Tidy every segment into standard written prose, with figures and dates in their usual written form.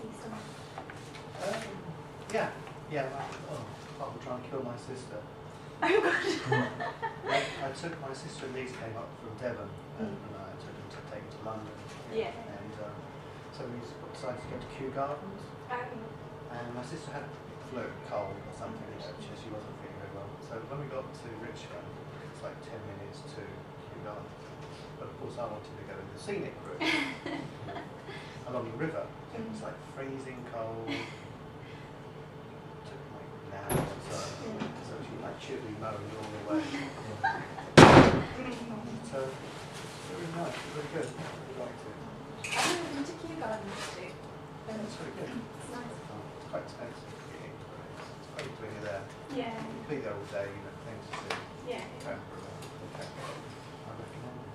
see some? Yeah. I'm trying to kill my sister. Oh God. I took my sister and niece came up from Devon, and I took them to take them to London. Yeah. And so we decided to go to Kew Gardens. And my sister had flu, cold or something, she wasn't feeling very well. So when we got to Richmond, it was like 10 minutes to Kew Gardens. But of course I wanted to go in the scenic route along the river. It was like freezing cold. Took like an hour or so. So she like chilly moaned all the way. So very nice, very good. Really liked it. I've never been to Kew Gardens too. It's very good. It's nice. It's quite expensive to get in, but it's great when you're there. Yeah. You be there all day, you know, things to do. Yeah. Camper around. Okay. I recommend it.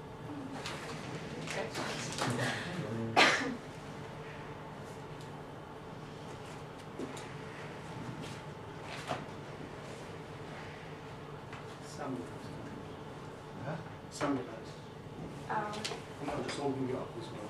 Sunderland. I'm just holding you up as well.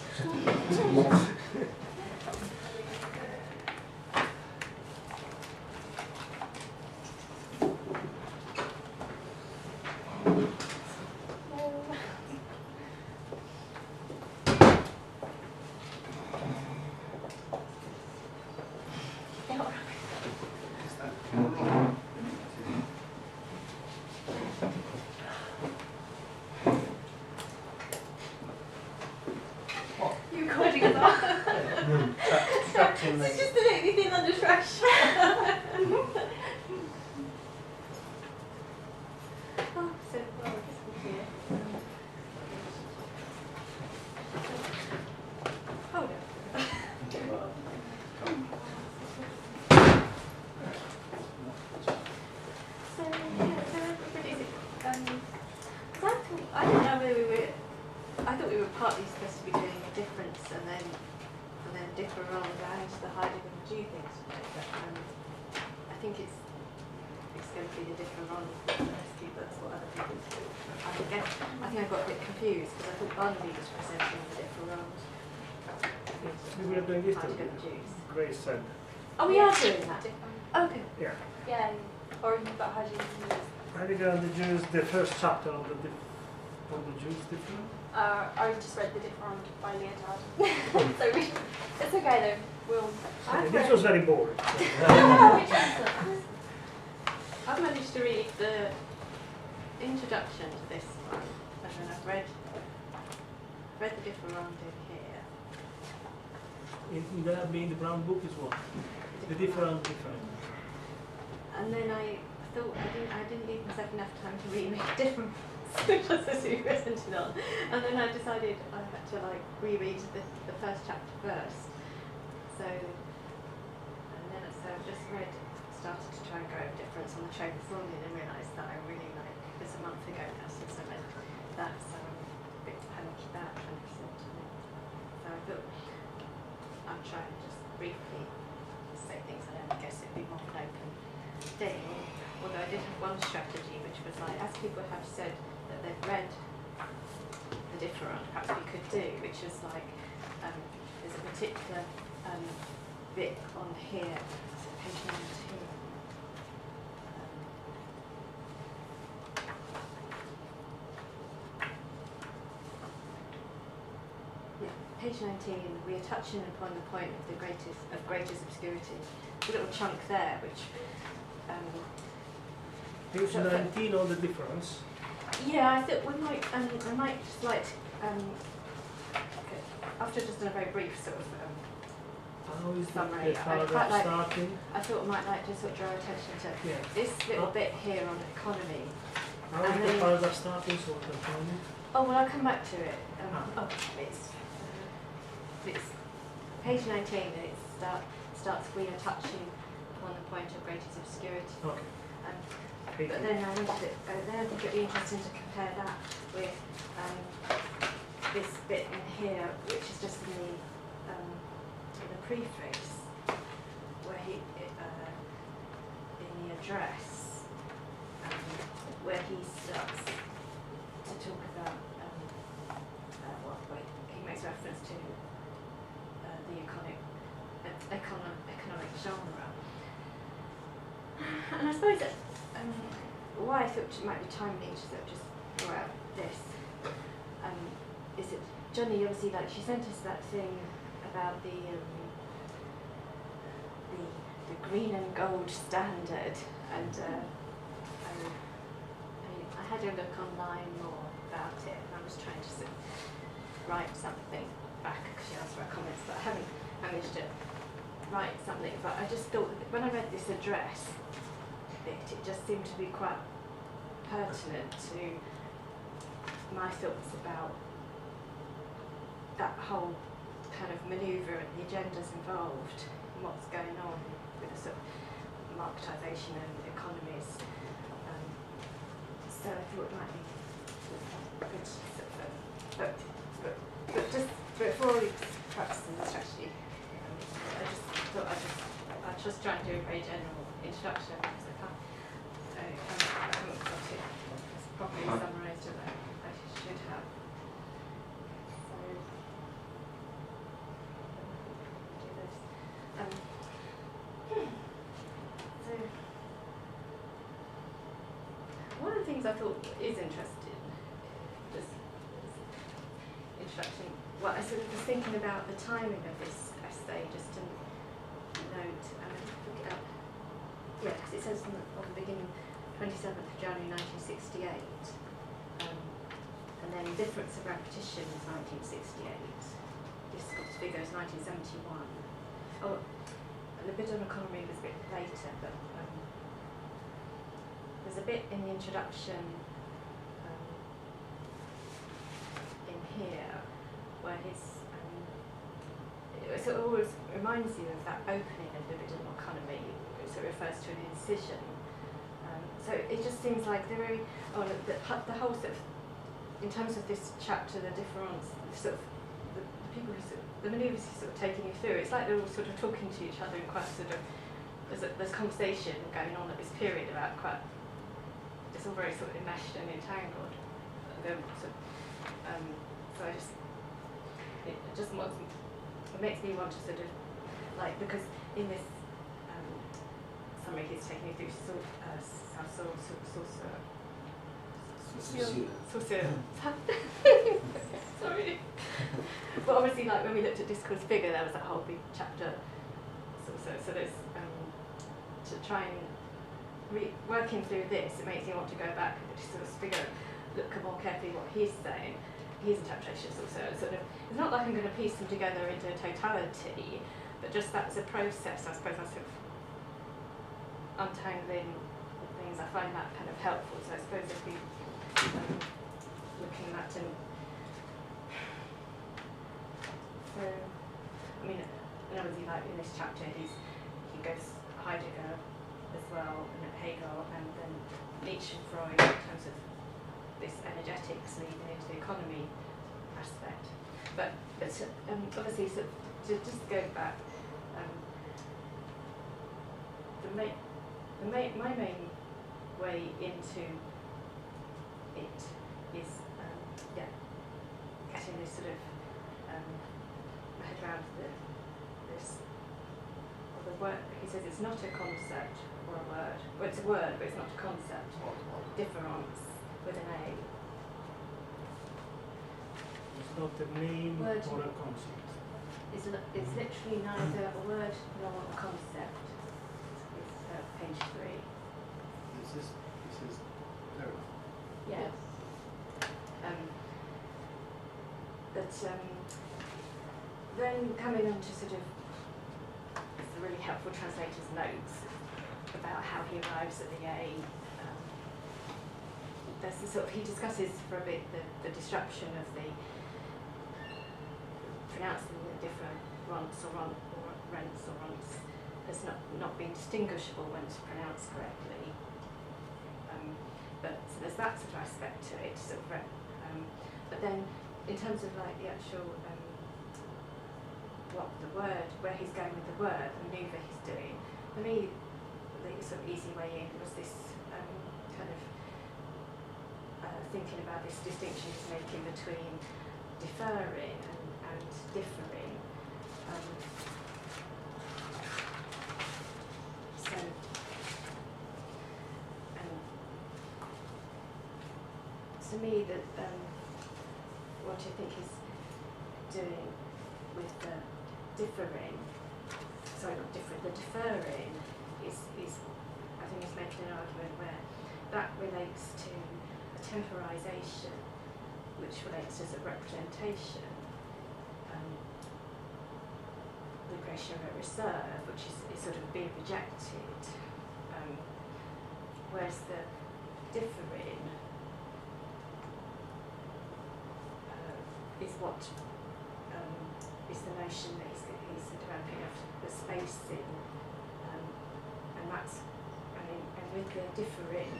It's just to make me feel under pressure. Oh, so well, this is here. Hold on. So everybody, I didn't know whether we were. I thought we were partly supposed to be doing a difference and then differ around the hiding and the Jew things today, but I think it's going to be the different wrong university, but that's what other people do. I think I got a bit confused because I thought Barnaby was presenting the different wrongs. We were doing this Hiding too. and the Jews. Grace said. Oh, we are doing that. Okay. Yeah. Yeah. Or you've got hiding and the Jews. Hiding and the Jews, the first chapter of the Jews different. I just read the Differend by Lyotard. So it's okay though. This was very boring. I've managed to read the introduction to this one, and then I've read the Differend in here. In that being the brown book is what? The different. And then I thought I didn't leave myself enough time to reread Differend. Which was a super it on. And then I decided I had to reread the first chapter first. So I've just started to try and go over difference on the train this morning and realised that I really it's a month ago now since I read that, so I'm a bit panicky about trying to sort of it. So I thought I'm trying to just briefly say things, and I guess it'd be more of an open thing. Although I did have one strategy which was as people have said that they've read the Differend, perhaps we could do, which is there's a particular bit on here, so page 19. Page 19, we are touching upon the point of the greatest obscurity. A little chunk there, which Page 19 on the difference. yeah, I thought we might. I might just after just done a very brief sort of How is summary. the paragraph starting? I thought I might to sort of draw attention to this little bit here on economy. How is the paragraph starting? So economy. Oh well, I'll come back to it. It's page 19, and it starts. We are touching upon the point of greatest obscurity. Okay. But then I think it'd be interesting to compare that with this bit in here, which is just in the preface, where he in the address, where he starts to talk about he makes reference to the economic genre. And I suppose that why I thought it might be timely to sort of just draw out this is that Johnny obviously, like, she sent us that thing about the green and gold standard, and I had a look online more about it, and I was trying to sort of write something back because she asked for our comments, but I haven't managed to write something. But I just thought that when I read this address bit, it just seemed to be quite pertinent to my thoughts about that whole kind of manoeuvre and the agendas involved and what's going on with the sort of marketisation and economies. So I thought it might be good to sort of, but just before we practice in the strategy, I just thought I'd just try and do a very general introduction because I haven't got it properly summarised as I should have. So one of the things I thought is interesting, just introduction, well, I sort of was thinking about the timing of this essay, just to note, and I look it up. Yeah, because it says on the beginning, 27th of January 1968, and then Difference of Repetition is 1968, Discourse Figure is 1971. Oh, and the bit on economy was a bit later, but there's a bit in the introduction in here where his it sort of always reminds you of that opening of dividend economy. It sort of refers to an incision. So it just seems like the whole sort of, in terms of this chapter, the difference, sort of the people who sort of, the manoeuvres he's sort of taking you through, it's like they're all sort of talking to each other in quite sort of, there's conversation going on at this period about quite, it's all very sort of enmeshed and entangled. So I just, it makes me want to sort of, like, because in this summary he's taking you through sorry. But obviously, like, when we looked at discourse figure, there was that whole big chapter. So there's to try and working through this, it makes me want to go back and just sort of look more carefully what he's saying. His interpretation is also sort of, it's not like I'm going to piece them together into a totality, but just that's a process. I suppose I sort of untangling things, I find that kind of helpful. So I suppose if we looking at and so, I mean, and obviously, like in this chapter, he goes Heidegger as well, and Hegel, and then Nietzsche and Freud in terms of this energetics leading into the economy aspect. But obviously, so to just go back, my main way into it is getting this sort of my head around this word. He says it's not a concept or a word. Well, it's a word, but it's not a concept. Difference with an A. It's not a name Word or a concept. It's literally neither a word nor a concept. It's page 3. This is Derrida. Yes. Then coming on to sort of the really helpful translator's notes about how he arrives at the A. There's the sort of, he discusses for a bit the disruption of the pronouncing the different rents or rents as not being distinguishable when it's pronounced correctly. But so there's that sort of aspect to it. Sort of, but then in terms of like the actual what the word, where he's going with the word, the manoeuvre he's doing, for me the sort of easy way in was this kind of thinking about this distinction he's making between deferring and differing. to me, that what I think is doing with the deferring is I think is making an argument where that relates to a temporisation, which relates to sort of representation, the creation of a reserve, which is sort of being rejected, whereas the differing is what is the notion that he's developing of the spacing, and that's, and with the differing,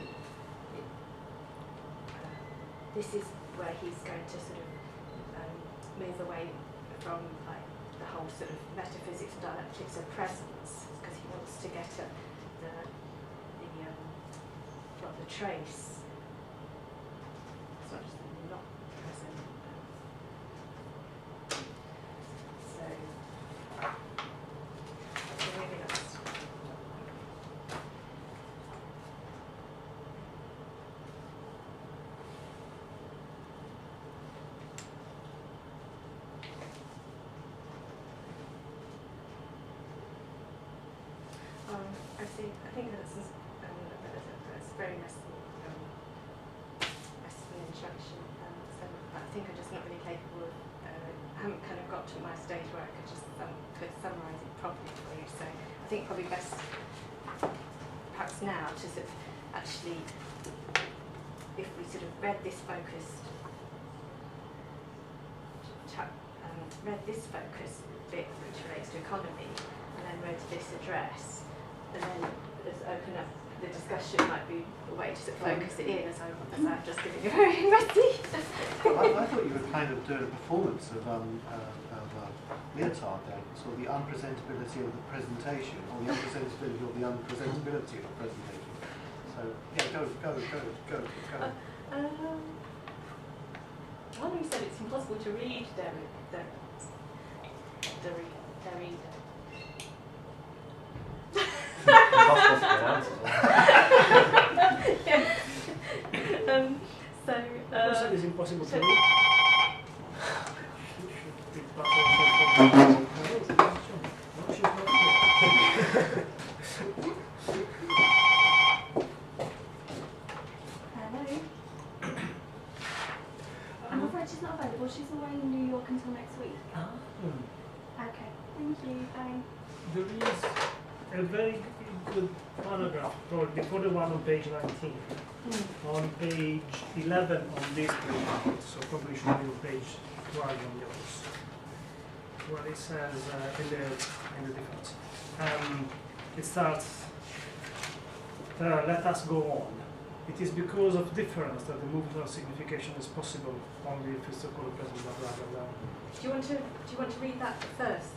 this is where he's going to sort of move away from like the whole sort of metaphysics and dialectics of presence, because he wants to get at the trace. It's not just not present. So maybe that's. I see. I think that's very nice instruction. So I think I'm just not really capable of. I haven't kind of got to my stage where I could just could summarise it properly for you. So I think probably best, perhaps now, to sort of actually, if we sort of read this focused bit which relates to economy, and then read this address, and then just open up the discussion, might be a way to sort of focus it in, as I've just given you very messy. I thought you were kind of doing a performance of Lyotard there, sort of the unpresentability of the presentation, or the unpresentability of the unpresentability of the presentation. So yeah, go. One who said it's impossible to read Derrida. Impossible to pronounce as well. Yeah. So. Person is impossible to read. Hello. I'm afraid she's not available. She's away in New York until next week. Okay. Thank you. Bye. There is a very good paragraph, probably before the one on page 19. On page 11 on this page, so probably should be on page 12 on yours, where it says in the difference. It starts, let us go on. It is because of difference that the movement of signification is possible only if it's a color present, blah, blah, blah, blah. Do you want to read that first?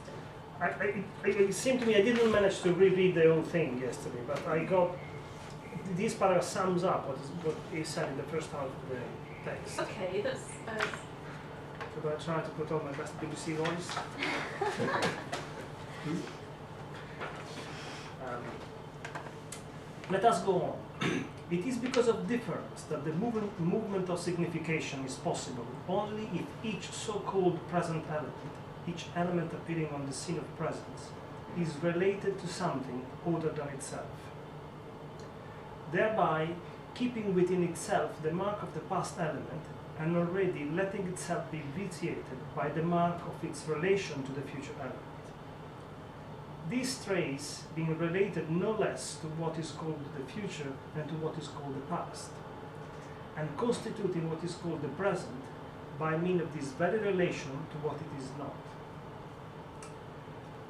It seemed to me I didn't manage to reread the whole thing yesterday, but I got this paragraph sums up what is said in the first half of the text. Okay, that's. So I try to put on my best BBC voice. Let us go on. It is because of difference that the movement of signification is possible only if each so-called present element, each element appearing on the scene of presence, is related to something other than itself, thereby keeping within itself the mark of the past element and already letting itself be vitiated by the mark of its relation to the future element. These traits being related no less to what is called the future than to what is called the past, and constituting what is called the present by means of this very relation to what it is not.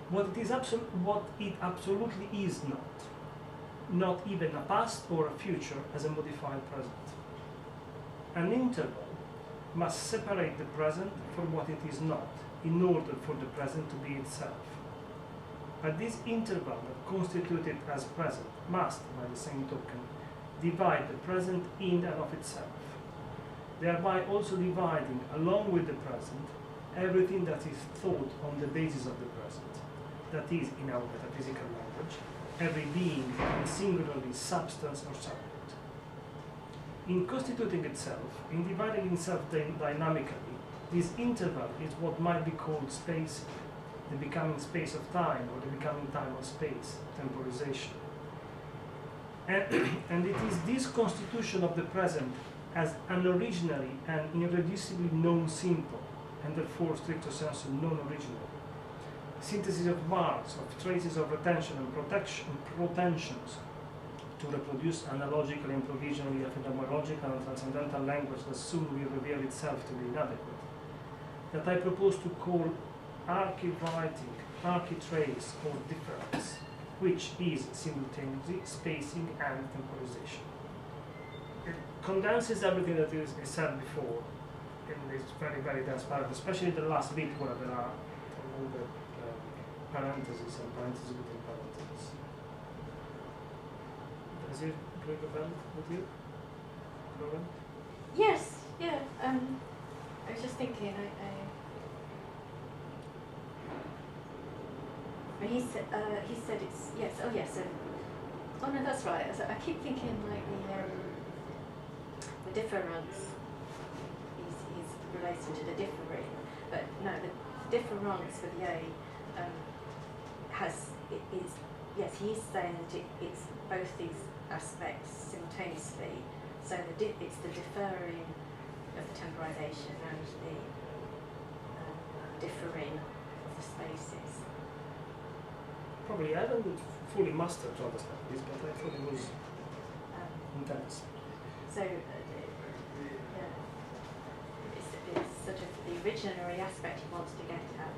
What it absolutely is not even a past or a future as a modified present. An interval must separate the present from what it is not, in order for the present to be itself. But this interval that constituted as present must, by the same token, divide the present in and of itself, thereby also dividing, along with the present, everything that is thought on the basis of the present, that is, in our metaphysical language, every being and singularly substance or subject. in constituting itself, in dividing itself dynamically, this interval is what might be called space, the becoming space of time, or the becoming time of space, temporization. And it is this constitution of the present as an originally and irreducibly non-simple, and therefore stricto sensu non-original, synthesis of marks, of traces of retention and protensions, to reproduce analogically and provisionally a phenomenological and transcendental language that soon will reveal itself to be inadequate, that I propose to call archivriting, architrace, or difference, which is simultaneously spacing and temporization. It condenses everything that is said before in this very, very dense paragraph, especially the last bit where there are all the parentheses and parentheses within parentheses. Does it ring a bell with you, Lauren? Yes, yeah. I was just thinking, he said it's, yes, oh yes, oh no, that's right. So I keep thinking like the difference is relating to the differing, but no, the difference for the A yes, he is saying that it's both these aspects simultaneously, so it's the deferring of the temporization and the differing of the spaces. Probably I haven't fully mastered to understand this, but I thought it was intense. So it's sort of the originary aspect he wants to get at,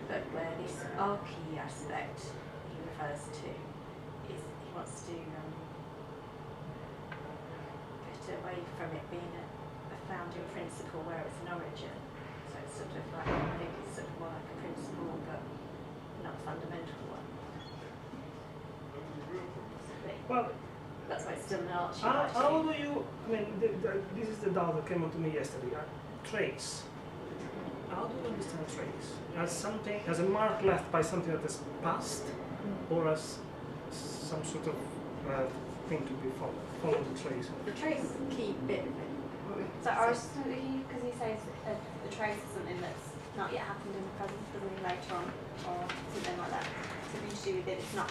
but where this archy aspect he refers to is he wants to get away from it being a founding principle where it's an origin. So it's sort of like, I think it's sort of more like a principle, but not a fundamental one. Well, that's why it's still an arch. how do you, I mean, this is the doubt that came onto me yesterday. Trace. How do you understand trace? As something, as a mark left by something that has passed, or as some sort of thing to be followed? Follow the trace. The trace is the key bit of it. So because he says the trace is something that's not yet happened in the present, but something later on, or something like that. Something to do with it, it's not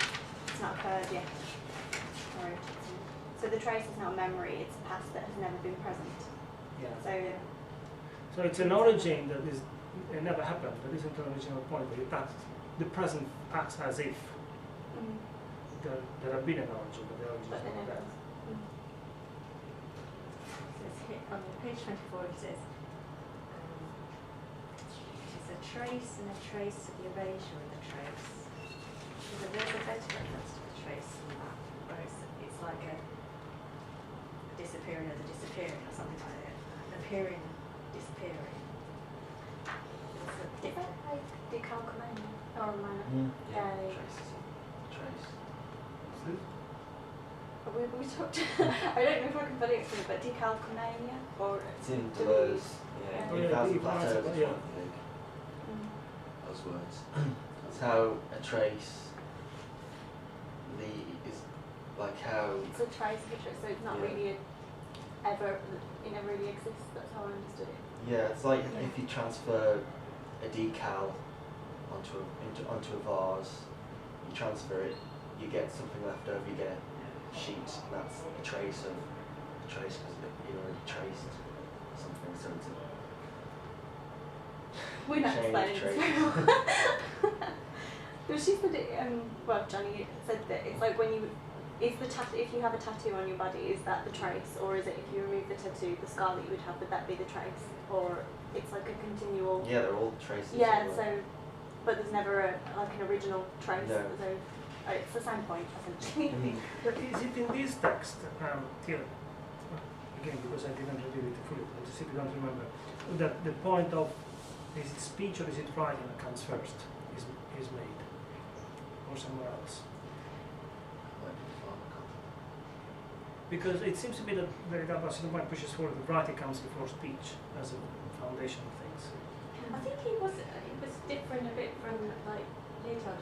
occurred yet. So the trace is not memory, it's past that has never been present. Yeah. So it's an origin that is it never happened, but isn't an original point. But the present acts as if there had been an origin, but the origin is not there. On page 24 it says, it is a trace and a trace of the erasure of the trace. There's a better reference to the trace than that, where it's like a disappearing of the disappearing or something like that. Appearing, disappearing. It's a different. Like decalcomania or minor. Trace. We talked. I don't know if I can put it for it, but decalcomania or. It's in Deleuze. Yeah. In Thousand Plateaus, I think. Those words. It's how a trace is like how. It's a trace of a trace, so it's not really it never really exists. That's how I understood it. Yeah, it's like if you transfer a decal onto a vase, you transfer it, you get something left over, you get a sheet, and that's a trace because you already traced something, so it's a We're not explaining this very well. But she said it, well, Johnny said that it's like when you, if you have a tattoo on your body, is that the trace, or is it if you remove the tattoo, the scar that you would have, would that be the trace? Or it's like a continual... Yeah, they're all traces. Yeah, so, but there's never like an original trace, no. So it's the same point, essentially. But is it in this text, here, again, because I didn't read it fully, I simply don't remember, that the point of is it speech or is it writing that comes first is made, or somewhere else? Because it seems to me that Derrida pushes forward that writing comes before speech as a foundation of things. I think it was different a bit from like Lyotard,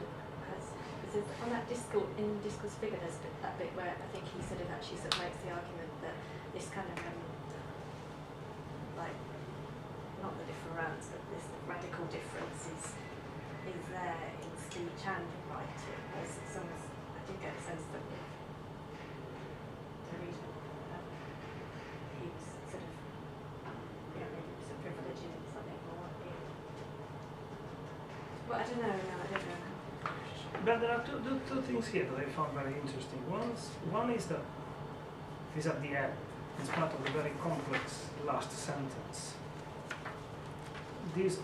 because says on that discourse figure, there's that bit where I think he sort of actually sort of makes the argument that this kind of like not the difference, but this radical difference is there in speech and in writing. As long as I did get a sense that Derrida, he was sort of maybe sort of privileging something more. But I don't know. No, I don't know. But there are two things here that I found very interesting. One is that is at the end. It's part of a very complex last sentence. This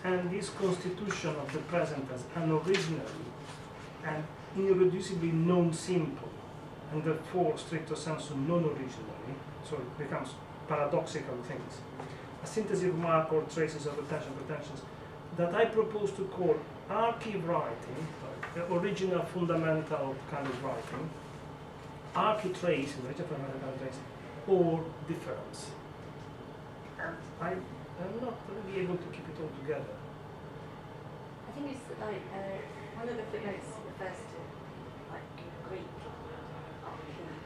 constitution of the present as unoriginally and irreducibly non-simple, and therefore stricto sensu non-originally, so it becomes paradoxical things. A synthesis of mark or traces of attention pretensions that I propose to call archive writing, the original fundamental kind of writing, architrace, or difference. And I'm not really able to keep it all together. I think it's like one of the footnotes refers to like Greek archive.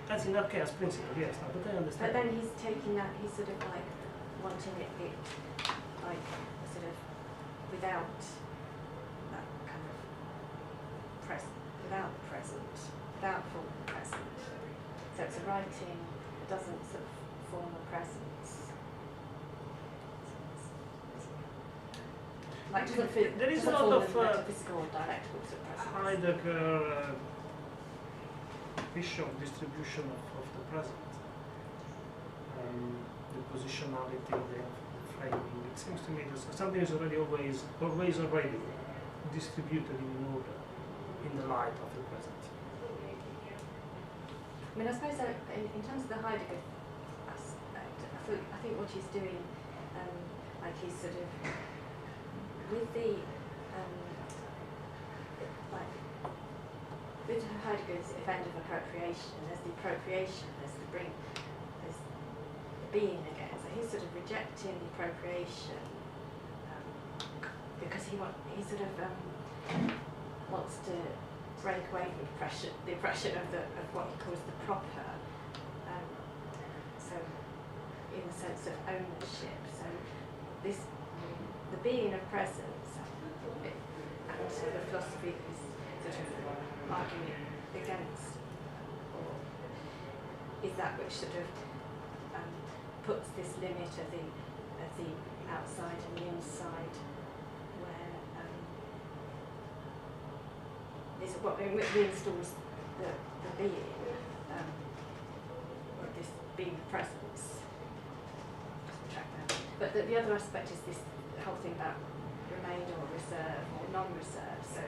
That's in archaeus principle, yes, no, but I understand. But then he's taking that, he's sort of like wanting it like sort of without that kind of without full present. So it's a writing that doesn't sort of form a presence. Like there is a doesn't lot form of a physical or dialectical sort of presence. Heidegger visual distribution of the present, the positionality, the framing. It seems to me that something is already always already distributed in order in the light of the present. I mean, I suppose in terms of the Heidegger aspect, I think what he's doing, like he's sort of with the like with Heidegger's event of appropriation, there's the appropriation, there's the being again. So he's sort of rejecting the appropriation because he sort of wants to break away from the oppression of what he calls the proper. So in the sense of ownership. So the being of presence, and so the philosophy is sort of arguing against, or is that which sort of puts this limit of the outside and the inside, where is what reinstalls the being, or this being of presence. But the other aspect is this whole thing about remain or reserve or non-reserve. So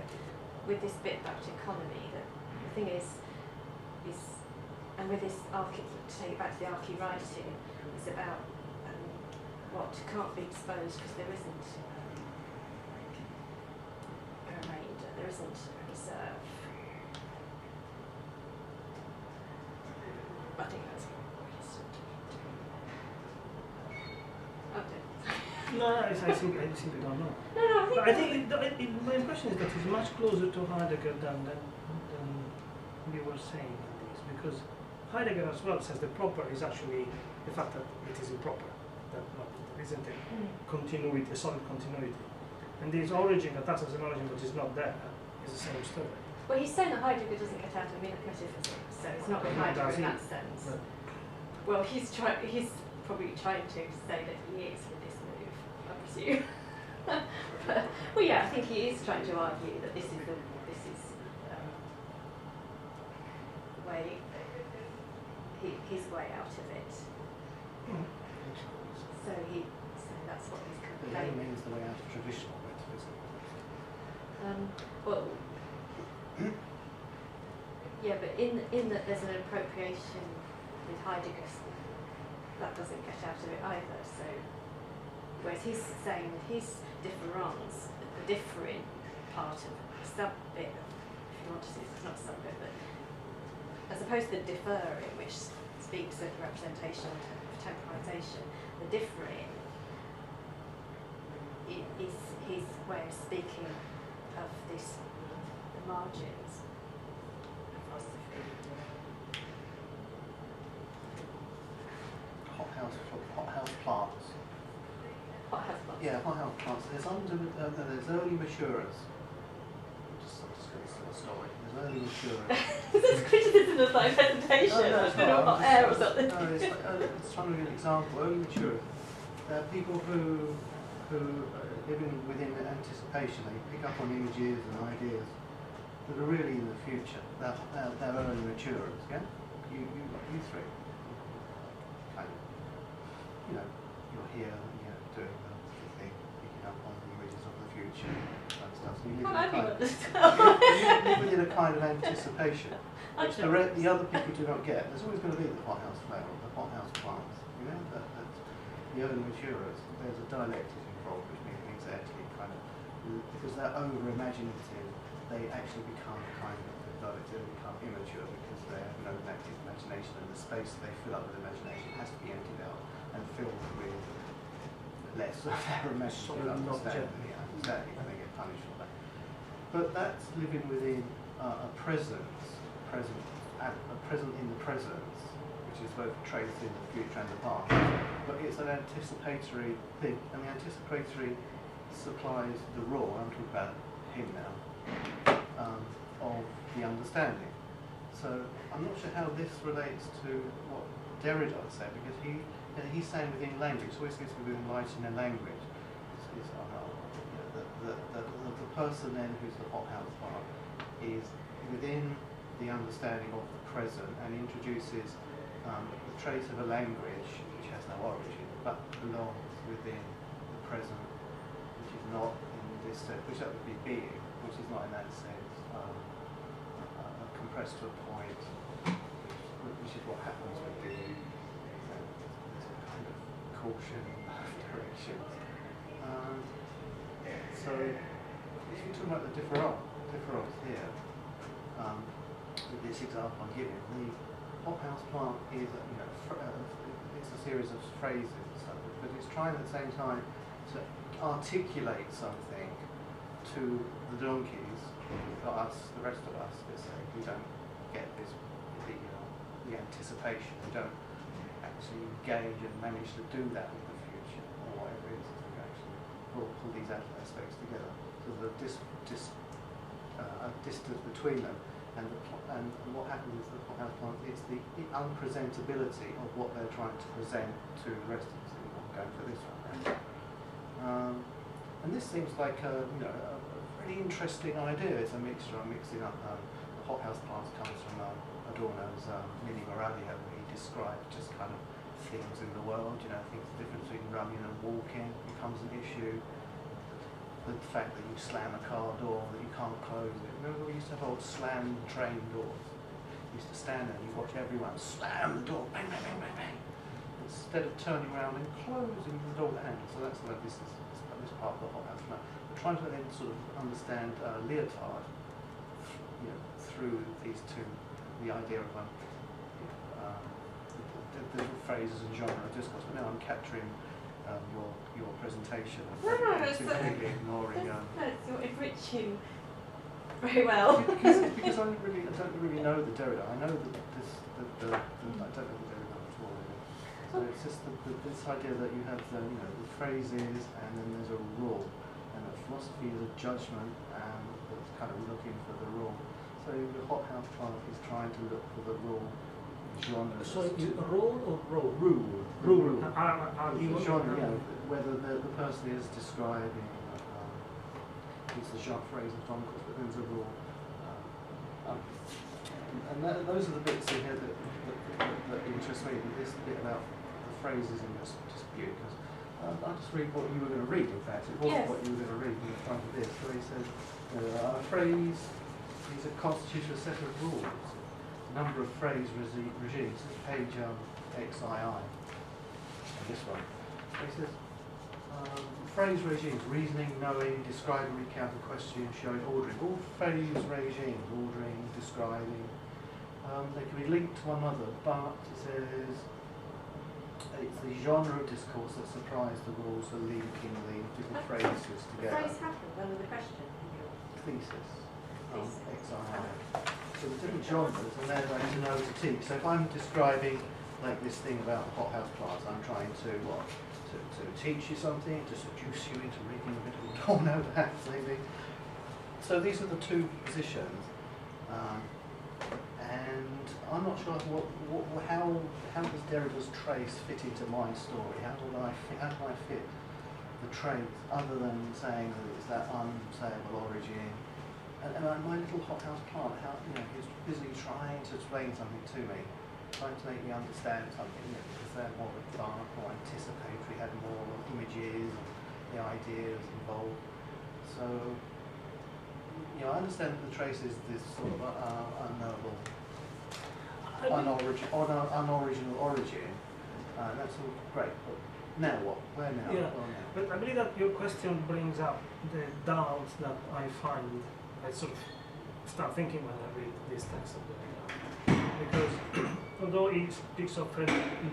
with this bit about economy, the thing is, and with this to take it back to the archi writing, it's about what can't be disposed because there isn't a remainder, there isn't a reserve. I think that's what he's doing. No, I simply don't know. No, I think my impression is that he's much closer to Heidegger than we were saying in this, because Heidegger as well says the proper is actually the fact that it is improper, that there isn't a continuity, a solid continuity. And this origin that acts as an origin but is not there is the same story. well, he's saying that Heidegger doesn't get out of metaphysics, so it's not with Heidegger in that sense. But Well, he's probably trying to say that he is with this move, I presume. Well, yeah, I think he is trying to argue that this is the way, his way out of it. So that's what he's kind of But that means the way out of traditional metaphysics. Well, yeah, but in that there's an appropriation with Heidegger, that doesn't get out of it either. So, whereas he's saying with his difference, the differing part of the sub-bit, if you want to say it's not sub-bit, but as opposed to the deferring, which speaks of representation of temporalization, the differing is his way of speaking of the margins. plants. Hothouse plants. Yeah, hothouse plants. There's there's early maturers. Just going to tell a story. There's early maturers. This is criticism of my presentation. No, I it's don't know not. hot air or something. No, it's trying to give an example. Early maturers. There are people who living within anticipation. They pick up on images and ideas that are really in the future. They're early maturers. Yeah, you three. Kind of, you're here, doing the thing, picking up on the images of the future and stuff. So you live within a kind of anticipation, which the other people do not get. There's always going to be the hothouse flower, the hothouse plants. That the early maturers. There's a dialectic involved, which means they actually kind of, because they're over imaginative, they actually become become immature because they have no active imagination, and the space they fill up with imagination has to be emptied out and filled with less of their imaginative understanding, and they get punished for that. But that's living within a present in the presence, which is both traced in the future and the past. But it's an anticipatory thing, and the anticipatory supplies the raw. I'm talking about him now. Of the understanding. So I'm not sure how this relates to what Derrida said, because he's saying within language, so always seems to be enlightened in language. The person then who's the hothouse plant is within the understanding of the present and introduces the trace of a language which has no origin but belongs within the present, which is not in this sense, which that would be being, which is not in that sense compressed to a point, which is what happens with being. There's a kind of caution in both directions. So if you talk about the different here, with this example I'm giving, the hothouse plant is it's a series of phrases and stuff, but it's trying at the same time to articulate something to the donkeys, not us, the rest of us, we don't get this, the anticipation, we don't actually engage and manage to do that in the future, or whatever it is, we actually pull these aspects together. So the distance between them, and what happens is the hothouse plant, it's the unpresentability of what they're trying to present to the rest of us. I'm going for this one, right? And this seems like a really interesting idea. It's a mixture. I'm mixing up. The hothouse plants comes from Adorno's Mini Moralia, where he described just kind of things in the world. Things, the difference between running and walking becomes an issue. The fact that you slam a car door, that you can't close it. Remember we used to have old slam train doors? You used to stand there and you watch everyone slam the door, bang, bang, bang, bang, bang, instead of turning around and closing the door with the hand. So that's what this is. This part of the hothouse plant. We're trying to then sort of understand Lyotard, through these two, the idea of the phrases and genre of discourse. But now I'm capturing your presentation and completely ignoring. You're enriching very well. because I don't really know the Derrida. I know that I don't know the Derrida at all. So it's just this idea that you have the phrases and then there's a rule, and that philosophy is a judgment and it's kind of looking for the rule. So the hothouse plant is trying to look for the rule genre. So role or role? Rule. Genre, whether the person is describing, it's the Jacques phrase of Domicus, but there's a rule. And those are the bits in here that interest me. This bit about the phrases in this dispute, because I'll just read what you were going to read, in fact. It wasn't what you were going to read in front of this. So he says, a phrase is constitutes a set of rules. Number of phrase regimes. This is page XII. And this one. So he says, phrase regimes, reasoning, knowing, describing, recounting, questioning, showing, ordering. All phrase regimes, ordering, describing, they can be linked to one another, but it says it's the genre of discourse that supplies the rules for linking the different phrases together. Phrase happened under the question. Thesis. XII. So the different genres, and they're like to know to teach. So if I'm describing like this thing about hothouse plants. I'm trying to what? To teach you something, to seduce you into reading a bit of oh no, perhaps maybe. So these are the two positions, and I'm not sure how does Derrida's trace fit into my story? How do I fit the traits other than saying that it's that unsayable origin? And my little hothouse plant, how he's busy trying to explain something to me, trying to make me understand something, because they're more advanced, more anticipatory, had more images and the ideas involved. So, I understand that the trace is this sort of unknowable, unoriginal origin, and that's all great, but now what? Where now? Yeah, well, now? but I believe that your question brings up the doubt that I find, I sort of start thinking when I read this text of Derrida. Because although it speaks of a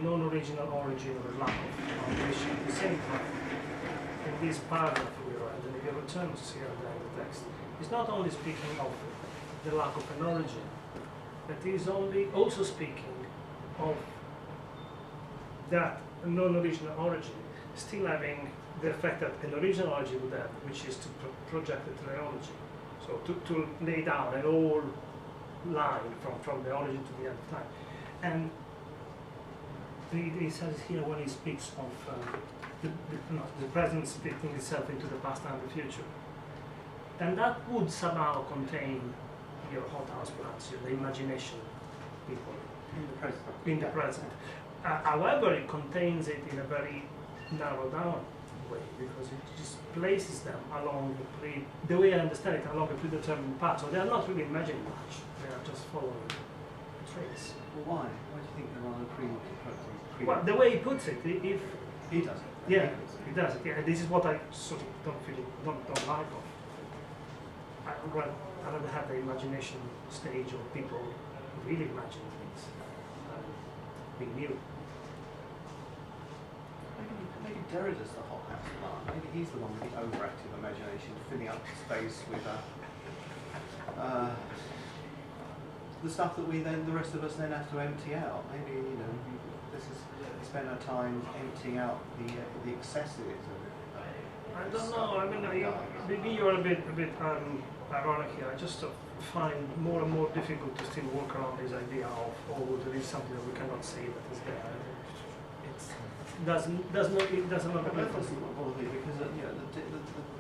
non-original origin or a lack of foundation, at the same time, in this paragraph we read, and if you return to here in the text, it's not only speaking of the lack of an origin, but it is also speaking of that non-original origin still having the effect that an original origin would have, which is to project a teleology. So to lay down an whole line from the origin to the end of time. And he says here when he speaks of the present splitting itself into the past and the future, then that would somehow contain your hothouse plants, the imagination people. In the present. In the present. However, it contains it in a very narrowed down way, because it just places them along the way I understand it, along a predetermined path. So they are not really imagining much, they are just following the trace. Well, why? Why do you think they're on a pre? Well, the way he puts it, if he does it. yeah, he does it. Yeah, this is what I sort of don't like of. I rather have the imagination stage of people really imagine things being new. Maybe Derrida's the hothouse plant. Maybe he's the one with the overactive imagination, filling up space with the stuff that the rest of us then have to empty out. Maybe we spend our time emptying out the excesses. I don't know. I mean, maybe you're a bit ironic here. I just find more and more difficult to still work around this idea of there is something that we cannot see that is there. It doesn't bother me because the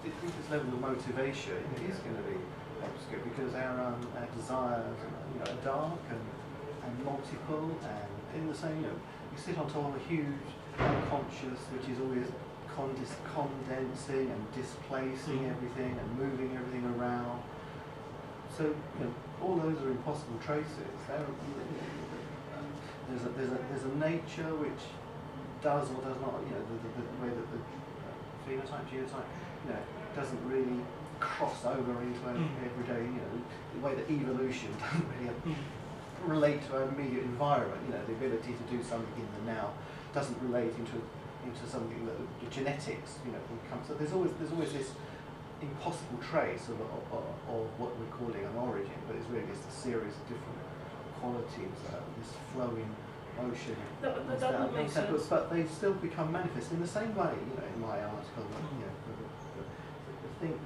deepest level of motivation is going to be obscure, because our desires are dark and multiple, and in the same you sit on top of a huge unconscious which is always condensing and displacing everything and moving everything around. So all those are impossible traces. There's a nature which does or does not, the way that the phenotype, genotype, doesn't really cross over into everyday, the way that evolution doesn't really relate to our immediate environment. The ability to do something in the now doesn't relate into something that the genetics, comes. So there's always this impossible trace of what we're calling an origin, but it's really just a series of different qualities, this flowing motion. No, but that would make sense. But they still become manifest in the same way, in my article, the thing.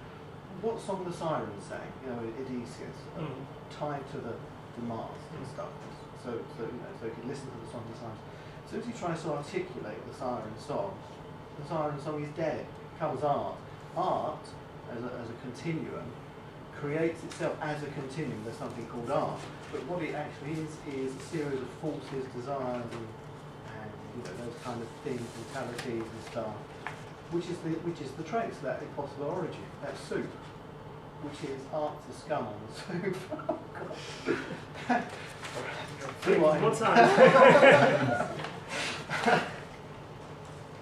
What song the sirens sang, Odysseus, tied to the mast and stuff. So you could listen to the song of the sirens. As soon as he tries to articulate the siren song is dead. Comes art. Art, as a continuum, creates itself as a continuum. There's something called art. But what it actually is a series of forces, desires, and those kind of things, mentalities and stuff, which is the trace, that impossible origin, that soup, which is art to scum on the soup. Oh God. What time?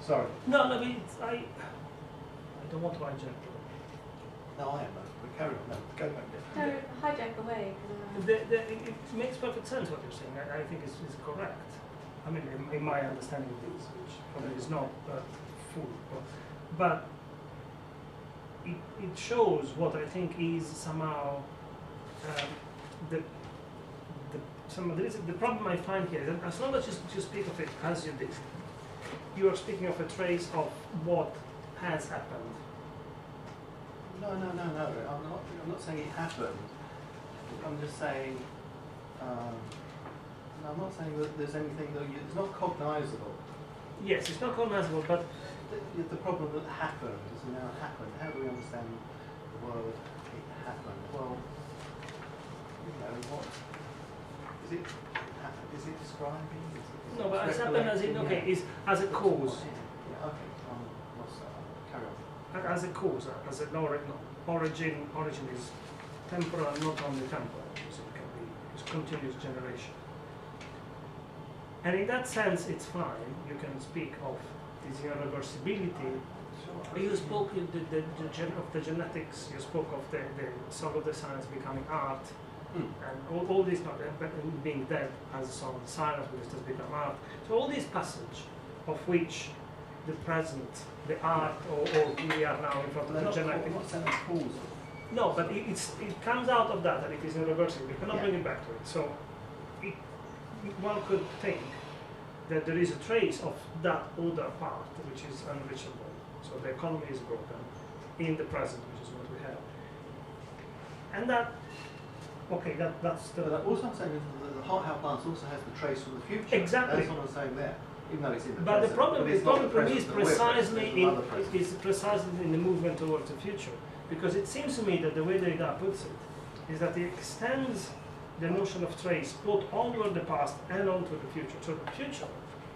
Sorry. No, but I don't want to hijack. No, I am. But carry on. No, go back there. No, hijack away. It makes perfect sense what you're saying. I think it's correct. I mean, in my understanding of this, which probably is not full, but it shows what I think is somehow the the problem I find here is that as long as you speak of it as you did, you are speaking of a trace of what has happened. No. I'm not saying it happened. I'm just saying. I'm not saying that there's anything that it's not cognizable. Yes, it's not cognizable, but the problem that happened is now happened. How do we understand the word it happened? Well, what is it? Is it describing? no, but as happened as in is as a cause. Yeah, okay. Carry on. As a cause, as an origin is temporal, not only temporal, so it can be it's continuous generation. And in that sense, it's fine. You can speak of this irreversibility. You spoke of the genetics. You spoke of the soul of the science becoming art, and all this not being dead as a soul of the science, which has become art. So all this passage, of which the present, the art, or we are now in front of the genetic. What's that causal? No, but it comes out of that, and it is irreversible. You cannot bring it back to it. So one could think that there is a trace of that other part which is unreachable. So the economy is broken in the present, which is what we have. And that's the... But also I'm saying is that the heart plants also has the trace from the future. Exactly. That's what I'm saying there. Even though it's in the but present. the problem for me is precisely in the movement towards the future. Because it seems to me that the way Derrida puts it is that it extends the notion of trace both onward the past and onto the future. So the future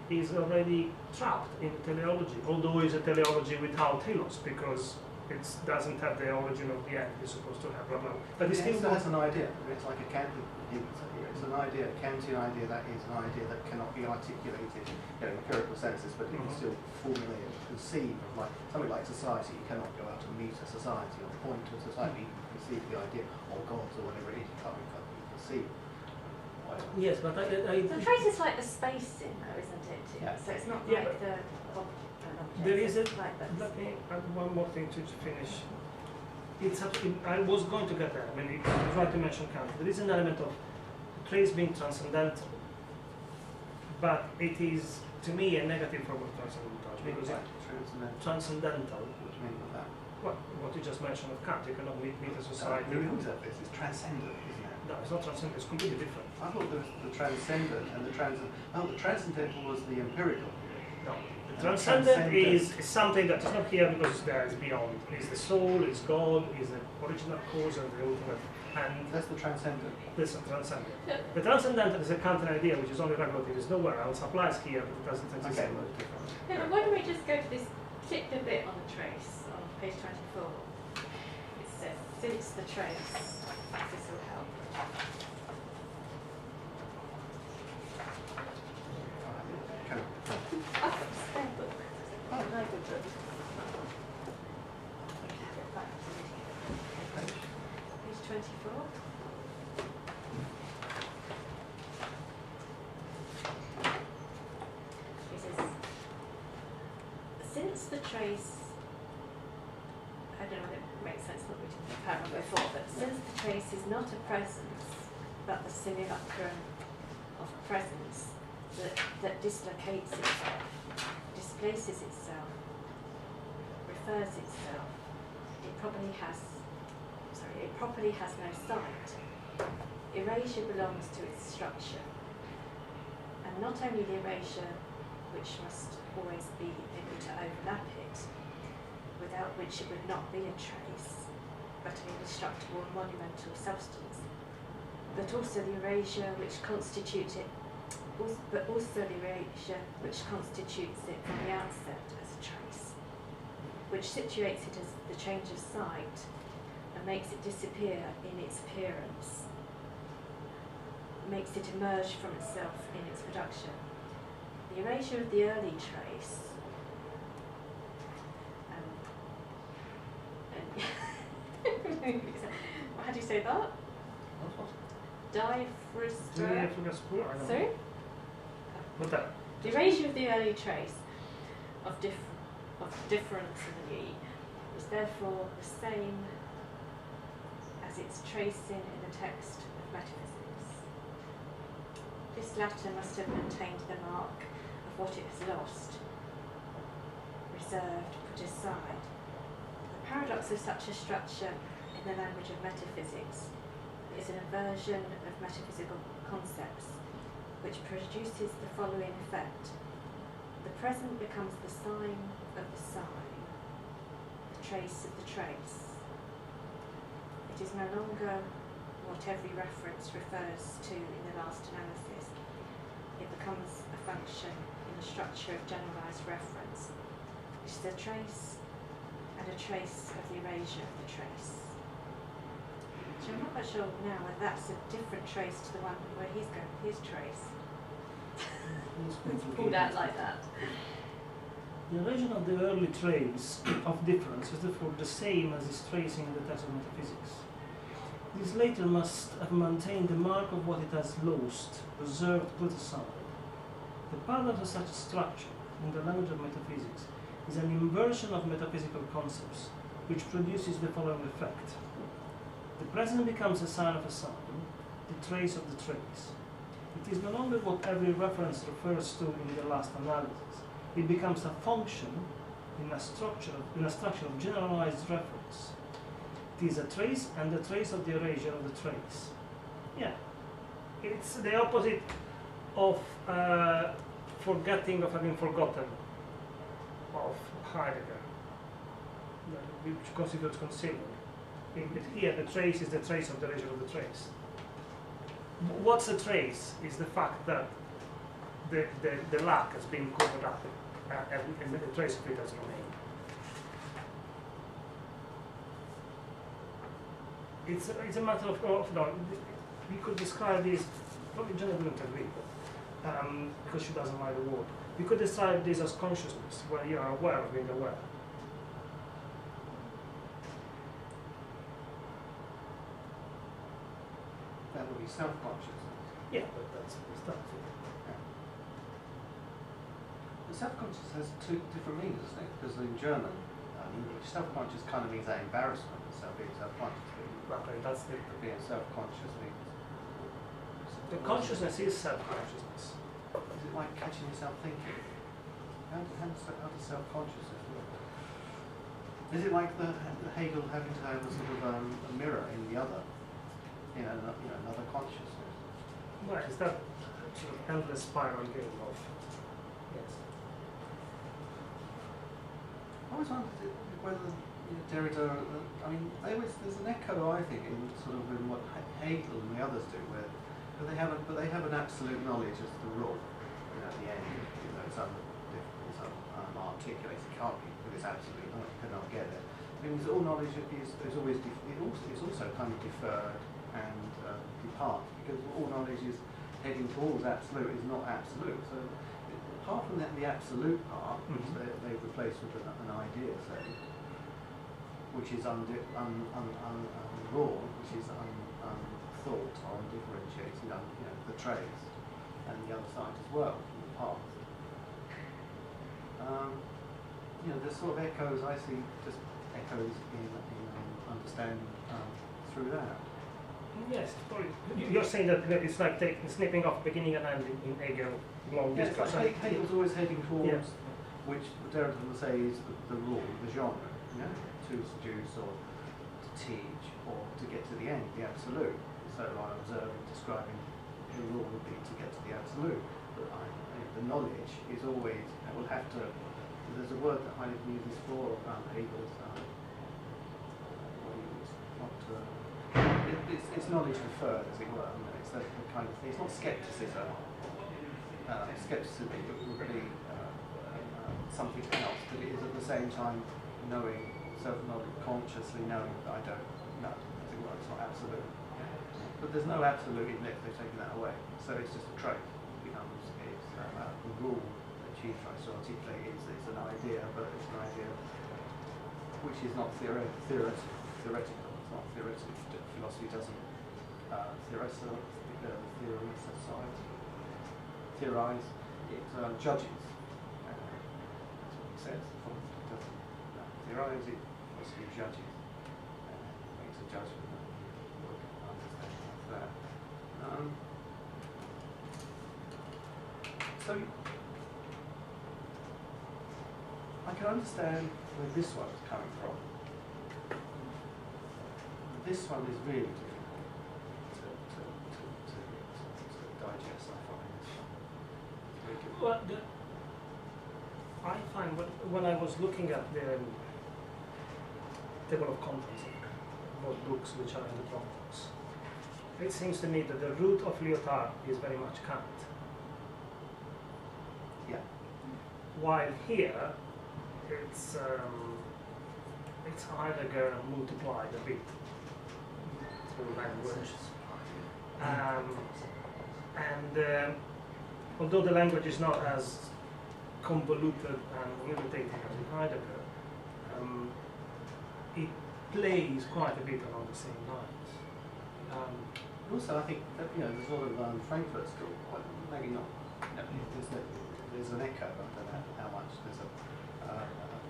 is already trapped in teleology, although it's a teleology without telos, because it doesn't have the origin of the end it's supposed to have, blah, blah. But it still has an idea. It's like a Kantian. It's an idea, a Kantian idea that is an idea that cannot be articulated in empirical senses, but it can still formulate and conceive of something like society. You cannot go out and meet a society or point to a society. You can conceive the idea, or gods, or whatever it is. You can't conceive. Yes, but the trace is like the space in though, isn't it? Yeah. So it's not Yeah, like the there is like this. let me add one more thing to finish. I was going to get there. I mean, I tried to mention Kant. There is an element of trace being transcendental, but it is, to me, a negative form of transcendental. Because transcendental. What do you mean by that? What you just mentioned of Kant, you cannot meet a society. The rules of this is transcendent, isn't it? No, it's not transcendent, it's completely different. I thought there was the transcendent and the the transcendental was the empirical. No, the transcendent is something that is not here because it's there, it's beyond. It's the soul, it's God, it's the original cause and the ultimate. And that's the transcendent. This is transcendent. Yeah. The transcendental is a Kantian idea which is only regulative, it's nowhere else, applies here, but it doesn't exist anywhere. Yeah, but why don't we just go to this particular bit on the trace on page 24? It says, since the trace, this will help. I've got a spare book. Oh, no good book. Get back to it. Page 24. It says, since the trace, I don't know if it makes sense not reading the paragraph before, but since the trace is not a presence, but the simulacrum of presence that dislocates itself, displaces itself, refers itself, it properly has no sight. Erasure belongs to its structure, and not only the erasure which must always be able to overlap it, without which it would not be a trace, but an indestructible and monumental substance, but also the erasure which constitutes it, but also the erasure which constitutes it from the outset as a trace, which situates it as the change of sight and makes it disappear in its appearance, makes it emerge from itself in its production. The erasure of the early trace how do you say that? Sorry? What's that? The erasure of the early trace of difference in the E is therefore the same as its tracing in the text of metaphysics. This latter must have maintained the mark of what it has lost, reserved, put aside. The paradox of such a structure in the language of metaphysics is an inversion of metaphysical concepts, which produces the following effect. The present becomes the sign of the sign, the trace of the trace. It is no longer what every reference refers to in the last analysis. It becomes a function in the structure of generalised reference, which is a trace and a trace of the erasure of the trace. So I'm not quite sure now whether that's a different trace to the one where he's going with his trace. It's pulled out like that. The origin of the early trace of difference is therefore the same as is tracing in the text of metaphysics. This later must have maintained the mark of what it has lost, reserved, put aside. The paradox of such a structure in the language of metaphysics is an inversion of metaphysical concepts, which produces the following effect. The present becomes a sign of a sign, the trace of the trace. It is no longer what every reference refers to in the last analysis. It becomes a function in a structure of generalized reference. It is a trace and the trace of the erasure of the trace. Yeah, it's the opposite of forgetting, of having forgotten, of Heidegger, which considers concealment. Here, the trace is the trace of the erasure of the trace. What's a trace is the fact that the lack has been covered up and the trace of it has remained. It's a matter of no, we could describe this, probably Jenna wouldn't agree, because she doesn't like the word. We could describe this as consciousness, where you are aware of being aware. That would be self-consciousness. Yeah, but that's stuff. The self-conscious has two different meanings, doesn't it? Because in German, English, self-conscious kind of means that embarrassment, so being self-conscious. Okay, that's it. Being self-conscious means... The consciousness is self-consciousness. Is it like catching yourself thinking? How does self-consciousness work? Is it like the Hegel having to have a sort of a mirror in the other? Another consciousness? Right, is that sort of endless spiral game of... Yes. I always wondered whether Derrida, there's an echo, I think, in sort of in what Hegel and the others do, where they have an absolute knowledge as the rule, at the end, it's unarticulated, it can't be, but it's absolute knowledge, you cannot get it. I mean, all knowledge is always, it's also kind of deferred and depart, because all knowledge is heading towards absolute, is not absolute. So apart from the absolute part, which they've replaced with an idea, say, which is raw, which is unthought or undifferentiated, the trace, and the other side as well, the path. There's sort of echoes, I see just echoes in understanding through that. Yes, you're saying that it's like snipping off beginning and end in Hegel long discourse. Like Hegel's always heading towards, which Derrida will say is the rule, the genre, to seduce or to teach or to get to the end, the absolute. So I'm observing, describing the rule would be to get to the absolute. But the knowledge is always, it will have to, there's a word that Heidegger uses for Hegel's, it's knowledge deferred, as it were. It's the kind of thing. It's not skepticism. Skepticism would be something else, but it is at the same time knowing, self-knowledge, consciously knowing that I don't know, as it were. It's not absolute. But there's no absolute in it. They've taken that away. So it's just a trait. It becomes the rule that she tries to articulate is it's an idea, but it's an idea which is not theoretical. It's not theoretical. Philosophy doesn't theorize, it judges. That's what it says. It doesn't theorize, it philosophy judges. Makes a judgment and understanding of that. So I can understand where this one is coming from. This one is really difficult to digest, I find. It's very difficult. Well, I find when I was looking at the table of contents of both books which are in the Dropbox, it seems to me that the root of Lyotard is very much Kant. Yeah. While here, it's Heidegger multiplied a bit through language. Although the language is not as convoluted and irritating as in Heidegger, it plays quite a bit along the same lines. Also, I think that, the sort of Frankfurt School, maybe not. There's an echo. I don't know how much there's a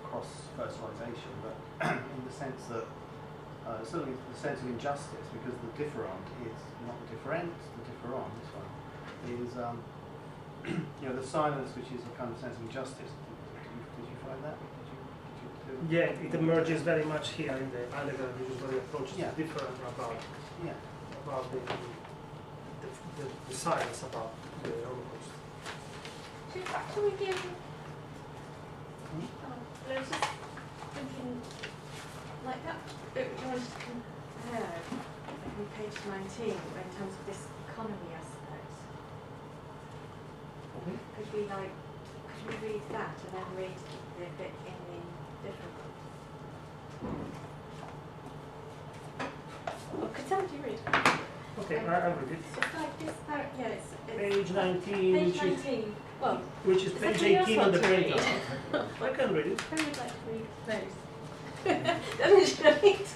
cross-fertilization, but in the sense that certainly the sense of injustice, because the differend is not the different, the differend. This one is the silence, which is a kind of sense of injustice. Did you find that? Yeah, it emerges very much here in the Heidegger usually approaches Yeah. the different about the silence about the Holocaust. Should we give? I was just thinking, like that bit which I wanted to compare, like on page 19, in terms of this economy aspect. Could we read that and then read the bit in the different book? Or could somebody read? Okay, I'll read it. It's like this part, yeah, it's Page 19, page which 19. Well, is is that page somebody else 18 on the want to read? printout. I can read it. Who would like to read those? Demonstrate.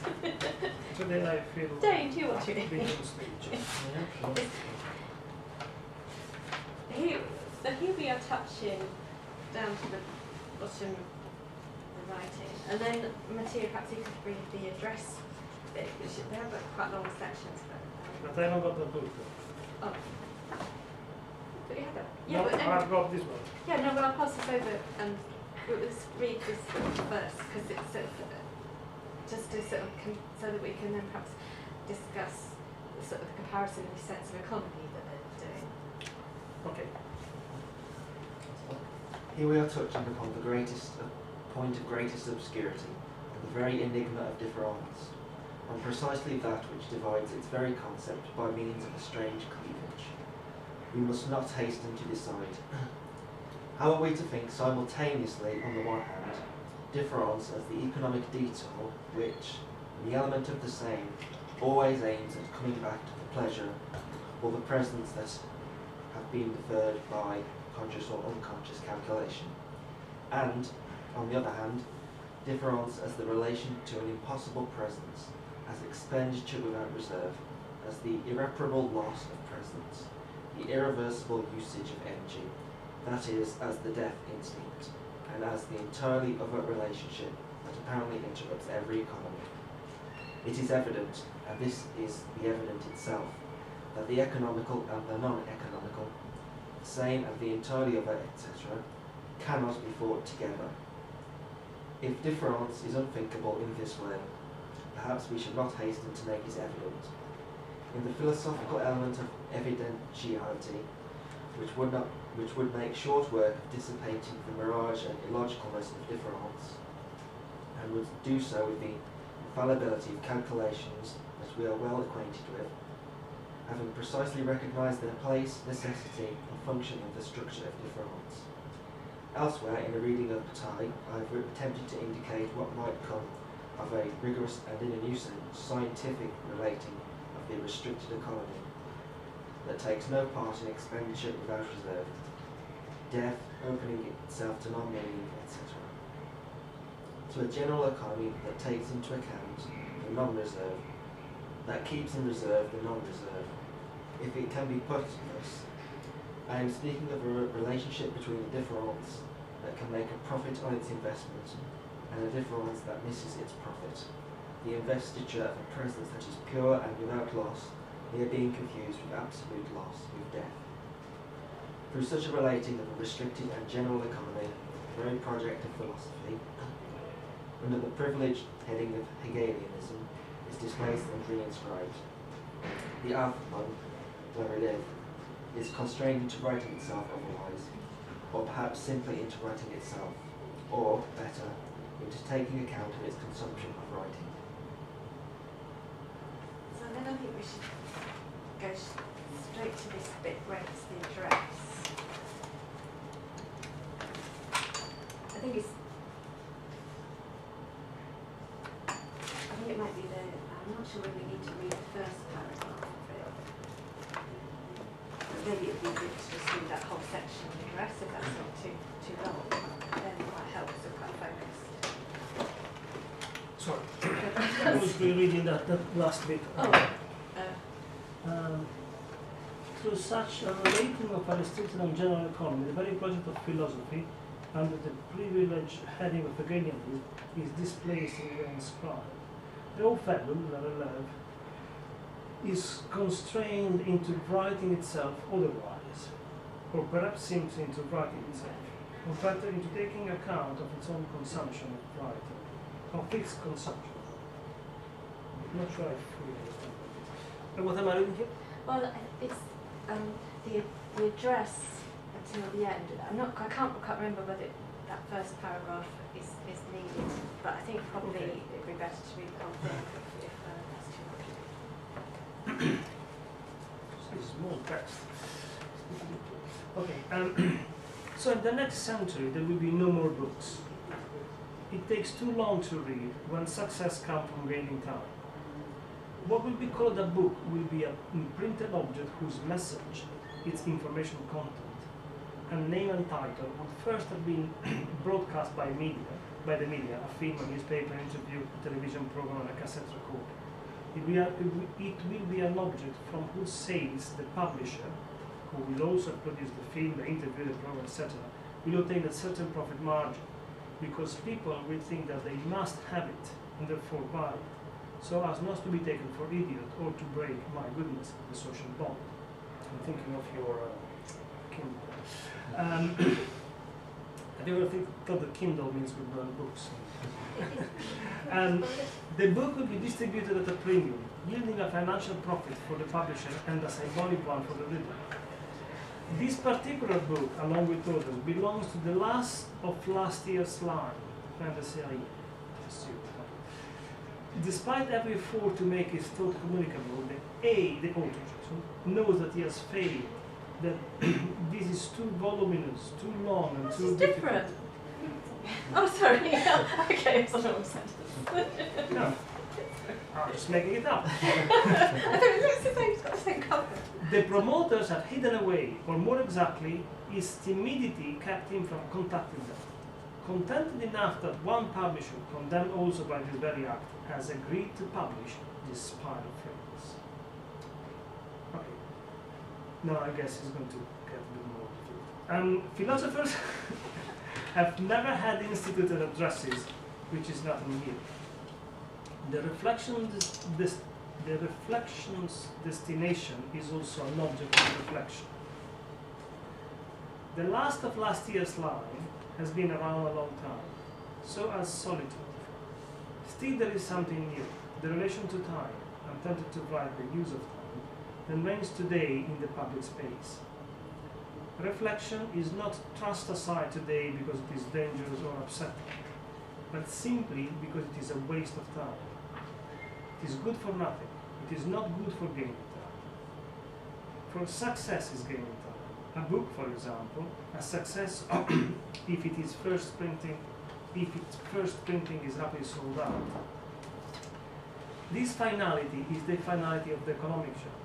Today I feel Don't you want to big read? on stage. Here we are touching down to the bottom of the writing, and then Mattia, perhaps you could read the address bit, which they have got quite long sections. But I haven't got the book. Oh. But you have it? Yeah, No, but I've got this one. yeah, no, but I'll pass this over and we'll just read this first, because it's sort of, just to sort of, so that we can then perhaps discuss the sort of comparison of the sense of economy that they're doing. Okay. Here we are touching upon the point of greatest obscurity, the very enigma of difference, on precisely that which divides its very concept by means of a strange cleavage. We must not hasten to decide. How are we to think simultaneously, on the one hand, difference as the economic detail which, in the element of the same, always aims at coming back to the pleasure or the presence that have been deferred by conscious or unconscious calculation, and, on the other hand, difference as the relation to an impossible presence, as expenditure without reserve, as the irreparable loss of presence, the irreversible usage of energy, that is, as the death instinct, and as the entirely other relationship that apparently interrupts every economy. It is evident, and this is the evident itself, that the economical and the non-economical, the same and the entirely other, etc., cannot be thought together. If difference is unthinkable in this way, perhaps we should not hasten to make it evident. In the philosophical element of evidentiality, which would make short work of dissipating the mirage and illogicalness of difference, and would do so with the infallibility of calculations that we are well acquainted with, having precisely recognised their place, necessity, and function in the structure of difference. Elsewhere, in a reading of Bataille, I have attempted to indicate what might come of a rigorous and, in a new sense, scientific relating of the restricted economy that takes no part in expenditure without reserve, death opening itself to non-meaning, etc. To a general economy that takes into account the non-reserve, that keeps in reserve the non-reserve. If it can be put thus, I am speaking of a relationship between the difference that can make a profit on its investment and a difference that misses its profit, the investiture of a presence that is pure and without loss, near being confused with absolute loss, with death. Through such a relating of a restricted and general economy, the very project of philosophy, under the privileged heading of Hegelianism, is displaced and reinscribed. The Aufbau, where we live, is constrained into writing itself otherwise, or perhaps simply into writing itself, or, better, into taking account of its consumption of writing. So then I think we should go straight to this bit where it's the address. I think it might be I'm not sure whether we need to read the first paragraph of it. But maybe it would be good to just read that whole section of the address if that's not too long. Then it might help us quite focused. Sorry, I was rereading that last bit. Through such a relating of Aristotle and general economy, the very project of philosophy, under the privileged heading of Hegelianism, is displaced and inscribed. The old fellow, is constrained into writing itself otherwise, or perhaps simply into writing itself, or better into taking account of its own consumption of writing, of its consumption. I'm not sure if we understand that. What am I reading here? Well, it's the address until the end. I can't remember whether that first paragraph is needed, but I think probably it'd be better to read the whole thing if that's too much. It's small text. Okay. So in the next century there will be no more books. It takes too long to read when success comes from gaining time. What will be called a book will be a printed object whose message, its information content, and name and title would first have been broadcast by the media, a film, a newspaper, interview, a television program, and a cassette recorder. It will be an object from whose sales the publisher, who will also produce the film, the interview, the program, etc., will obtain a certain profit margin, because people will think that they must have it and therefore buy it, so as not to be taken for idiot or to break, my goodness, the social bond. I'm thinking of your Kindle. Have you ever thought that Kindle means we burn books? The book will be distributed at a premium, yielding a financial profit for the publisher and a symbolic one for the reader. This particular book, along with others, belongs to the last of last year's line, and the series. Despite every effort to make his thought communicable, the author knows that he has failed, that this is too voluminous, too long, and too different. Oh, sorry. Okay, it's a long sentence. No, I'm just making it up. It's got the same cover. The promoters have hidden away, or more exactly, his timidity kept him from contacting them. Contented enough that one publisher, condemned also by this very act, has agreed to publish this pile of frames. Okay. Now I guess it's going to get a bit more difficult. Philosophers have never had instituted addresses, which is nothing new. The reflection's destination is also an object of reflection. The last of last year's line has been around a long time, so has solitude. Still there is something new, the relation to time. I'm tempted to write the use of time, that reigns today in the public space. Reflection is not thrust aside today because it is dangerous or upsetting, but simply because it is a waste of time. It is good for nothing. It is not good for gaining time. For success is gaining time. A book, for example, a success if its first printing is rapidly sold out. This finality is the finality of the economic genre.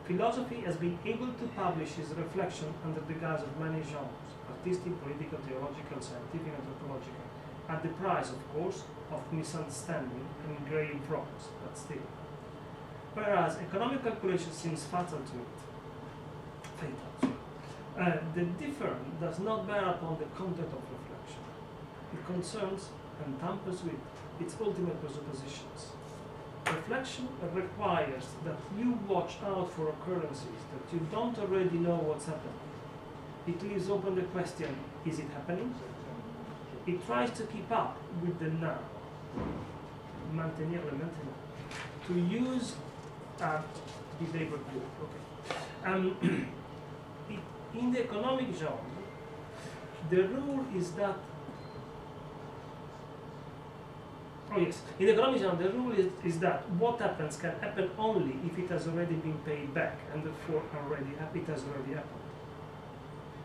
Philosophy has been able to publish its reflection under the guise of many genres, artistic, political, theological, scientific, anthropological, at the price, of course, of misunderstanding and grave wrongs, but still. Whereas economic calculation seems fatal to it. The Differend does not bear upon the content of reflection. It concerns and tampers with its ultimate presuppositions. Reflection requires that you watch out for occurrences, that you don't already know what's happening, it leaves open the question, is it happening? It tries to keep up with the now. Maintenir le maintenant. To use the labor book. Okay. In the economic genre, the rule is that. Oh yes, in the economic genre, the rule is that what happens can happen only if it has already been paid back, and therefore it has already happened.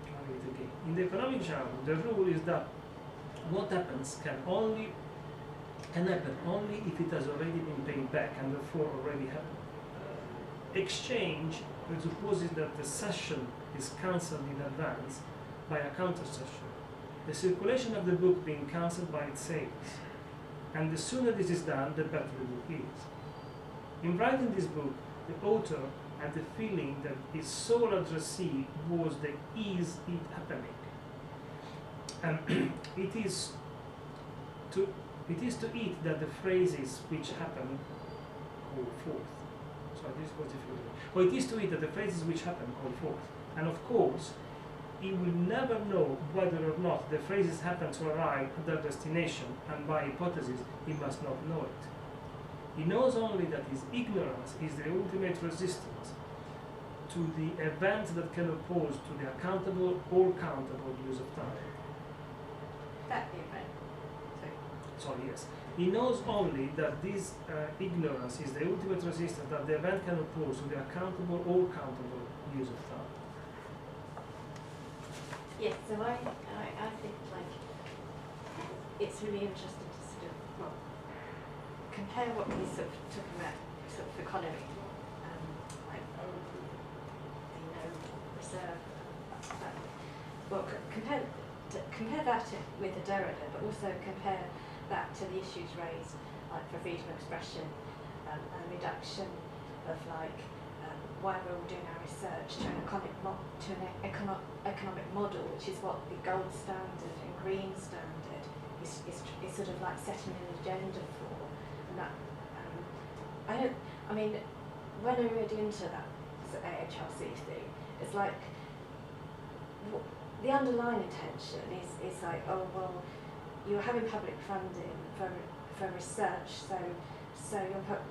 I'll read it again. In the economic genre, the rule is that what happens can happen only if it has already been paid back, and therefore already happened. Exchange presupposes that the session is cancelled in advance by a counter session, the circulation of the book being cancelled by its sales. And the sooner this is done, the better the book is. In writing this book, the author had the feeling that his sole addressee was the is it happening. And it is to it that the phrases which happen call forth. So this was difficult. Well, it is to it that the phrases which happen call forth. And of course, he will never know whether or not the phrases happen to arrive at their destination, and by hypothesis, he must not know it. He knows only that his ignorance is the ultimate resistance to the event that can oppose to the accountable or countable use of time. That the event. Sorry, yes. He knows only that this ignorance is the ultimate resistance that the event can oppose to the accountable or countable use of time. Yes, so I think like it's really interesting to sort of compare what we sort of talking about sort of economy, like reserve. Compare that with the Derrida, but also compare that to the issues raised like for freedom of expression and reduction of like why we're all doing our research to an economic model, which is what the gold standard and green standard is sort of like setting an agenda for. And that when I read into that AHRC thing, it's like the underlying intention is like, oh well, you're having public funding for research, so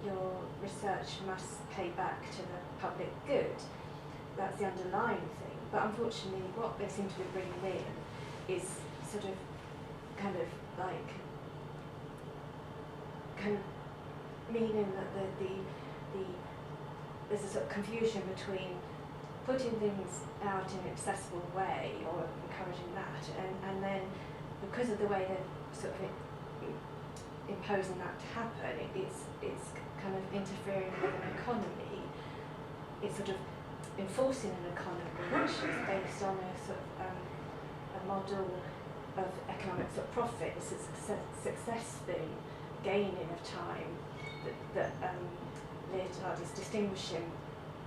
your research must pay back to the public good. That's the underlying thing. But unfortunately, what they seem to be bringing in is sort of kind of meaning that there's a sort of confusion between putting things out in an accessible way or encouraging that, and then because of the way they're sort of imposing that to happen, it's kind of interfering with an economy. It's sort of enforcing an economy which is based on a sort of a model of economic sort of profit, a success thing, gaining of time that Lyotard is distinguishing.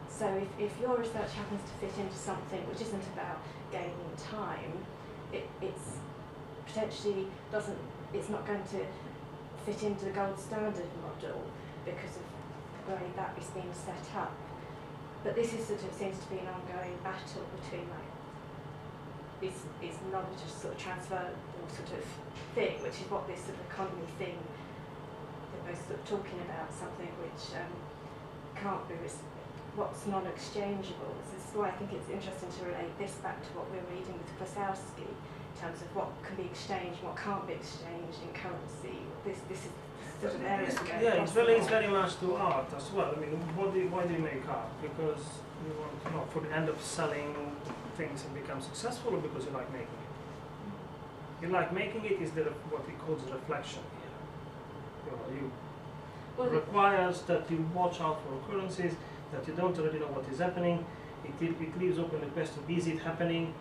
So if your research happens to fit into something which isn't about gaining time, it's potentially it's not going to fit into the gold standard model because of the way that is being set up. But this is sort of seems to be an ongoing battle between like is knowledge a sort of transferable sort of thing, which is what this sort of economy thing they're both sort of talking about, something which can't be what's non-exchangeable. This is why I think it's interesting to relate this back to what we're reading with Klosowski in terms of what can be exchanged, what can't be exchanged in currency. This is sort of area to go. Yeah, it's very much to art as well. I mean, why do you make art? Because you want to know for the end of selling things and become successful, or because you like making it? You like making it is what he calls reflection here. It requires that you watch out for occurrences, that you don't already know what is happening. It leaves open the question, is it happening?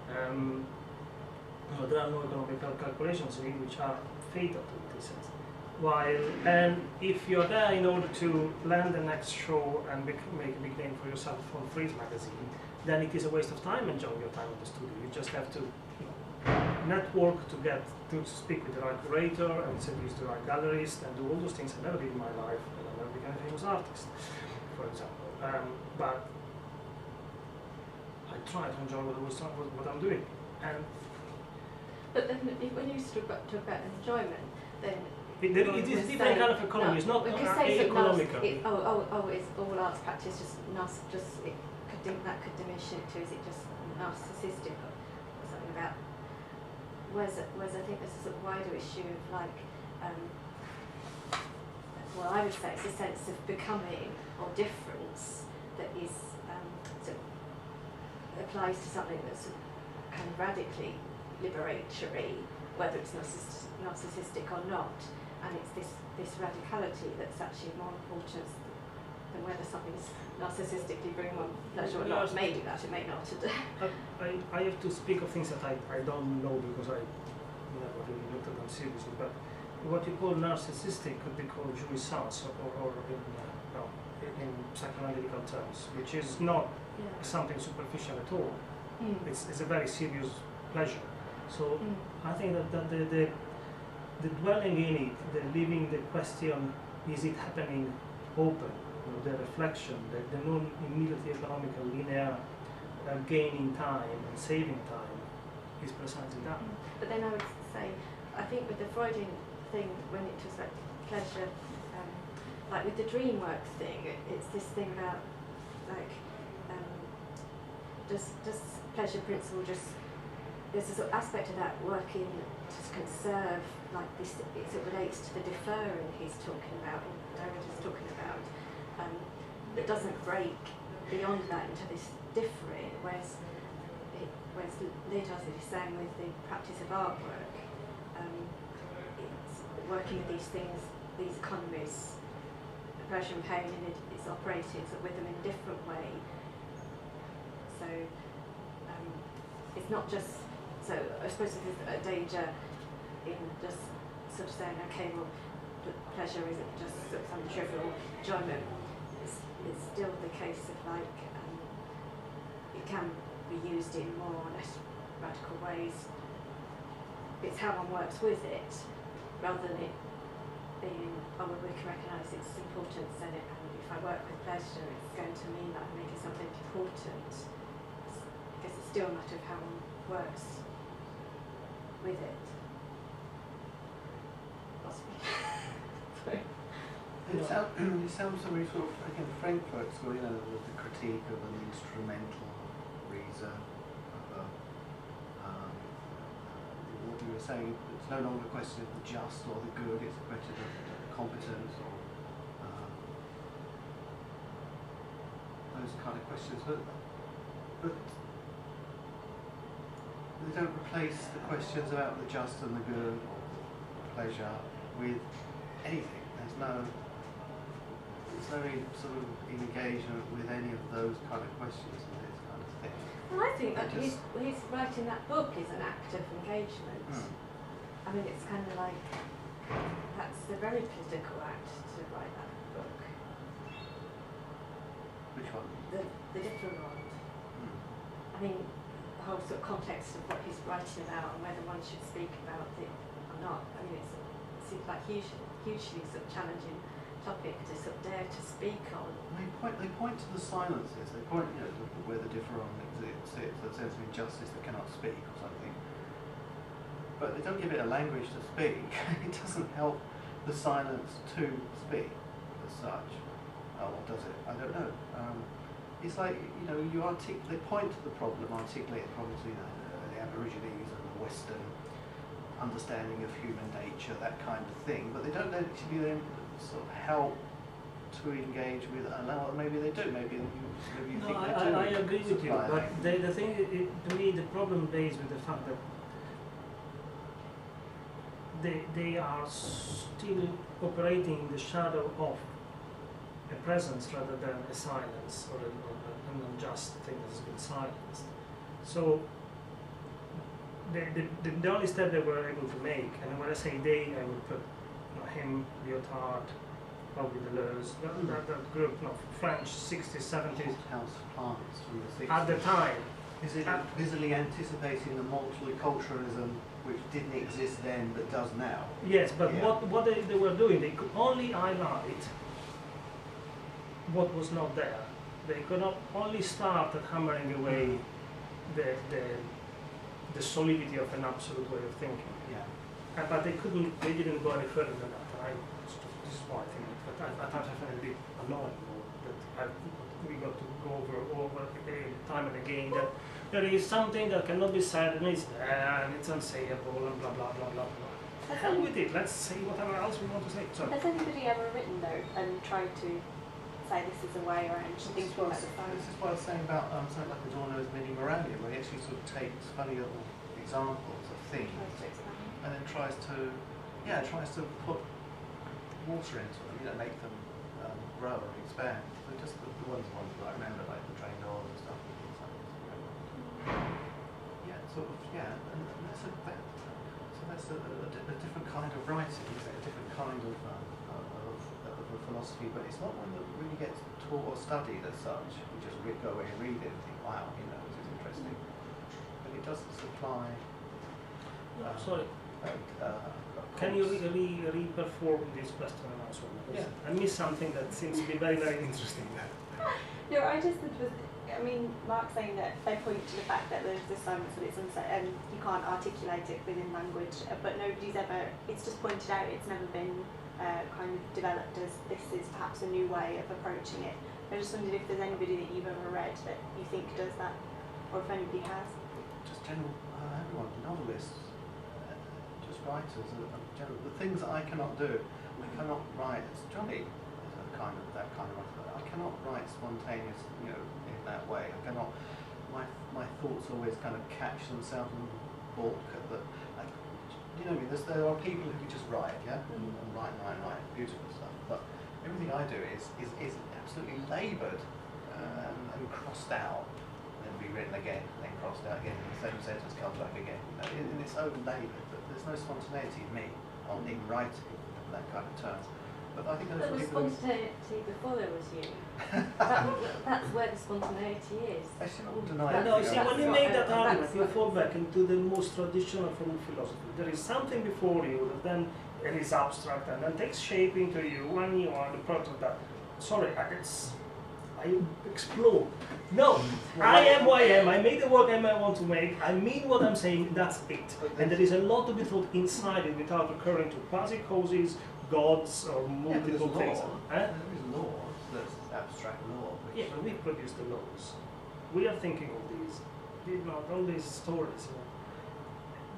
There are no economical calculations which are fatal to this sense. And if you're there in order to land the next show and make a big name for yourself on Freeze magazine, then it is a waste of time enjoying your time in the studio. You just have to network to speak with the right curator and seduce the right gallerist and do all those things I never did in my life, and I never became a famous artist, for example. But I try to enjoy what I'm doing. And but then when you talk about enjoyment, then it is different kind of economy. It's not economical. It's all arts practice. That could diminish it to is it just narcissistic or something about. Whereas I think this is a wider issue of like. Well, I would say it's a sense of becoming or difference that is sort of applies to something that's kind of radically liberatory, whether it's narcissistic or not, and it's this radicality that's actually more important than whether something's narcissistically bringing on pleasure or not. It may do that, it may not. I have to speak of things that I don't know because I never really looked at them seriously, but what you call narcissistic could be called jouissance or in psychoanalytical terms, which is not something superficial at all. It's a very serious pleasure. So I think that the dwelling in it, the leaving the question, is it happening open, the reflection, the non-immediately economical linear gaining time and saving time is precisely that. But then I would say, I think with the Freudian thing, when it was like pleasure, like with the DreamWorks thing, it's this thing about like, does pleasure principle just, there's a sort of aspect of that working to conserve, like this, it relates to the deferring he's talking about, Derrida's talking about, that doesn't break beyond that into this differing, whereas Lyotard is saying with the practice of artwork, it's working with these things, these economies, pleasure and pain, and it's operating with them in a different way. So it's not just, so I suppose there's a danger in just sort of saying, okay, well, pleasure isn't just sort of some trivial enjoyment. It's still the case of like, it can be used in more or less radical ways. It's how one works with it, rather than it being, oh, well, we can recognise its importance, and if I work with pleasure, it's going to mean that I'm making something important. I guess it's still a matter of how one works with it. Possibly. Sorry. It sounds very sort of, again, Frankfurt School, the critique of an instrumental reason, what you were saying, it's no longer a question of the just or the good, it's a question of competence or those kind of questions. But they don't replace the questions about the just and the good or pleasure with anything. There's no sort of engagement with any of those kind of questions and this kind of thing. Well, I think that he's writing that book is an act of engagement. I mean, it's kind of like, that's a very political act to write that book. Which one? The Differend. I mean, the whole sort of context of what he's writing about and whether one should speak about it or not. I mean, it seems like hugely sort of challenging topic to sort of dare to speak on. They point to the silences. They point, to where the differend sits, that sense of injustice that cannot speak or something. But they don't give it a language to speak. It doesn't help the silence to speak as such. Or does it? I don't know. It's like, they point to the problem, articulate the problem to the Aborigines and the Western understanding of human nature, that kind of thing. But they don't actually then sort of help to engage with, maybe they do, maybe you think they do. I agree with you, but the thing, to me, the problem lays with the fact that they are still operating in the shadow of a presence rather than a silence or an unjust thing that has been silenced. So the only step they were able to make, and when I say they, I would put him, Lyotard, probably Deleuze, that group, French 60s, 70s. House plants from the 60s. At the time. Is it busily anticipating the multiculturalism which didn't exist then but does now? Yes, but what they were doing, they could only highlight what was not there. They could not only start at hammering away the solidity of an absolute way of thinking. Yeah. But they didn't go any further than that. This is why I think that at times I find it a bit annoying that we got to go over time and again that there is something that cannot be said and it's there and it's unsayable and blah blah blah blah blah. Hell with it, let's say whatever else we want to say. Sorry. Has anybody ever written though and tried to say this is a way around thinking about the phone? This is what I was saying about something like Adorno's Mini Morality, where he actually sort of takes funny little examples of things and then tries to put water into them, make them grow and expand. So just the ones that I remember, like the train doors and stuff. And that's a different kind of writing, isn't it? A different kind of philosophy, but it's not one that really gets taught or studied as such. You just go away and read it and think, wow, this is interesting. But it does supply. Sorry. Can you re-perform this question and answer? Yeah. I missed something that seems to be very, very interesting. No, I just think Mark's saying that they point to the fact that there's this science and it's and you can't articulate it within language, but nobody's ever, it's just pointed out it's never been kind of developed as this is perhaps a new way of approaching it. I just wondered if there's anybody that you've ever read that you think does that, or if anybody has. Just general, everyone, novelists, just writers, general, the things that I cannot do. I cannot write. Johnny is that kind of writer. I cannot write spontaneous, in that way. I cannot. My thoughts always kind of catch themselves and balk at the. There are people who just write, and write, beautiful stuff. But everything I do is absolutely laboured and crossed out, and then rewritten again, and then crossed out again. And the same sentence comes back again. And it's so laboured that there's no spontaneity in me in writing that kind of terms. But I think there was spontaneity before there was you. That's where the spontaneity is. I should not deny No, see, when you make that argument, you fall back into the most traditional form of philosophy. There is something before you that then it is abstract and then takes shape into you when you are the product of that. Sorry, I explode. No, I am who I am. I make the work I want to make. I mean what I'm saying. That's it. And there is a lot to be thought inside it without recurring to quasi-causes, gods, or multiple things. There is law. There's abstract law. Yeah, but we produce the laws. We are thinking of these, all these stories.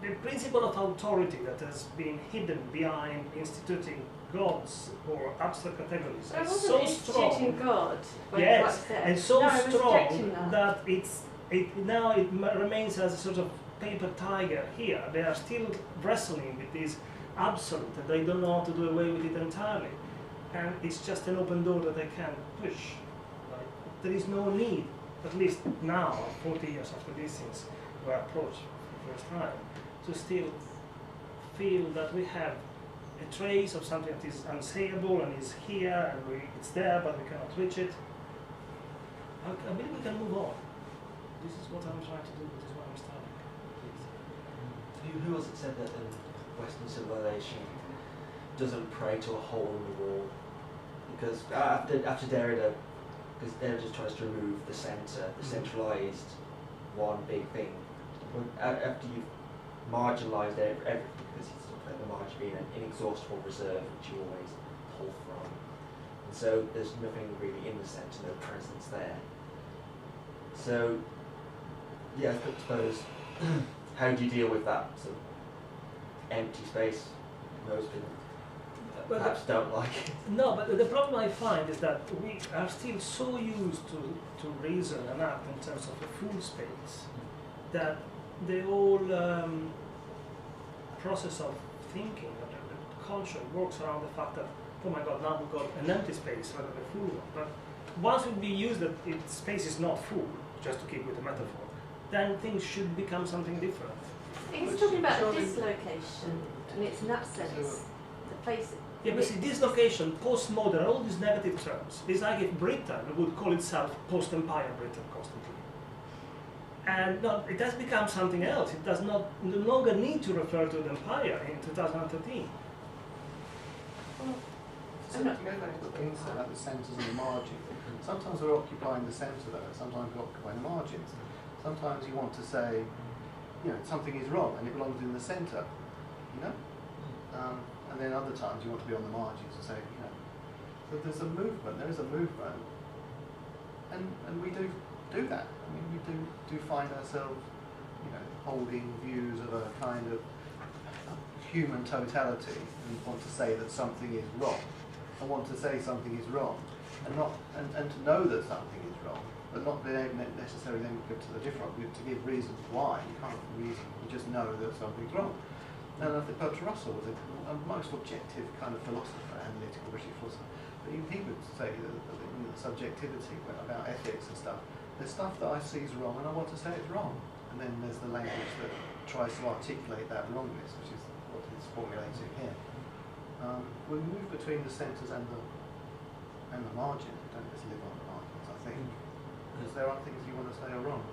The principle of authority that has been hidden behind instituting gods or abstract categories I is wasn't so strong. God. Yes, and so no, strong that it remains as a sort of paper tiger here. They are still wrestling with this absolute, and they don't know how to do away with it entirely. And it's just an open door that they can push. Right? There is no need, at least now, 40 years after these things were approached for the first time, to still feel that we have a trace of something that is unsayable and is here and it's there but we cannot reach it. I believe we can move on. This is what I'm trying to do, this is what I'm starting. Who was it said that Western civilization doesn't pray to a hole in the wall? Because after Derrida, because Derrida just tries to remove the centre, the centralised one big thing. After you've marginalised everything, because he's talking about the margin being an inexhaustible reserve which you always pull from. And so there's nothing really in the centre, no presence there. So, yeah, I suppose, how do you deal with that sort of empty space most people perhaps don't like? No, but the problem I find is that we are still so used to reason and act in terms of a full space that the whole process of thinking, the culture works around the fact that, oh my God, now we've got an empty space rather than a full one. But once we use that space is not full, just to keep with the metaphor, then things should become something different. He's talking about a dislocation, and it's in that sense, the place. Yeah, but see, dislocation, postmodern, all these negative terms, it's like if Britain would call itself post-empire Britain constantly. And no, it has become something else. It does no longer need to refer to the empire in 2013. So to go back to the things about the centres and the margin, sometimes we're occupying the centre though, and sometimes we're occupying the margins. Sometimes you want to say, something is wrong and it belongs in the centre, and then other times you want to be on the margins and say, so there is a movement, and we do that. I mean, we do find ourselves, holding views of a kind of human totality and want to say that something is wrong. I want to say something is wrong, and to know that something is wrong, but not necessarily then give to the different, to give reasons why. You can't reason, you just know that something's wrong. And I think Russell was a most objective kind of philosopher, analytical British philosopher. But he would say that the subjectivity about ethics and stuff, there's stuff that I see is wrong and I want to say it's wrong. And then there's the language that tries to articulate that wrongness, which is what he's formulating here. We move between the centres and the margins. We don't just live on the margins, I think, because there are things you want to say are wrong.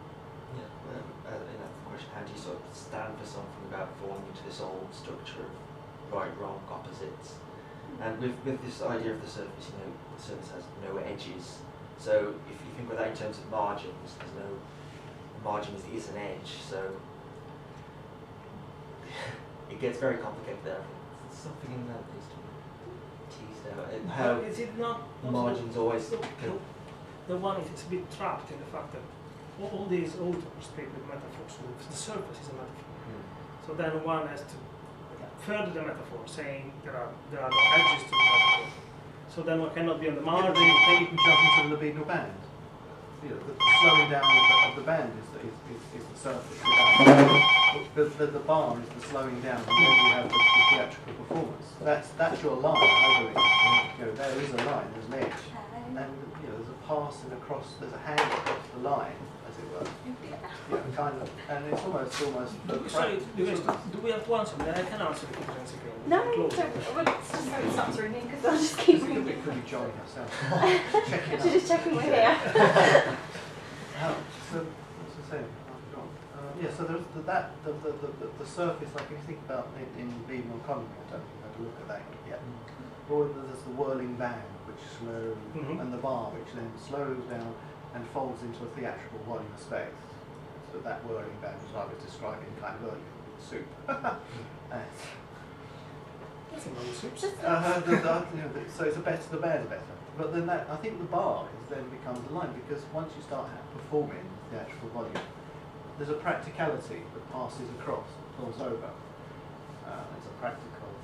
Yeah, and that's the question, how do you sort of stand for something without falling into this old structure of right, wrong, opposites? And with this idea of the surface, the surface has no edges. So if you think of that in terms of margins, there's no margin is an edge. So it gets very complicated there. There's something in that needs to be teased out. How is it not margins always the one is a bit trapped in the fact that all these authors speak with metaphors. So the surface is a metaphor. So then one has to further the metaphor, saying there are no edges to the metaphor. So then one cannot be on the margin. Then you can jump into the libidinal band. The slowing down of the band is the surface. The bar is the slowing down, and then you have the theatrical performance. That's your line, I believe. There is a line, there's an edge, and there's a passing across, there's a hand across the line, as it were. Kind of, and it's almost. Sorry, do we have to answer? Then I can answer the difference again. No, well, it's just so it stops ringing because I'll just keep ringing. It could be jolly herself. She's just checking we're here. So what's the saying? So there's the surface, like if you think about in Beam economy, I don't think I've had to look at that yet. Or there's the whirling band, which slows, and the bar, which then slows down and folds into a theatrical volume of space. So that whirling band is what I was describing kind of earlier with soup. That's a long soup. So it's the bear's better. But then I think the bar then becomes the line, because once you start performing the theatrical volume, there's a practicality that passes across, falls over. It's a practical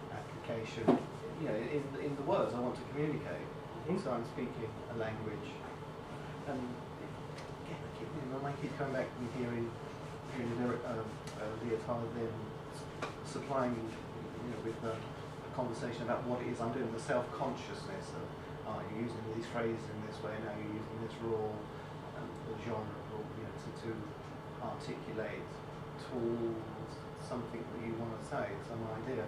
application. In the words I want to communicate. So I'm speaking a language, and again, I keep coming back and hearing Lyotard then supplying, with the conversation about what it is I'm doing, the self-consciousness of, you're using these phrases in this way, now you're using this rule, and the genre, to articulate towards something that you want to say, some idea.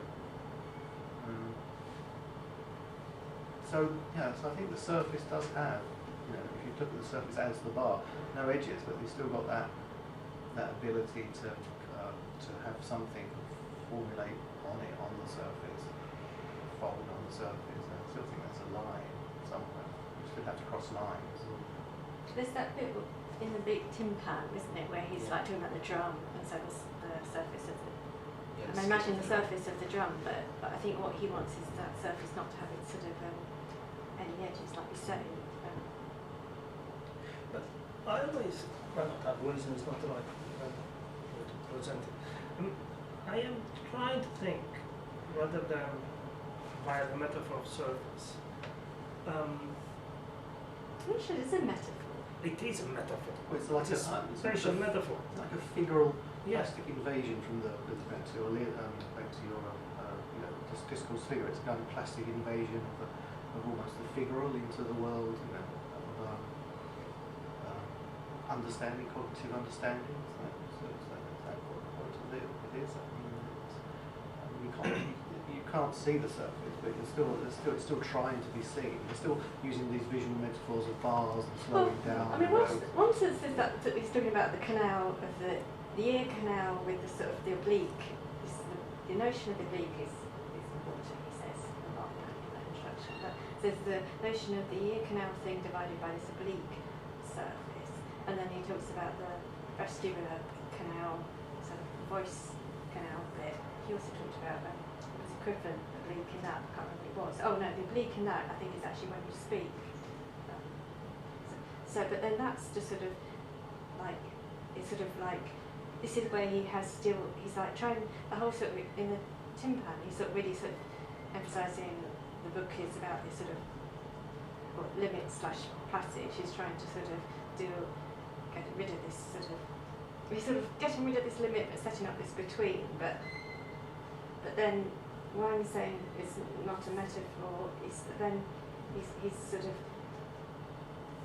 So I think the surface does have, if you look at the surface as the bar, no edges, but you've still got that ability to have something formulate on the surface, fold on the surface. I still think that's a line somewhere. You still have to cross lines. There's that bit in the big tin pan, isn't it, where he's like talking about the drum, and so the surface of the. And I imagine the surface of the drum, but I think what he wants is that surface not to have its sort of any edges, like you say. But I always, well, not always, and it's not the right way to present it. I am trying to think, rather than via the metaphor of surface. Actually, it's a metaphor. It is a metaphor. Well, it's like it's a spatial metaphor. It's like a figural Yes. plastic invasion from back to your discourse figure. It's a kind of plastic invasion of almost the figural into the world, of understanding, cognitive understanding. So it's that what it is. You can't see the surface, but it's still trying to be seen. You're still using these visual metaphors of bars and slowing down. I mean, one sense is that he's talking about the canal of the ear canal with the sort of the oblique. The notion of the oblique is important, he says, a lot in that introduction. But there's the notion of the ear canal thing divided by this oblique surface, and and then he talks about the vestibular canal, sort of voice canal bit. He also talked about it was equivalent oblique in that. I can't remember what it was. Oh no, the oblique in that I think is actually when you speak. But then that's just sort of like, it's sort of like, this is where he has still, he's like trying, the whole sort of, in the tympan, he's sort of really sort of emphasising the book is about this sort of limit / passage. He's trying to sort of get rid of this sort of, he's sort of getting rid of this limit but setting up this between, but then what I'm saying is not a metaphor, is that then he's sort of,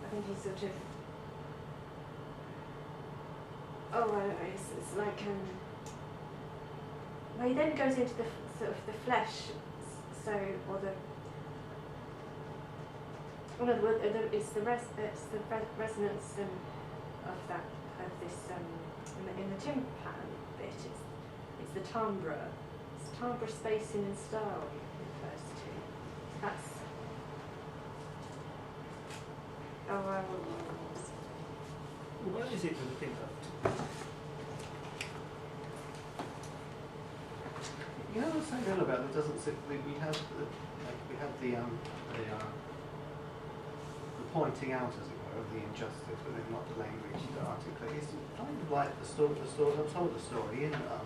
I think he's sort of, it's like, well, he then goes into the sort of the flesh, so, or the, well, no, it's the resonance of that, of this, in the tympan bit, it's the timbre, it's timbre, spacing and style he refers to. That's, What is it to think of? You know what's so good about it? Doesn't sit, we have the pointing out, as it were, of the injustice within not the language to articulate. It's kind of like the story. I told the story in the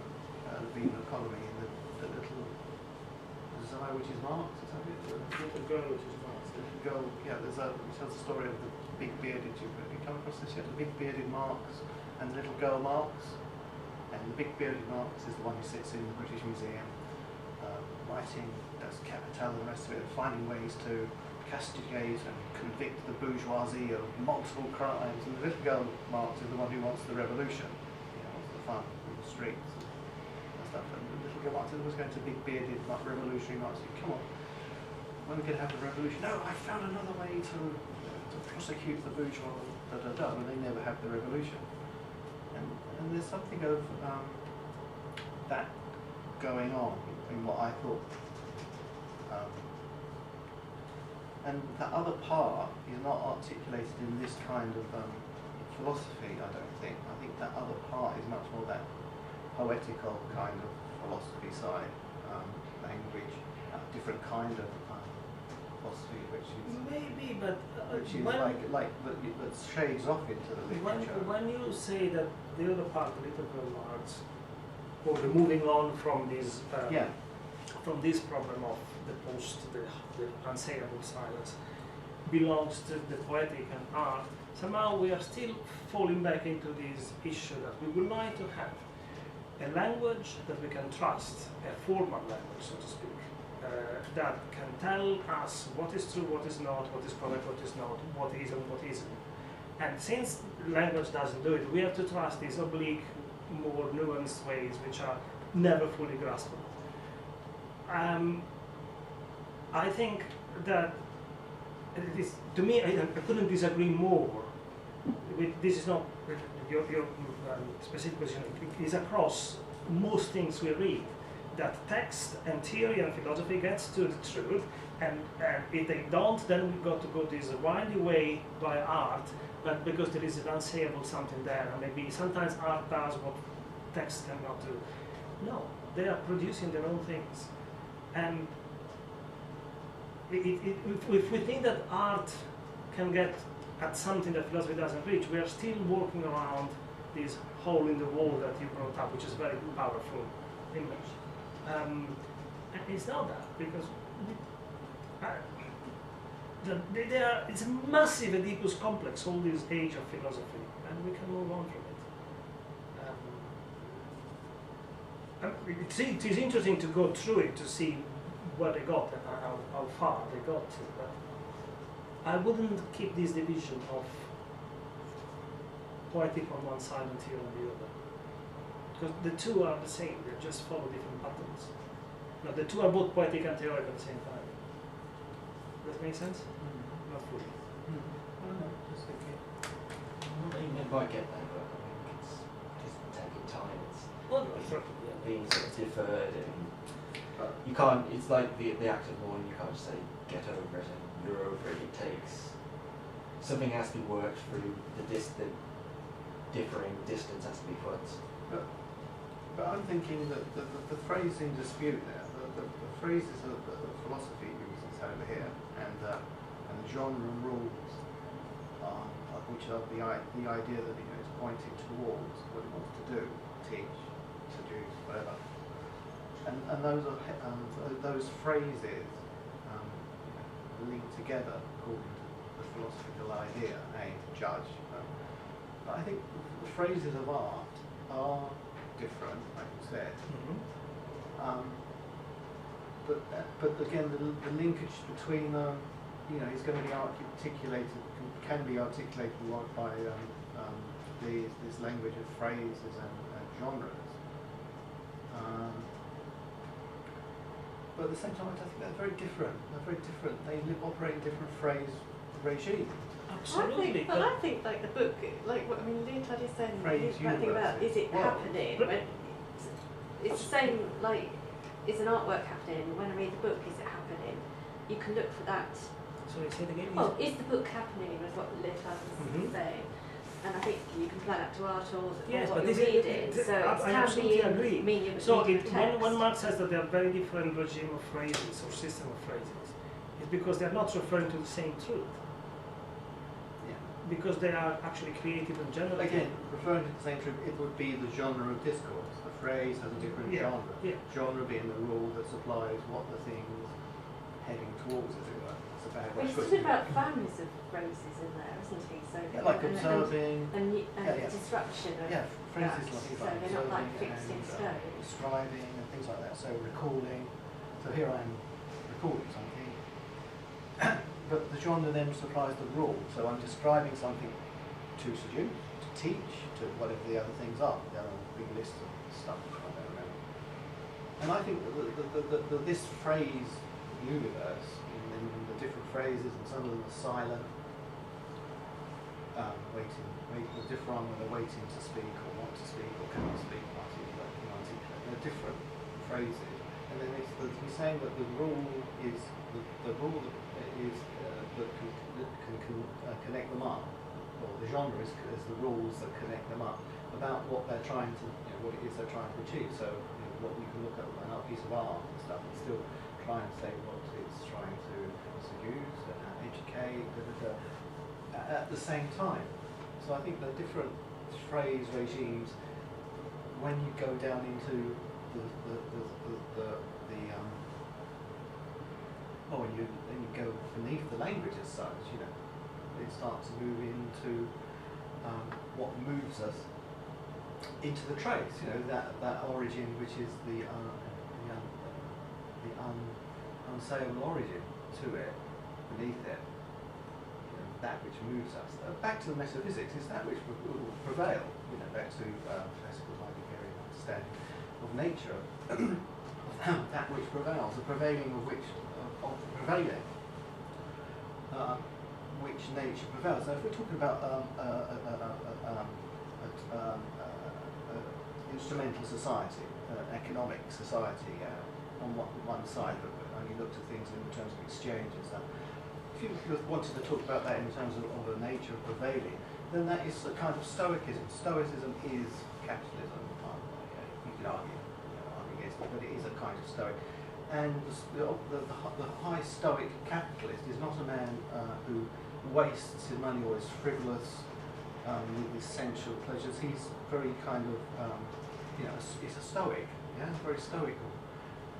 Venal Economy in the little Zai, which is Marx. Is that it? The little girl which is Marx. The little girl. Yeah, it tells the story of the big bearded. You come across this yet? The big bearded Marx and the little girl Marx. And the big bearded Marx is the one who sits in the British Museum, writing, does Capital and the rest of it, finding ways to castigate and convict the bourgeoisie of multiple crimes. And the little girl Marx is the one who wants the revolution, wants the fun in the streets and stuff. And the little girl Marx was going to big bearded revolutionary Marx. Come on, when we can have the revolution? No, I found another way to prosecute the bourgeois. And they never have the revolution. And there's something of that going on in what I thought. And the other part is not articulated in this kind of philosophy, I don't think. I think that other part is much more that poetical kind of philosophy side, language, a different kind of philosophy, which is maybe, but which is that shades off into the literature. When you say that the other part, the little girl arts, or the moving on from this, from this problem of the unsayable silence, belongs to the poetic and art. Somehow we are still falling back into this issue that we would like to have a language that we can trust, a formal language, so to speak. That can tell us what is true, what is not, what is correct, what is not, what is and what isn't. And since language doesn't do it, we have to trust these oblique, more nuanced ways which are never fully graspable. I think that it is, to me, I couldn't disagree more. This is not your specific position. It is across most things we read. That text and theory and philosophy gets to the truth, and if they don't, then we've got to go this windy way by art, but because there is an unsayable something there, and maybe sometimes art does what text cannot do. No, they are producing their own things. And if we think that art can get at something that philosophy doesn't reach, we are still working around this hole in the wall that you brought up, which is a very powerful image. And it's not that, because it's a massive Oedipus complex, all this age of philosophy, and we can move on from it. It is interesting to go through it to see where they got and how far they got to, but I wouldn't keep this division of poetic on one side and theory on the other. Because the two are the same, they just follow different patterns. Now the two are both poetic and theoretic at the same time. Does that make sense? Not fully. Just okay. I might get there, but I mean, it's just taking time. It's being sort of deferred, and you can't. It's like the act of mourning. You can't just say get over it and you're over it. It takes something has to be worked through. The differing distance has to be put. But I'm thinking that the phrase in dispute there, the phrases that the philosophy uses over here, and the genre rules are, which are the idea that it's pointing towards what it wants to do, teach, seduce, whatever. And those phrases link together according to the philosophical idea, aim, judge. But I think the phrases of art are different, like you said. But again, the linkage between them, is going to be articulated, can be articulated by this language of phrases and genres. But at the same time, I think they're very different. They operate in different phrase regimes. Absolutely. I think like the book, Lyotard is saying that thing about is it happening? When it's the same, like, is an artwork happening? When I read the book, is it happening? You can look for that. Sorry, say it again. Well, is the book happening? Is what Lyotard is saying. And I think you can apply that to art or what you're reading. So I absolutely agree. So when Marx says that there are very different regime of phrases or system of phrases, it's because they are not referring to the same truth. Yeah. Because they are actually creative and general. Again, referring to the same truth, it would be the genre of discourse. The phrase has a different genre. Yeah. Genre being the rule that supplies what the thing's heading towards, as it were. It's a bad way. He's talking about families of phrases in there, isn't he? So like observing and disruption of phrases that. like so they're not like fixed in stone. Striving and things like that. So recalling. So here I am recalling something. But the genre then supplies the rule. So I'm describing something to seduce, to teach, to whatever the other things are. The other big list of stuff I don't remember. And I think that this phrase universe, in the different phrases, and some of them are silent, waiting, the different when they're waiting to speak or want to speak or cannot speak, articulate. They're different phrases. And then he's saying that the rule is the rule that is that can connect them up, or the genre is the rules that connect them up about what they're trying to, what it is they're trying to achieve. So what you can look at an art piece of art and stuff, and still try and say what it's trying to seduce and educate, at the same time. So I think the different phrase regimes, when you go down into when you go beneath the language as such, it starts to move into what moves us into the trace. That origin, which is the unsayable origin to it, beneath it. That which moves us. Back to the metaphysics is that which will prevail. Back to classical Heideggerian understanding of nature, that which prevails, the prevailing of which prevailing, which nature prevails. Now, if we're talking about instrumental society, economic society, on one side, but only looked at things in terms of exchange and stuff. If you wanted to talk about that in terms of the nature of prevailing, then that is a kind of Stoicism. Stoicism is capitalism. You could argue against it, but it is a kind of Stoic. And the high Stoic capitalist is not a man who wastes his money or is frivolous with essential pleasures. He's very kind of, he's a Stoic, very Stoical.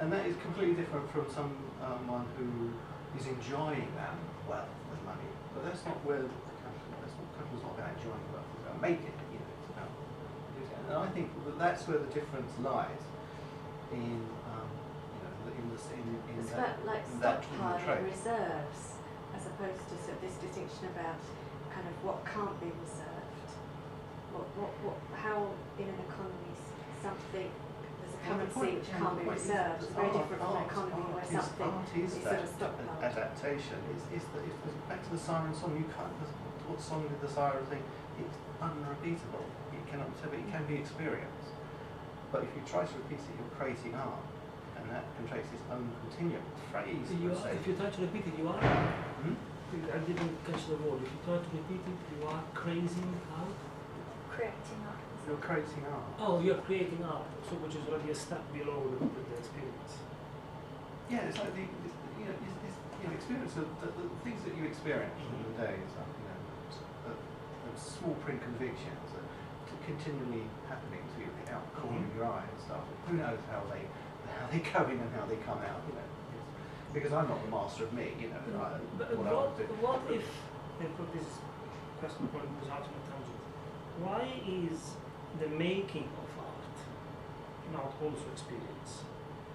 And that is completely different from someone who is enjoying that wealth and money. But that's not where capital's not about enjoying wealth, it's about making it, it's about using it. And I think that's where the difference lies in it's about like stockpiling reserves, as opposed to sort of this distinction about kind of what can't be reserved. How in an economy something there's a currency which can't be reserved. It's very different from an economy where something is sort of stockpiled. Adaptation is back to the siren song. You can't. What song did the siren sing? It's unrepeatable. It cannot, but it can be experienced. But if you try to repeat it, you're creating art. And that contracts its own continuum. Phrase. If you try to repeat it, you are. I didn't catch the word. If you try to repeat it, you are crazing out. creating art. You're creating art. Oh, you're creating art, so which is already a step below the experience. Yeah, it's like the experience of the things that you experience in the day is like, those small preconvictions that continually happening to you out the corner of your eye and stuff. Who knows how they go in and how they come out, because I'm not the master of me, What if, and put this question point goes out in a tangent, why is the making of art not also experience?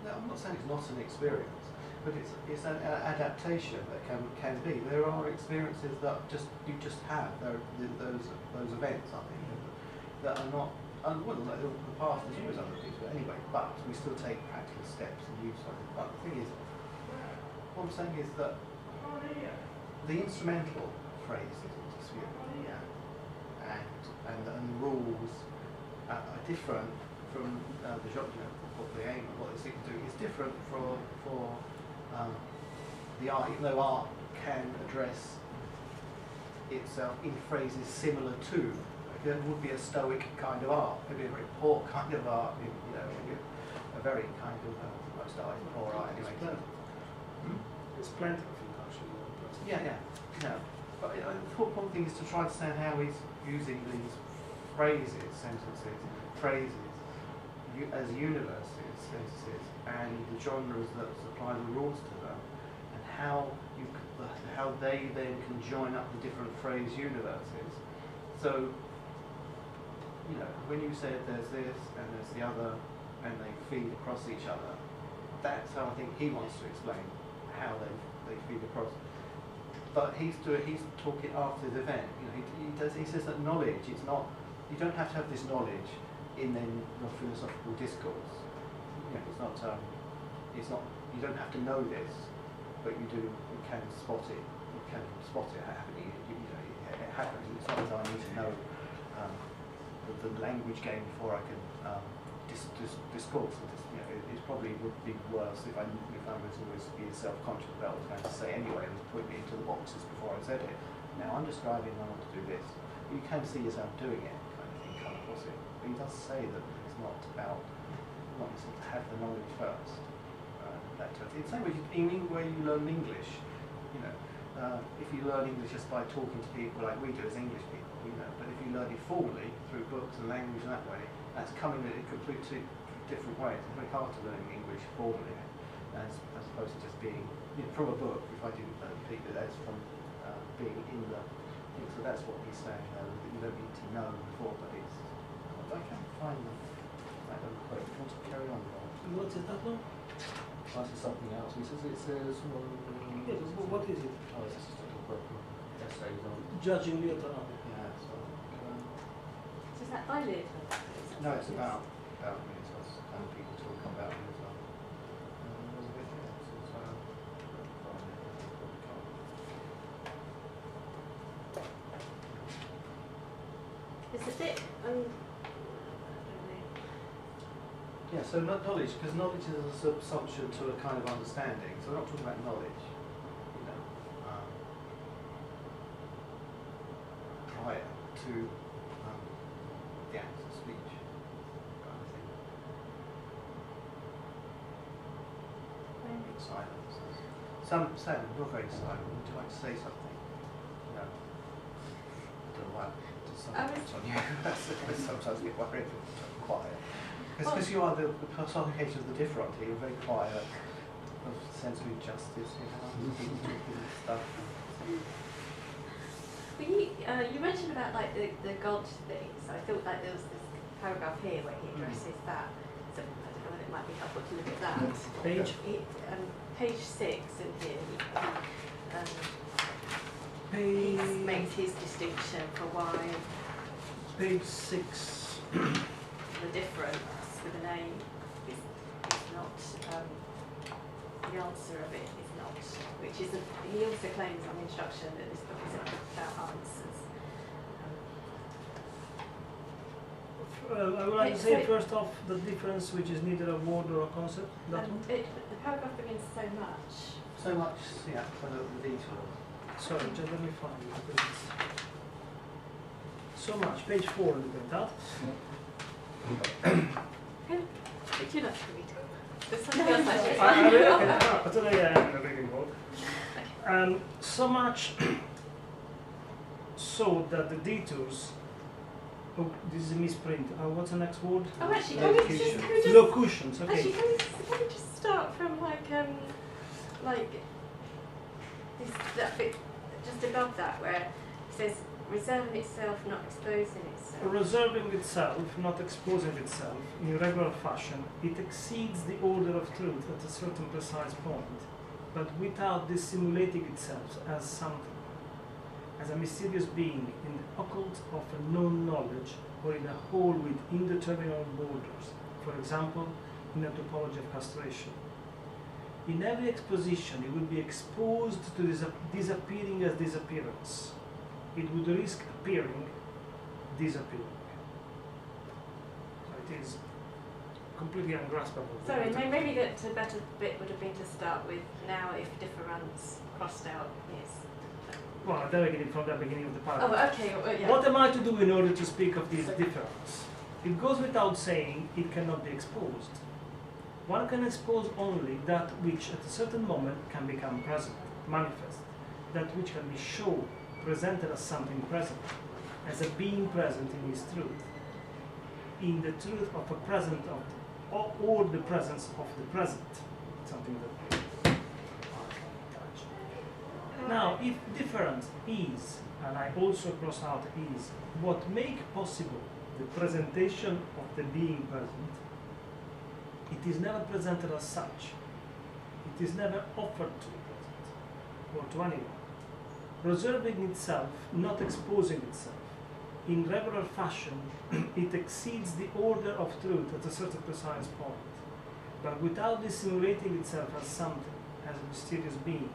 No, I'm not saying it's not an experience, but it's an adaptation that can be. There are experiences that you just have. There are those events, I think, that are not. Well, like the past, there's always other things, but anyway. But we still take practical steps and use something. But the thing is, what I'm saying is that the instrumental phrases of dispute, and the rules are different from the Jacques, what they aim and what they seek to do is different for the art, even though art can address itself in phrases similar to. There would be a stoic kind of art, maybe a very poor kind of art, a very kind of most art is poor art anyway. There's plenty of it actually. Yeah. But the important thing is to try to understand how he's using these phrases, sentences, phrases as universes, sentences, and the genres that supply the rules to them, and how they then can join up the different phrase universes. So, when you said there's this and there's the other, and they feed across each other, that's how I think he wants to explain how they feed across. But he's talking after the event. He says that knowledge is not. You don't have to have this knowledge in then your philosophical discourse. It's not. You don't have to know this, but you do. You can spot it. You can spot it happening. It happens. It's not as I need to know the language game before I can discourse. It probably would be worse if I was always being self-conscious about what I was going to say anyway and put me into the boxes before I said it. Now I'm describing I want to do this. You can see yourself doing it, kind of thing, come across it. But he does say that it's not about not to have the knowledge first. It's the same way where you learn English. If you learn English just by talking to people like we do as English people, but if you learn it formally through books and language in that way, that's coming in completely different ways. It's very hard to learn English formally, as opposed to just being from a book. If I didn't repeat it, that's from being in the. So that's what he's saying. That you don't need to know before, but it's. I can't find them. I don't quote. Do you want to carry on? What is that one? This is something else. He says it says. Yes, what is it? Oh, it's just a little book. Essays on. Judging Lyotard. Yeah. So Is that by Lyotard? no, it's about me. So it's people talking about me as well. There's a bit here. It's a bit. Yeah, so knowledge, because knowledge is a subsumption to a kind of understanding. So we're not talking about knowledge, prior to the act of speech, kind of thing. Silence. Sam, you're very silent. Would you like to say something? No. I don't know why. On you. Sometimes get worried if I'm quiet. Because you are the personification of the different. You're very quiet, of sensory justice, stuff. Well, you mentioned about like the God thing, so I thought like there was this paragraph here where he addresses that. So I don't know whether it might be helpful to look at that. Page? Page 6 in here. Page. He makes his distinction for why Page 6. the difference with an A is not the answer of it is not, which is he also claims on the introduction that this book is about answers. I would like to say first off the difference, which is neither a word nor a concept. That one. The paragraph begins so much. So much, yeah, for the detail. Sorry, just let me find it. Because So much. Page 4, look at that. Would you like to read? There's something else I should I don't know, yeah, I'm reading book. So much so that the detours. Oh, this is a misprint. What's the next word? Oh, actually, can we just locutions. Okay. Actually, can we just start from like this that bit just above that where it says reserving itself, not exposing itself. Reserving itself, not exposing itself, in regular fashion, it exceeds the order of truth at a certain precise point, but without dissimulating itself as something, as a mysterious being in the occult of a known knowledge, or in a whole with indeterminable borders, for example, in the topology of castration. In every exposition, it would be exposed to disappearing as disappearance. It would risk appearing, disappearing. So it is completely ungraspable. Sorry, maybe the better bit would have been to start with now if difference crossed out is. Well, I'm beginning from the beginning of the paragraph. Oh, okay. Well, yeah. What am I to do in order to speak of this difference? It goes without saying it cannot be exposed. One can expose only that which at a certain moment can become present, manifest, that which can be shown, presented as something present, as a being present in his truth, in the truth of a present of or the presence of the present, something that I can touch. Now, if difference is, and I also cross out is, what make possible the presentation of the being present, it is never presented as such. It is never offered to be present, or to anyone. Reserving itself, not exposing itself. In regular fashion, it exceeds the order of truth at a certain precise point, but without dissimulating itself as something, as a mysterious being,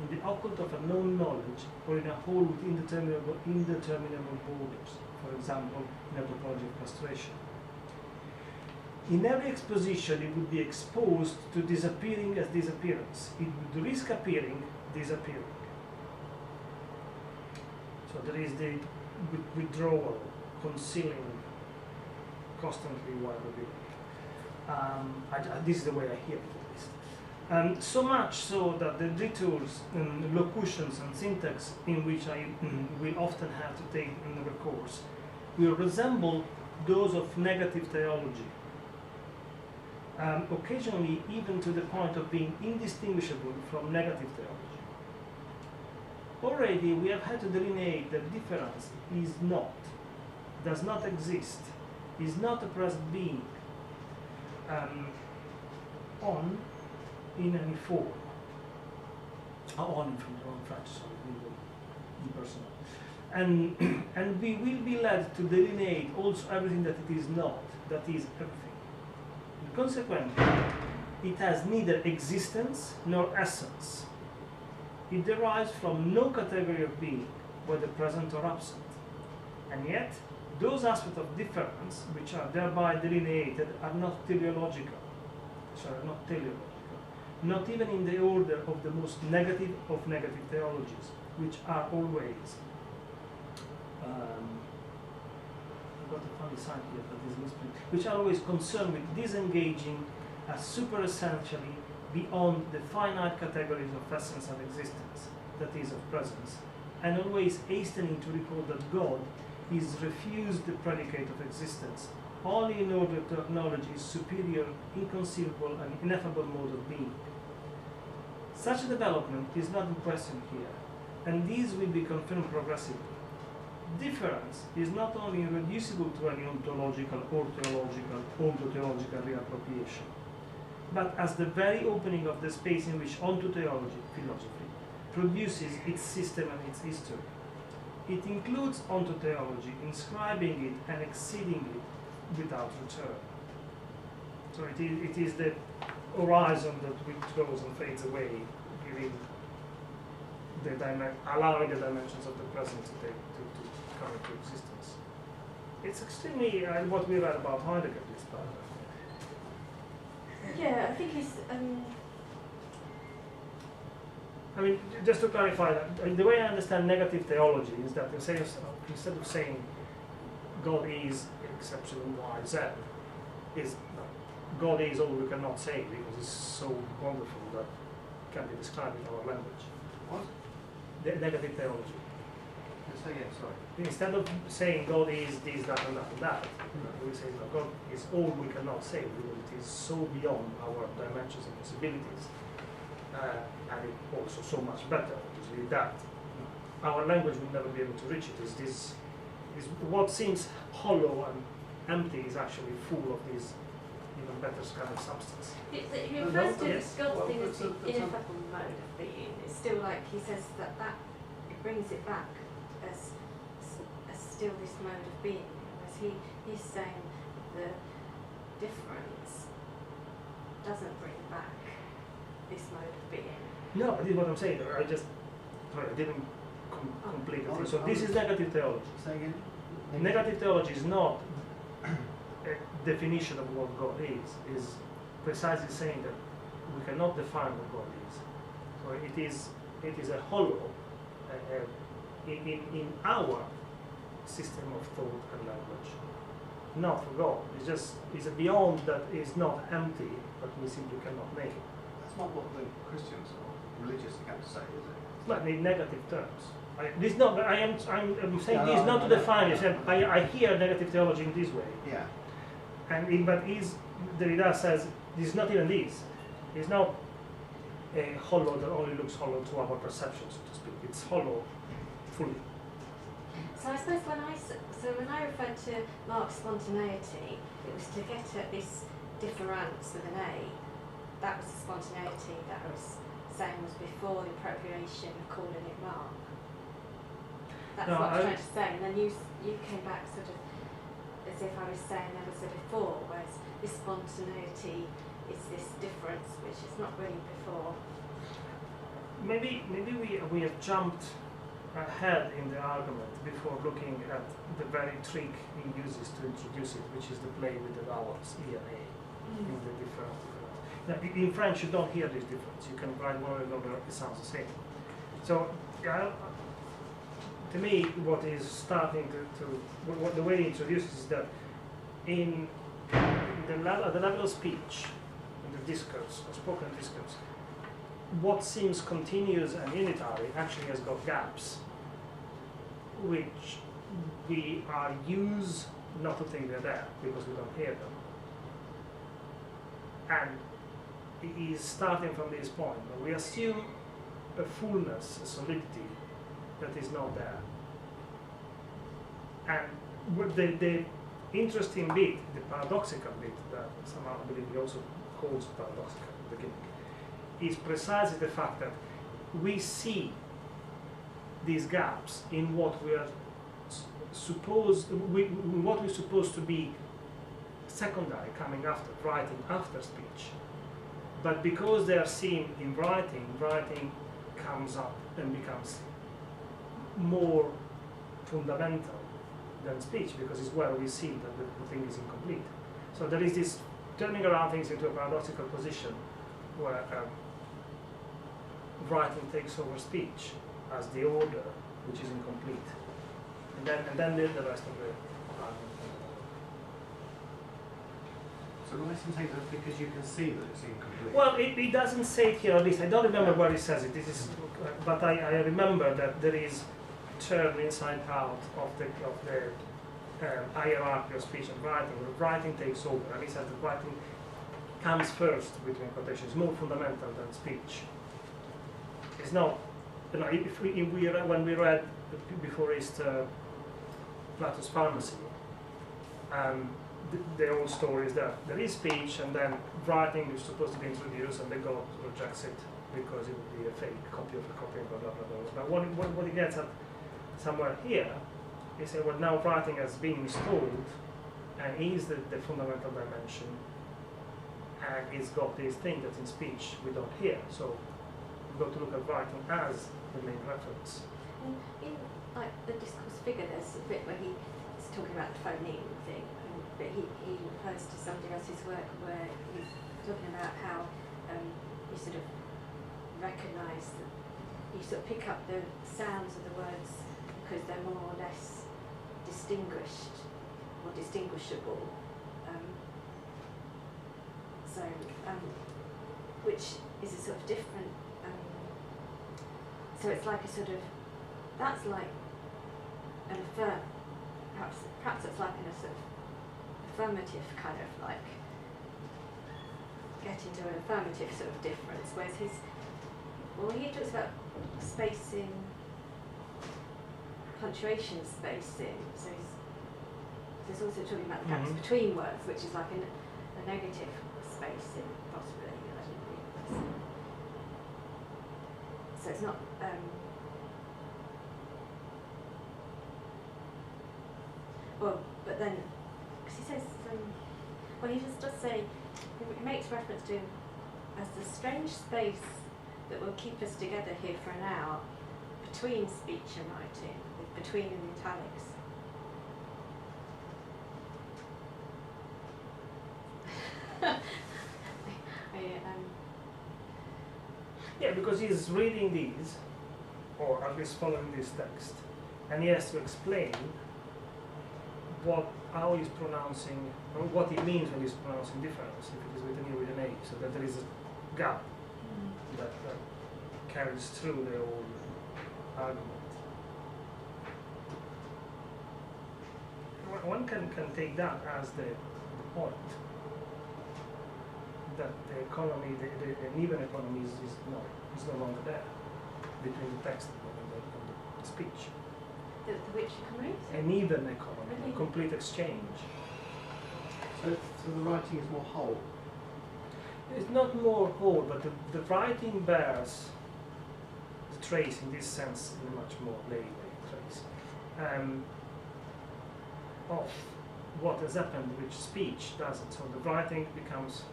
in the occult of a known knowledge, or in a whole with indeterminable borders, for example, in a topology of castration. In every exposition, it would be exposed to disappearing as disappearance. It would risk appearing, disappearing. So there is the withdrawal, concealing constantly while revealing. This is the way I hear it, at least. So much so that the detours, locutions, and syntax in which I will often have to take recourse will resemble those of negative theology. Occasionally even to the point of being indistinguishable from negative theology. Already we have had to delineate that difference is not, does not exist, is not a present being, on in any form. On from the wrong French, sorry, impersonal. And we will be led to delineate also everything that it is not, that is everything. Consequently, it has neither existence nor essence. It derives from no category of being, whether present or absent. And yet, those aspects of difference which are thereby delineated are not teleological. Not even in the order of the most negative of negative theologies, which are always got a funny sign here for this misprint, which are always concerned with disengaging as super essentially beyond the finite categories of essence and existence, that is, of presence, and always hastening to recall that God is refused the predicate of existence, only in order to acknowledge his superior, inconceivable, and ineffable mode of being. Such a development is not in question here, and these will be confirmed progressively. Difference is not only irreducible to any ontological or ontotheological reappropriation, but as the very opening of the space in which ontotheology, philosophy, produces its system and its history. It includes ontotheology, inscribing it and exceeding it without return. So it is the horizon that withdraws and fades away, giving allowing the dimensions of the present to come into existence. It's extremely what we read about Heidegger this paragraph. Yeah, I think it's. I mean, just to clarify that, the way I understand negative theology is that instead of saying God is exception Y, Z, is God is all we cannot say because it's so wonderful that can be described in our language. What? The negative theology. Say again, sorry. Instead of saying God is this, that, and that, and that, we say that God is all we cannot say because it is so beyond our dimensions and possibilities, and it also so much better, obviously, that our language will never be able to reach it. Is what seems hollow and empty is actually full of this even better kind of substance. He refers to Yes. God's Well, thing as that's the a- ineffable mode of being. It's still like he says that it brings it back as still this mode of being. Whereas he's saying the difference doesn't bring back this mode of being. No, this is what I'm saying. I didn't complete it. So this is negative theology. Say again? Negative theology is not a definition of what God is precisely saying that we cannot define what God is. So it is a hollow in our system of thought and language. Not for God. It's a beyond that is not empty, but we simply cannot make it. That's not what the Christians or religious account say, is it? It's like in negative terms. I'm saying No, this no, not no, to no. define it. I hear negative theology in this way. Yeah. But Derrida says this is not even this. It's not a hollow that only looks hollow to our perception, so to speak. It's hollow fully. So I suppose when I referred to Mark's spontaneity, it was to get at this difference with an A. That was the spontaneity that I was saying was before the appropriation of calling it Mark. That's No, what I was trying to say. And then you came back sort of as if I was saying there was a before, whereas this spontaneity is this difference, which is not really before. Maybe we have jumped ahead in the argument before looking at the very trick he uses to introduce it, which is the play with the vowels E and A in the different. Now, in French, you don't hear this difference. You can write one or another; it sounds the same. So, to me, what is starting what the way he introduces is that in at the level of speech, in the discourse, or spoken discourse, what seems continuous and unitary actually has got gaps, which we are used not to think they're there because we don't hear them. And it is starting from this point, but we assume a fullness, a solidity that is not there. And what the interesting bit, the paradoxical bit that somehow I believe he also calls paradoxical at the beginning, is precisely the fact that we see these gaps in what we are what we're supposed to be secondary, coming after, writing after speech. But because they are seen in writing, writing comes up and becomes more fundamental than speech, because it's where we see that the thing is incomplete. So there is this turning around things into a paradoxical position where writing takes over speech as the order, which is incomplete. And then the rest of the So the lesson takes it because you can see that it's incomplete. well, it doesn't say it here, at least I don't remember where it says it. This is, but I remember that there is a term inside out of the hierarchy of speech and writing. Where writing takes over, and he says that writing comes first between quotations, more fundamental than speech. It's not. You know, when we read before Easter Plato's Pharmacy, the old story is that there is speech and then writing is supposed to be introduced and the God rejects it because it would be a fake copy of a copy, blah blah blah blah. But what he gets at somewhere here is that now writing has been installed and is the fundamental dimension, and it's got this thing that's in speech we don't hear. So we've got to look at writing as the main reference. In like the discourse figure, there's a bit where he's talking about the phoneme thing, but he refers to somebody else's work where he's talking about how you sort of recognise that you sort of pick up the sounds of the words because they're more or less distinguished or distinguishable. Which is a sort of different. So it's like a sort of, that's like an perhaps it's like in a sort of affirmative kind of like get into an affirmative sort of difference, whereas he talks about spacing, punctuation spacing, so there's also talking about the gaps between words, which is like a negative spacing possibly. So it's not well, but then because he says well, he just does say, he makes reference to as the strange space that will keep us together here for an hour between speech and writing, with between in italics. Yeah, because he's reading these, or at least following this text, and he has to explain how he's pronouncing, or what it means when he's pronouncing difference, if it is with an E or with an A, so that there is a gap that carries through the whole argument. One can take that as the point, that the economy, an even economy is no longer there between the text and the speech. The which economy? An even economy, Really? complete exchange. So the writing is more whole. It's not more whole, but the writing bears the trace in this sense, in a much more lay trace, of what has happened with speech, doesn't. So the writing becomes,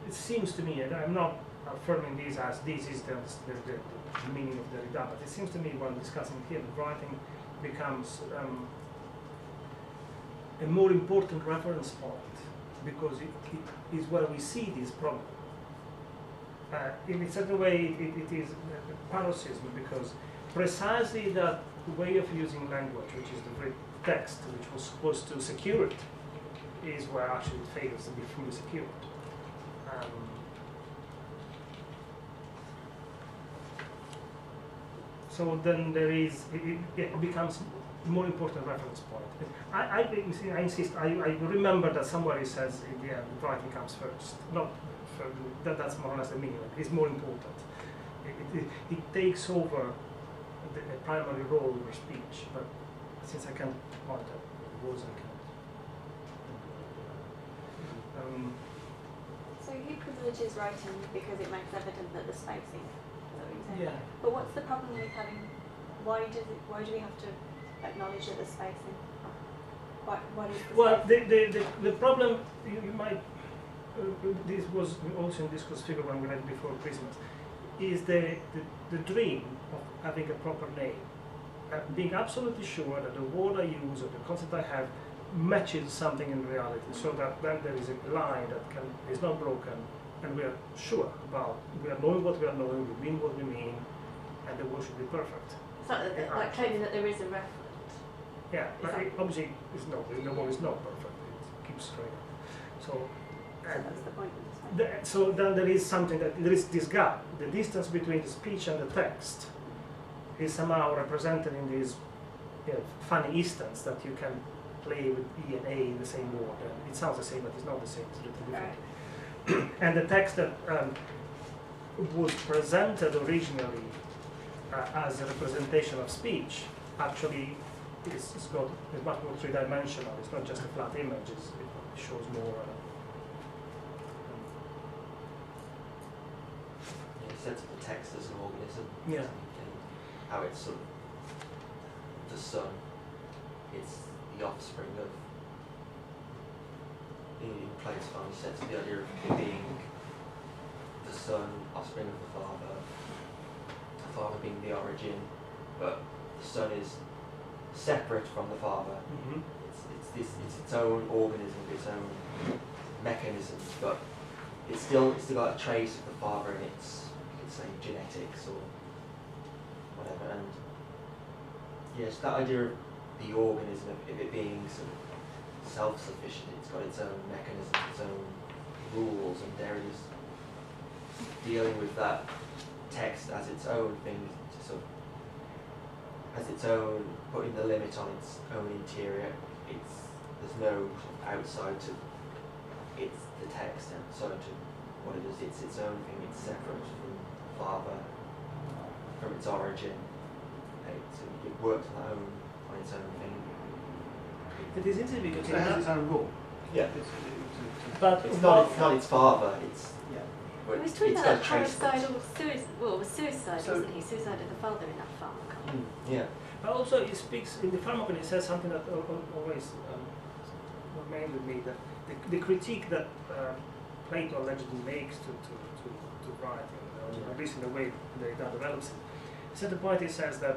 it seems to me, and I'm not affirming this as this is the meaning of Derrida, but it seems to me when discussing here, the writing becomes a more important reference point, because it is where we see this problem. In a certain way, it is a paroxysm, because precisely that way of using language, which is the text, which was supposed to secure it, is where actually it fails to be fully secured. So then there is, it becomes more important reference point. I insist, I remember that somewhere it says, yeah, the writing comes first. Not that's more or less the meaning. It's more important. It takes over the primary role over speech, but since I can't point at words, I can't. So he privileges writing because it makes evident that the spacing. Is that what you're saying? Yeah. But what's the problem with having? Why do we have to acknowledge that the spacing? Why is the Well, spacing? the problem you might. This was also in Discourse Figure when we read before Christmas, is the dream of having a proper name, being absolutely sure that the word I use or the concept I have matches something in reality, so that then there is a line that is not broken, and we are sure about, we are knowing what we are knowing, we mean what we mean, and the word should be perfect. It's like claiming that there is a referent. Yeah, but obviously the word is not perfect, it keeps straight. So that's the point of the spacing. so then there is something that there is this gap, the distance between the speech and the text is somehow represented in these funny instance that you can play with E and A in the same word, and it sounds the same, but it's not the same, it's written differently. And the text that was presented originally as a representation of speech actually is much more three-dimensional. It's not just a flat image, it shows more. Sense of the text as an organism. Yeah. And how it's sort of the sun. It's the offspring of. In Plato's final sense, the idea of it being the son, offspring of the father being the origin, but the son is separate from the father. Mm-hmm. It's its own organism, its own mechanisms, but it's still got a trace of the father in its, say, genetics or whatever. And yes, that idea of the organism, of it being sort of self-sufficient. It's got its own mechanisms, its own rules, and Derrida's dealing with that text as its own thing, to sort of, as its own, putting the limit on its own interior. There's no sort of outside to it's the text and so to what it is. It's its own thing. It's separate from father, from its origin. It works on its own thing. It is interesting because So it has its own rule. Yeah. but It's not its father. It's Yeah. He was talking about homicidal suicide. Well, it was suicide, So- wasn't he? Suicide of the father in that pharmacon. Yeah. But also, he speaks in the pharmacon. He says something that always remained with me: that the critique that Plato allegedly makes to writing, at least in the way that develops it. At the point, he says that,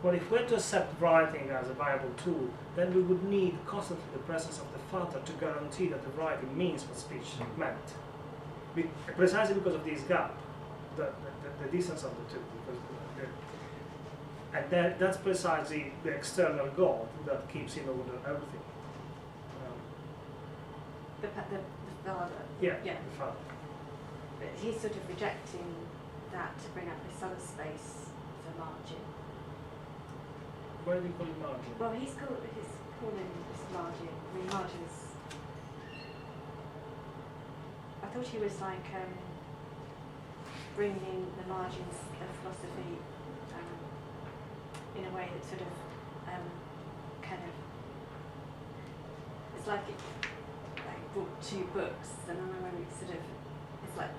well, if we're to accept writing as a viable tool, then we would need constantly the presence of the father to guarantee that the writing means what speech meant. Precisely because of this gap, the distance of the two. And that's precisely the external God that keeps in order everything. The father. Yeah, Yeah. the father. But he's sort of rejecting that to bring up this other space for margin. Why do you call it margin? Well, he's calling this margin. I mean, margin's. I thought he was like bringing in the margins of philosophy in a way that sort of kind of. It's like it brought two books, and then when we sort of, it's like,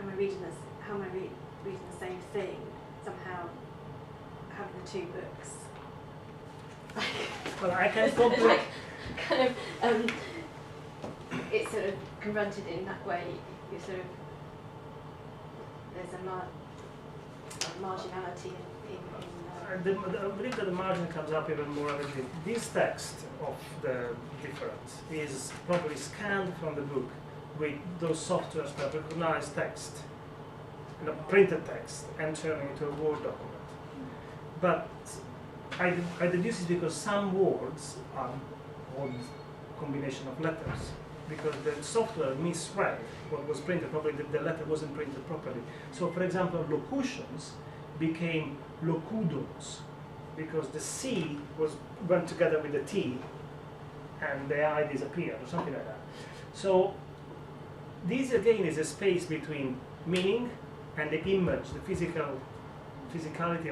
am I reading this? How am I reading the same thing? Somehow, having the two books. Well, I can It's complete. kind of, it's sort of confronted in that way. You sort of, there's a marginality I believe that the margin comes up even more evidently. This text of the difference is probably scanned from the book with those softwares that recognize text, printed text, and turn it into a Word document. But I deduce it because some words are odd combination of letters, because the software misread what was printed. Probably the letter wasn't printed properly. So, for example, locutions became locudons because the C went together with the T and the I disappeared or something like that. So this again is a space between meaning and the image, the physicality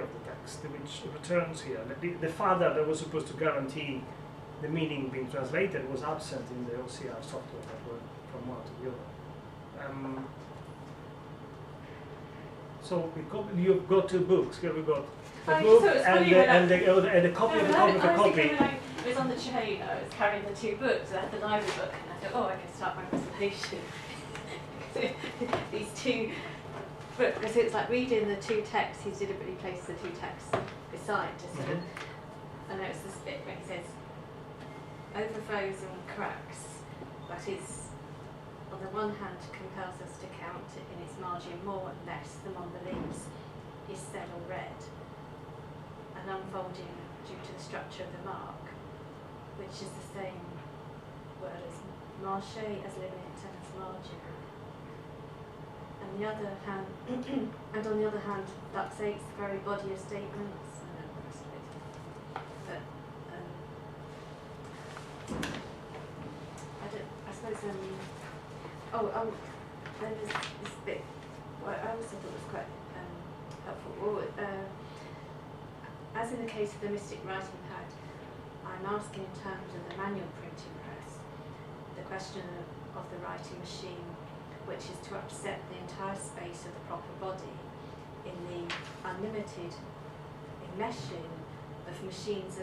of the text, which returns here. The father that was supposed to guarantee the meaning being translated was absent in the OCR software that went from one to the other. So you've got two books. Here we've got the book and the copy of the copy of the copy. It was on the train. I was carrying the two books. I had the library book, and I thought, oh, I can start my presentation. These two books, because it's like reading the two texts. He's deliberately placed the two texts beside to sort of. I know it's this bit where he says, overflows and cracks, that is, on the one hand, compels us to count in its margin more and less than one believes is said or read, and unfolding due to the structure of the mark, which is the same word as marche, as limit, and as margin. And the other hand, and on the other hand, luxates the very body of statements. I don't know the rest of it, but I suppose. Then there's this bit. Well, I also thought was quite helpful. As in the case of the mystic writing pad, I'm asking in terms of the manual printing press, the question of the writing machine, which is to upset the entire space of the proper body in the unlimited enmeshing of machines,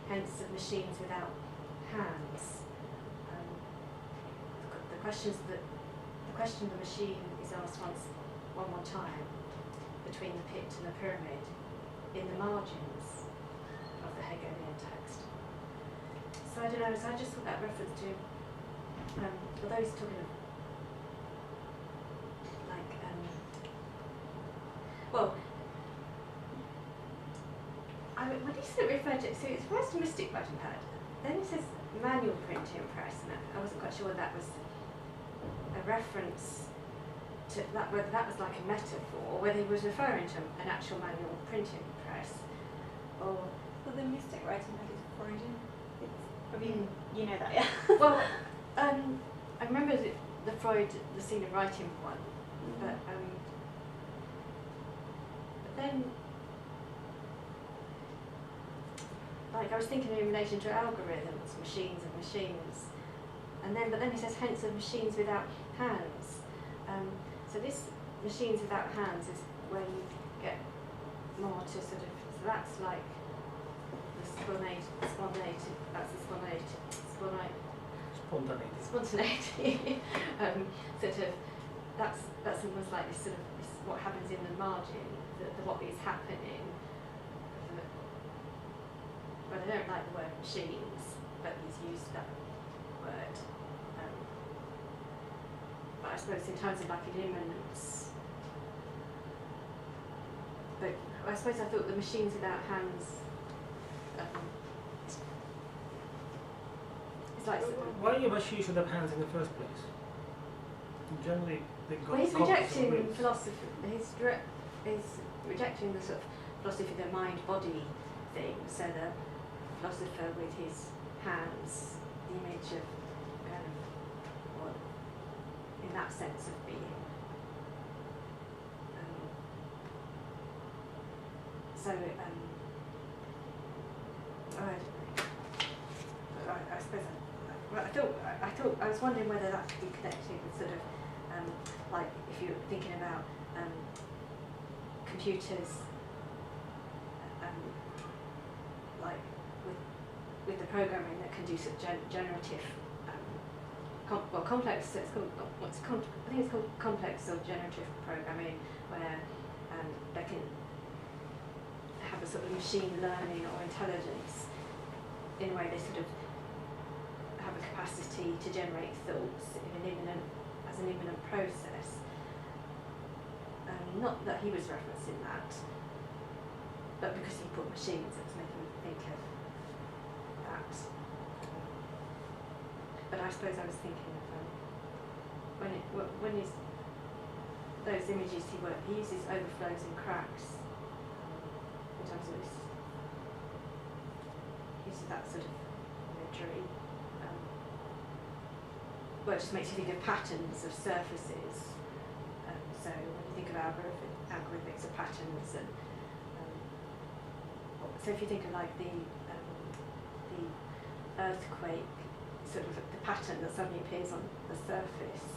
hence of machines without hands. The question of the machine is asked one more time between the pit and the pyramid in the margins of the Hegelian text. So I don't know, so I just thought that reference to, although he's talking of, like, when he said referred to, so it's first a mystic writing pad, then it says manual printing press, and I wasn't quite sure whether that was a reference to that, whether that was like a metaphor, or whether he was referring to an actual manual printing press, or. Well, the mystic writing pad is Freudian. I mean, you know that, yeah. Well, I remember the Freud, the scene of writing one, but then, like I was thinking in relation to algorithms, machines and machines, but then it says hence of machines without hands. So this machines without hands is where you get more to sort of, so that's like the spontaneity, sort of, that's almost like this sort of, this, what happens in the margin, the what is happening. But I don't like the word machines, but he's used that word. But I suppose in terms of like an immanence, but I suppose I thought the machines without hands, it's like. Why a machine should have hands in the first place? Generally, they go. Well, he's rejecting philosophy. He's rejecting the sort of philosophy, the mind-body thing. So the philosopher with his hands, the image of kind of, well, in that sense of being. I suppose. I was wondering whether that could be connected with sort of, like if you're thinking about computers, like with the programming that can do sort of generative, complex. It's called I think it's called complex or generative programming, where they can have a sort of machine learning or intelligence. In a way, they sort of have a capacity to generate thoughts as an imminent process. Not that he was referencing that, but because he put machines, it was making me think of that. But I suppose I was thinking of when he's those images he uses overflows and cracks in terms of this. He uses that sort of imagery. Well, it just makes you think of patterns of surfaces. So when you think of algorithmics of patterns, and so if you think of like the earthquake, sort of the pattern that suddenly appears on the surface,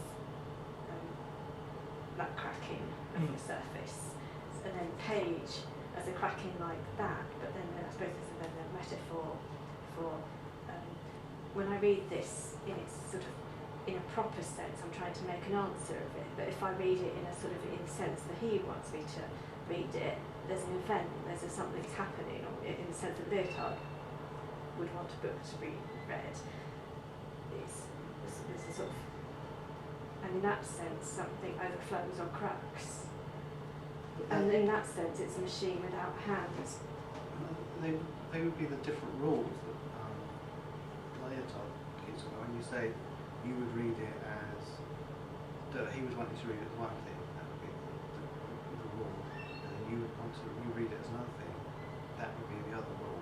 that cracking of the surface, and then page as a cracking like that. But then I suppose there's then a metaphor for when I read this in its sort of in a proper sense, I'm trying to make an answer of it, but if I read it in a sort of in the sense that he wants me to read it, there's an event, there's something's happening, or in the sense that Lyotard would want a book to be read. There's a sort of, and in that sense, something overflows or cracks. And in that sense, it's a machine without hands. They would be the different rules that Lyotard keeps on. When you say you would read it as, he would want you to read it as one thing, that would be the rule, and then you would want to read it as another thing, that would be the other rule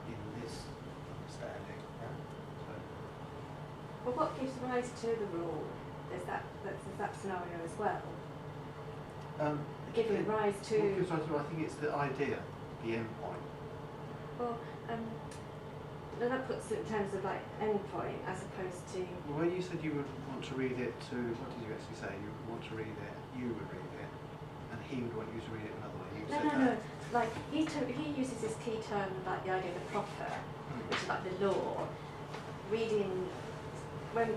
in this understanding. Yeah? So. Well, what gives rise to the rule? There's that scenario as well. Giving rise to. What gives rise to? I think it's the idea, the end point. Well, that puts it in terms of like endpoint as opposed to. Well, when you said you would want to read it to, what did you actually say? You would want to read it, you would read it, and he would want you to read it another way. No. Like he uses this key term, like the idea of the proper, which is like the law. Reading, if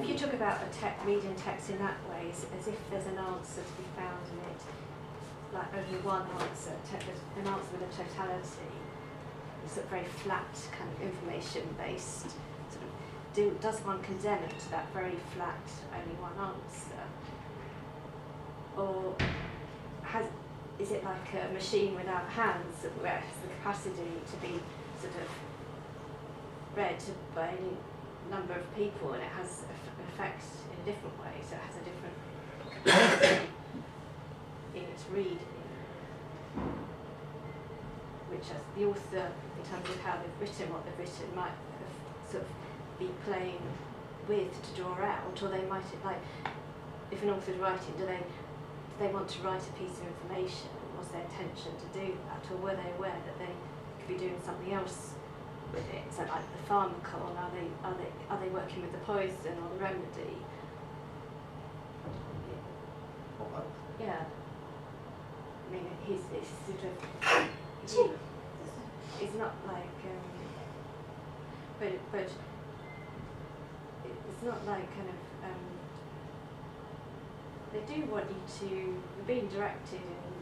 you talk about reading text in that way, it's as if there's an answer to be found in it, like only one answer, an answer with a totality. Sort of very flat kind of information-based. Sort of, does one condemn it to that very flat, only one answer, or is it like a machine without hands that has the capacity to be sort of read by any number of people, and it has effect in a different way, so it has a different capacity in its reading, which as the author, in terms of how they've written what they've written, might have sort of be playing with to draw out, or they might, like, if an author's writing, do they want to write a piece of information? Was their intention to do that, or were they aware that they could be doing something else with it? So, like the pharmacol, are they working with the poison or the remedy? Or both. Yeah. I mean, it's sort of. It's not like. But it's not like kind of. They do want you to. You're being directed and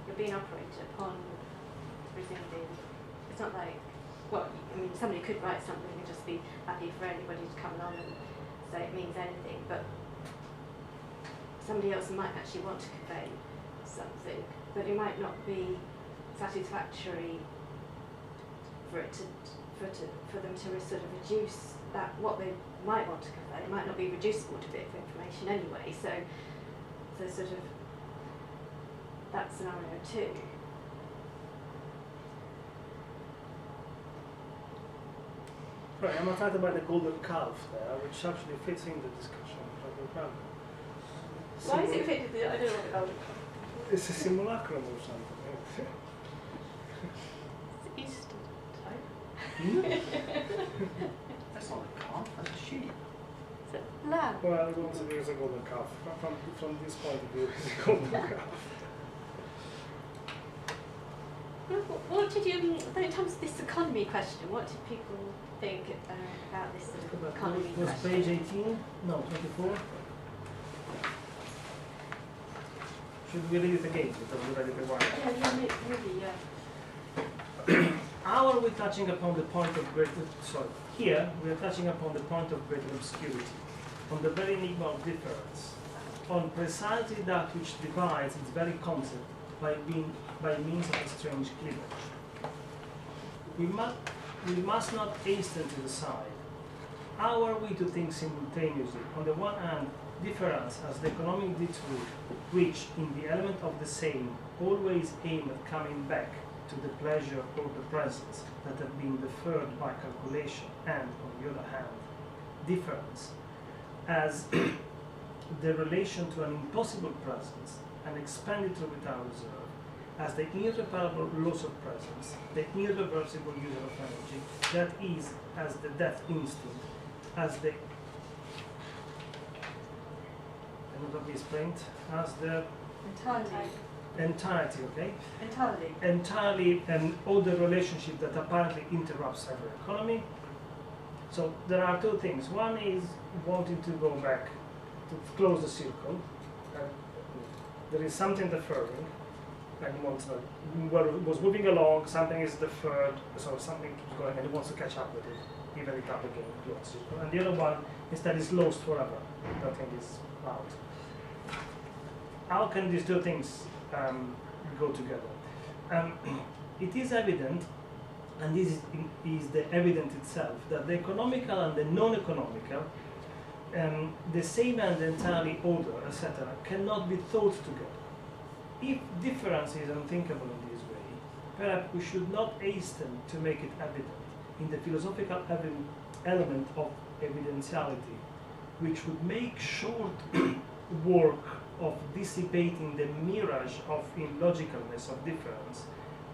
you're being operated upon. Presumably, it's not like. Well, I mean, somebody could write something and just be happy for anybody to come along and say it means anything, but somebody else might actually want to convey something, but it might not be satisfactory for them to sort of reduce that what they might want to convey. It might not be reducible to a bit of information anyway. So sort of that scenario too. Right, I'm excited by the golden calf there, which actually fits in the discussion. Why is it fitted? I don't know what the golden calf is. It's a simulacrum or something. It's Easter type. That's not a calf, that's a sheep. It's a lamb. Well, it wants to be as a golden calf. From this point of view, it's a golden calf. What did you, in terms of this economy question, what did people think about this sort of economy Was question? page 18? No, 24. Should we read it again? Because we read it once. Yeah, maybe, yeah. How are we touching upon the point of greater, here we are touching upon the point of greater obscurity, on the very enigma of difference, on precisely that which divides its very concept by means of a strange cleavage. We must not hasten to decide. How are we to think simultaneously? On the one hand, difference as the economic detour, which, in the element of the same, always aim at coming back to the pleasure or the presence that have been deferred by calculation, and, on the other hand, difference as the relation to an impossible presence, an expenditure without reserve, as the irreparable loss of presence, the irreversible use of energy, that is, as the death instinct, as the as the entirety, okay? Entirely an other relationship that apparently interrupts every economy. So there are two things. One is wanting to go back, to close the circle. There is something deferring, and he wants to, well, it was moving along, something is deferred, so something keeps going, and he wants to catch up with it, even it up again, close the circle. And the other one instead is lost forever. That thing is out. How can these two things go together? It is evident, and this is the evidence itself, that the economical and the non-economical, the same and entirely other, etc., cannot be thought together. If difference is unthinkable in this way, perhaps we should not hasten to make it evident in the philosophical element of evidentiality, which would make short work of dissipating the mirage of illogicalness of difference,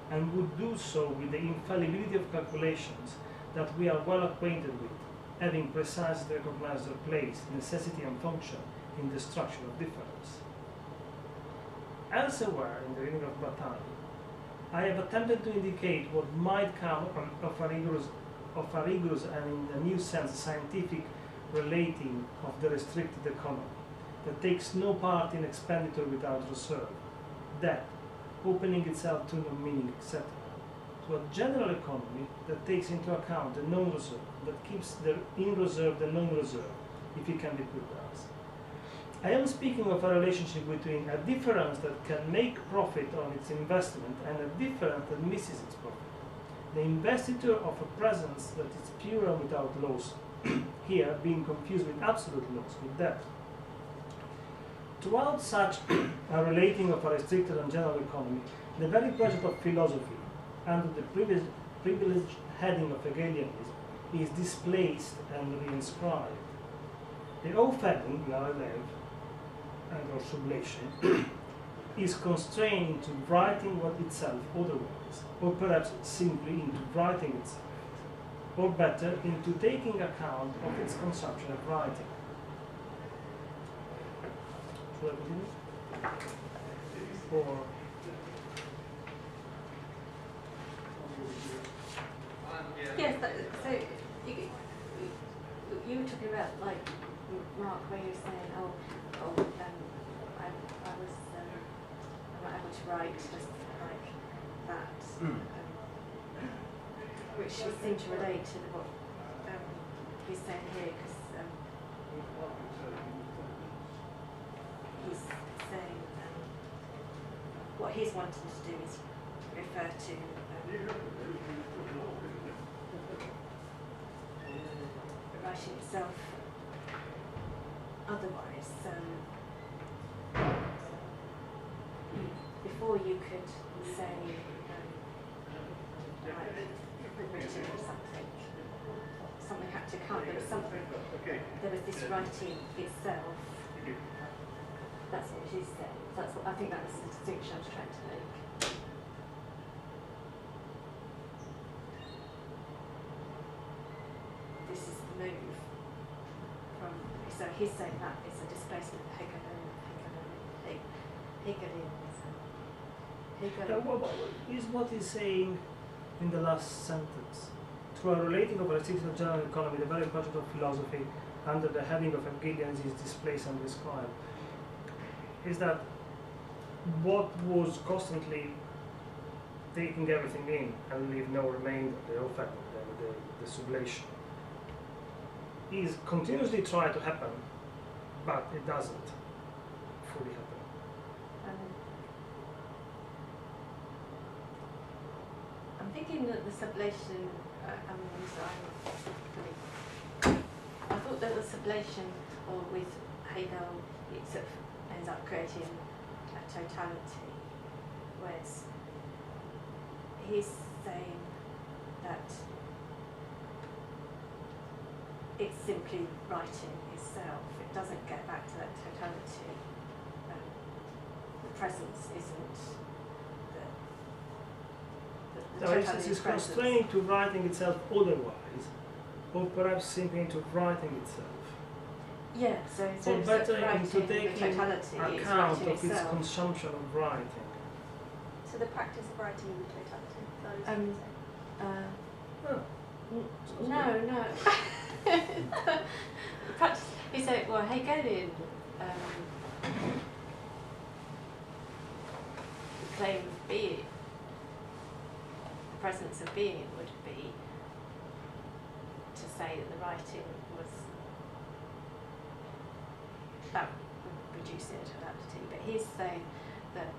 and would do so with the infallibility of calculations that we are well acquainted with, having precisely recognized their place, necessity and function in the structure of difference. Elsewhere in the reading of Bataille, I have attempted to indicate what might come of a rigorous and, in a new sense, scientific relating of the restricted economy, that takes no part in expenditure without reserve, that, opening itself to no meaning, etc., to a general economy that takes into account the non-reserve, that keeps the in reserve the non-reserve, if it can be put thus. I am speaking of a relationship between a difference that can make profit on its investment and a difference that misses its profit. the investiture of a presence that is pure and without loss, here being confused with absolute loss, with death. Throughout such a relating of a restricted and general economy, the very project of philosophy, under the privileged heading of Hegelianism, is displaced and reinscribed. The Aufhebung, la relève, and or sublation, is constrained into writing what itself otherwise, or perhaps simply into writing itself, or better, into taking account of its consumption of writing. Should I continue? Or Yes, so you were talking about, like, Mark, where you were saying, I was I'm not able to write just like that, which seemed to relate to what he's saying here, because he's saying what he's wanting to do is refer to writing itself otherwise. Before you could say like written or something had to come. There was this writing itself. That's what she's saying. I think that's the distinction I was trying to make. This is the move from. So he's saying that it's a displacement of Hegelianism. Is what he's saying in the last sentence. Through a relating of a restricted general economy, the very project of philosophy under the heading of Hegelianism is displaced and described. Is that what was constantly taking everything in and leave no remainder, the effect, the sublation, is continuously trying to happen, but it doesn't fully happen. I'm thinking that the sublation, I thought that the sublation, or with Hegel, it sort of ends up creating a totality, whereas he's saying that it's simply writing itself. It doesn't get back to that totality. The presence isn't the So totality it's of presence. constrained to writing itself otherwise, or perhaps simply into writing itself. Yeah, so Or instead of better writing into the taking totality, it's account writing of its itself. consumption of writing. So the practice of writing in the totality. No. Perhaps you say, well, Hegelian the claim of being, the presence of being would be to say that the writing was, that would reduce it to totality. But he's saying that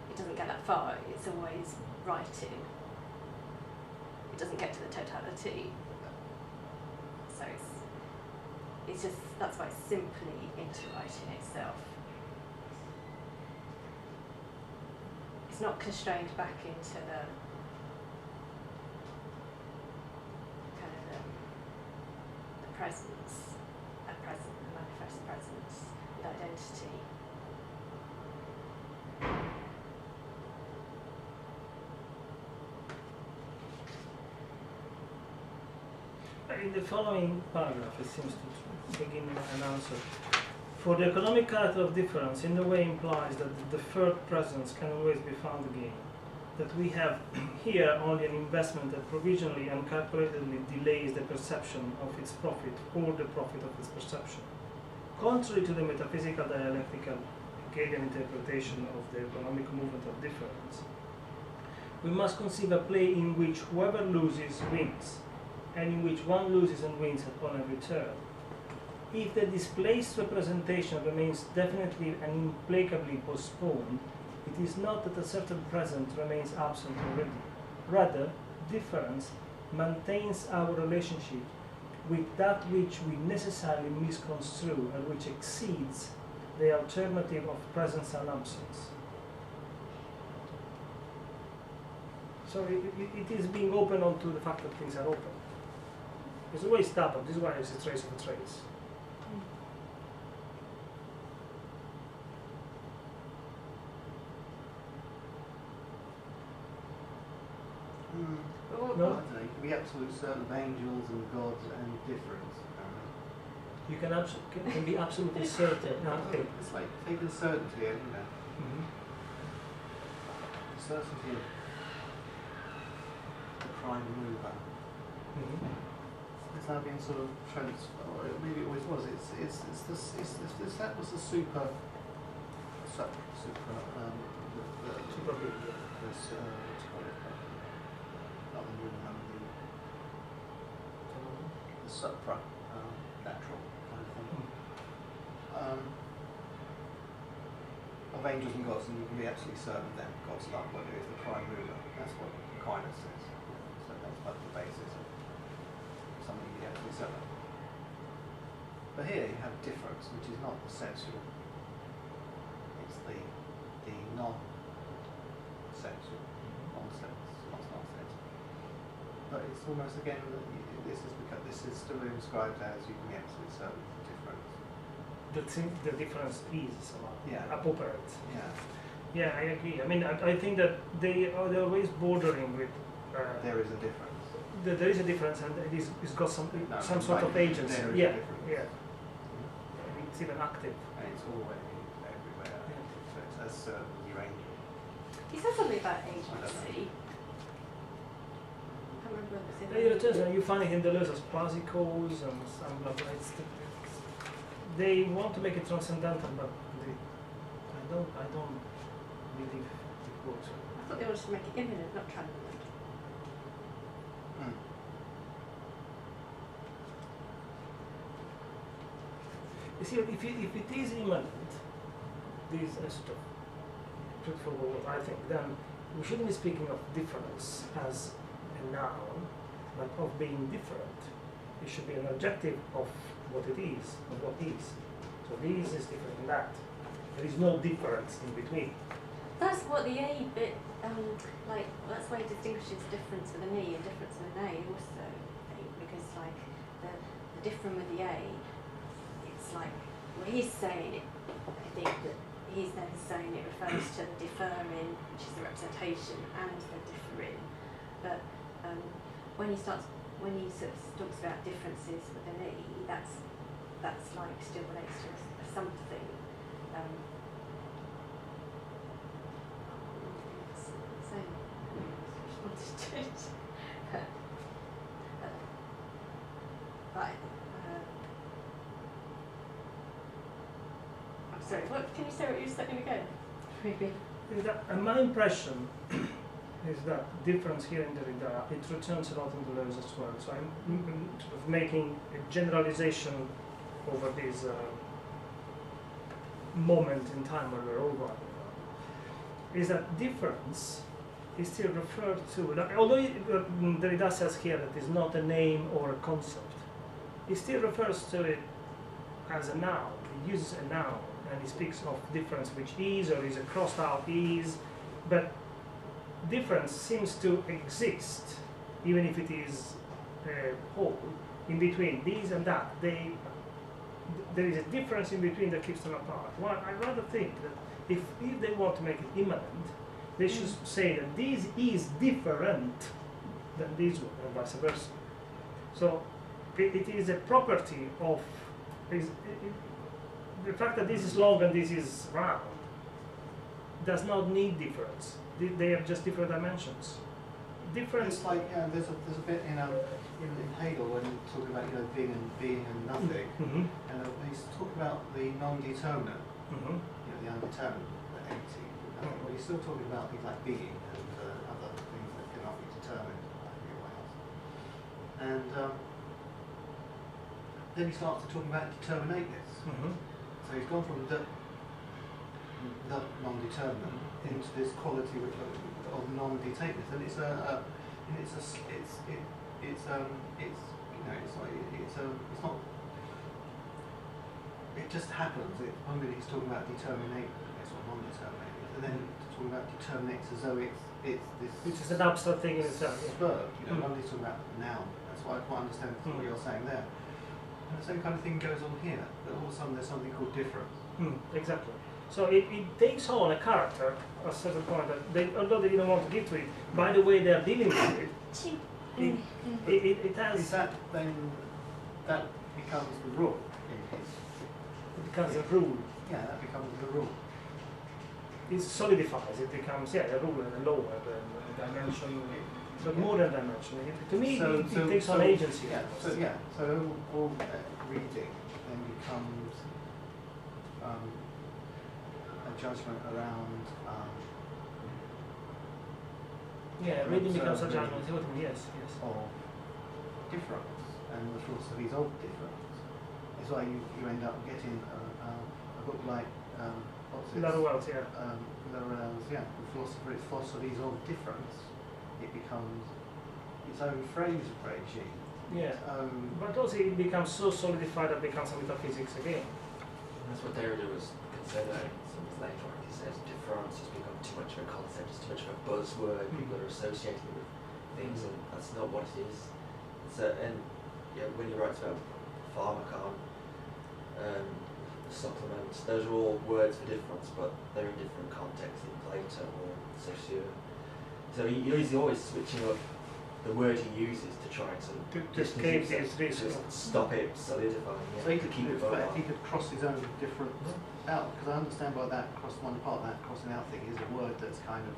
it doesn't get that far, it's always writing. It doesn't get to the totality. So it's just, that's why it's simply into writing itself. It's not constrained back into the kind of the presence, the manifest presence, the identity. In the following paragraph, it seems to begin an answer. For the economic character of difference in the way implies that the deferred presence can always be found again, that we have here only an investment that provisionally and calculatedly delays the perception of its profit or the profit of its perception. Contrary to the metaphysical dialectical Hegelian interpretation of the economic movement of difference, we must conceive a play in which whoever loses wins, and in which one loses and wins upon every turn. If the displaced representation remains definitely and implacably postponed, it is not that a certain present remains absent already. Rather, difference maintains our relationship with that which we necessarily misconstrue and which exceeds the alternative of presence and absence. So it is being open onto the fact that things are open. It's always double. This is why it's a trace of a trace. Well, No. I don't know, you can be absolute certain of angels and gods and difference, apparently. You can be absolutely certain. No, okay. It's like taking certainty, you know. Mhm. Certainty of the prime mover. Mhm. It's now being sort of transferred, or maybe it always was. That was the super. Super good. This, what's it called? Not the moon, the supra natural kind of thing. Of angels and gods, and you can be absolutely certain that God's love, what it is, the prime mover. That's what Aquinas says. So that's like the basis of something you can be absolutely certain. But here you have difference, which is not the sensual. It's the non-sensual, non-sense. But it's almost again this is still inscribed as you can be absolutely certain of the difference. The difference is somehow appropriate. Yeah. Yeah, I agree. I mean, I think that they're always bordering with. There is a difference. There is a difference, and it's got some sort of agency. There is Yeah, a difference. yeah. It's even active. And it's always everywhere. So it's as certain as your angel. He said something about agency. I don't know. I can't remember what it was in Yeah, it is, and you find it in the letters, particles and some they want to make it transcendental, but I don't believe it works. I thought they wanted to make it imminent, not transcendental. You see, if it is immanent, this is sort of truthful what I think, then we shouldn't be speaking of difference as a noun, but of being different. It should be an adjective of what it is, of what is. So this is different than that. There is no difference in between. That's what the A bit, that's why he distinguishes difference with an E and difference with an A also, I think, because like the different with the A, it's like, well, he's saying it, I think that he's then saying it refers to the differing, which is the representation, and the differing. But when he sort of talks about differences with an E, that's like still relates to a something. I'm sorry, what can you say what you were saying again? Maybe. My impression is that difference here in Derrida, it returns a lot in the laws as well. So I'm sort of making a generalization over this moment in time where we're all running around. Is that difference is still referred to, although Derrida says here that it's not a name or a concept, he still refers to it as a noun. He uses a noun and he speaks of difference which is or is a crossed out is, but difference seems to exist, even if it is whole, in between these and that. There is a difference in between that keeps them apart. Well, I rather think that if they want to make it immanent, they should say that this is different than this one, and vice versa. So it is a property of the fact that this is long and this is round does not need difference. They have just different dimensions. Difference. It's like there's a bit in Hegel when he's talking about being and nothing, and he's talking about the non-determinate, the undetermined, the empty. But he's still talking about things like being and other things that cannot be determined by anyone else. And then he starts to talk about determinateness. So he's gone from the non-determinate into this quality of non-detainedness, and it's not. It just happens. One minute he's talking about determinateness or non-determinateness, and then talking about determinates as though it's this. Which is an abstract thing in itself. Verb. One minute he's talking about noun. That's why I quite understand what you're saying there. And the same kind of thing goes on here. That all of a sudden there's something called different. Exactly. So it takes on a character at a certain point that although they didn't want to give to it, by the way they are dealing with it, it has. Is that then that becomes the rule in his? It becomes a rule. Yeah, that becomes the rule. It solidifies. It becomes a rule and a law and a dimension. But more than dimension. To me, it takes on agency. So all reading then becomes a judgment around. Reading becomes a judgment. Yes. Of difference and the philosophies of difference. It's why you end up getting a book like Lyotard, philosophies of difference. It becomes its own phrase regime. Yeah. But also it becomes so solidified that it becomes a metaphysics again. That's what Derrida was considering some of his later work. He says difference has become too much of a concept, it's too much of a buzzword, people are associating it with things, and that's not what it is. When he writes about pharmacon, supplements, those are all words for difference, but they're in different contexts in Plato or Saussure. So he's always switching up the word he uses to try to escape this stop it solidifying. So he could cross his own difference out, because I understand by that crossing out thing is a word that's kind of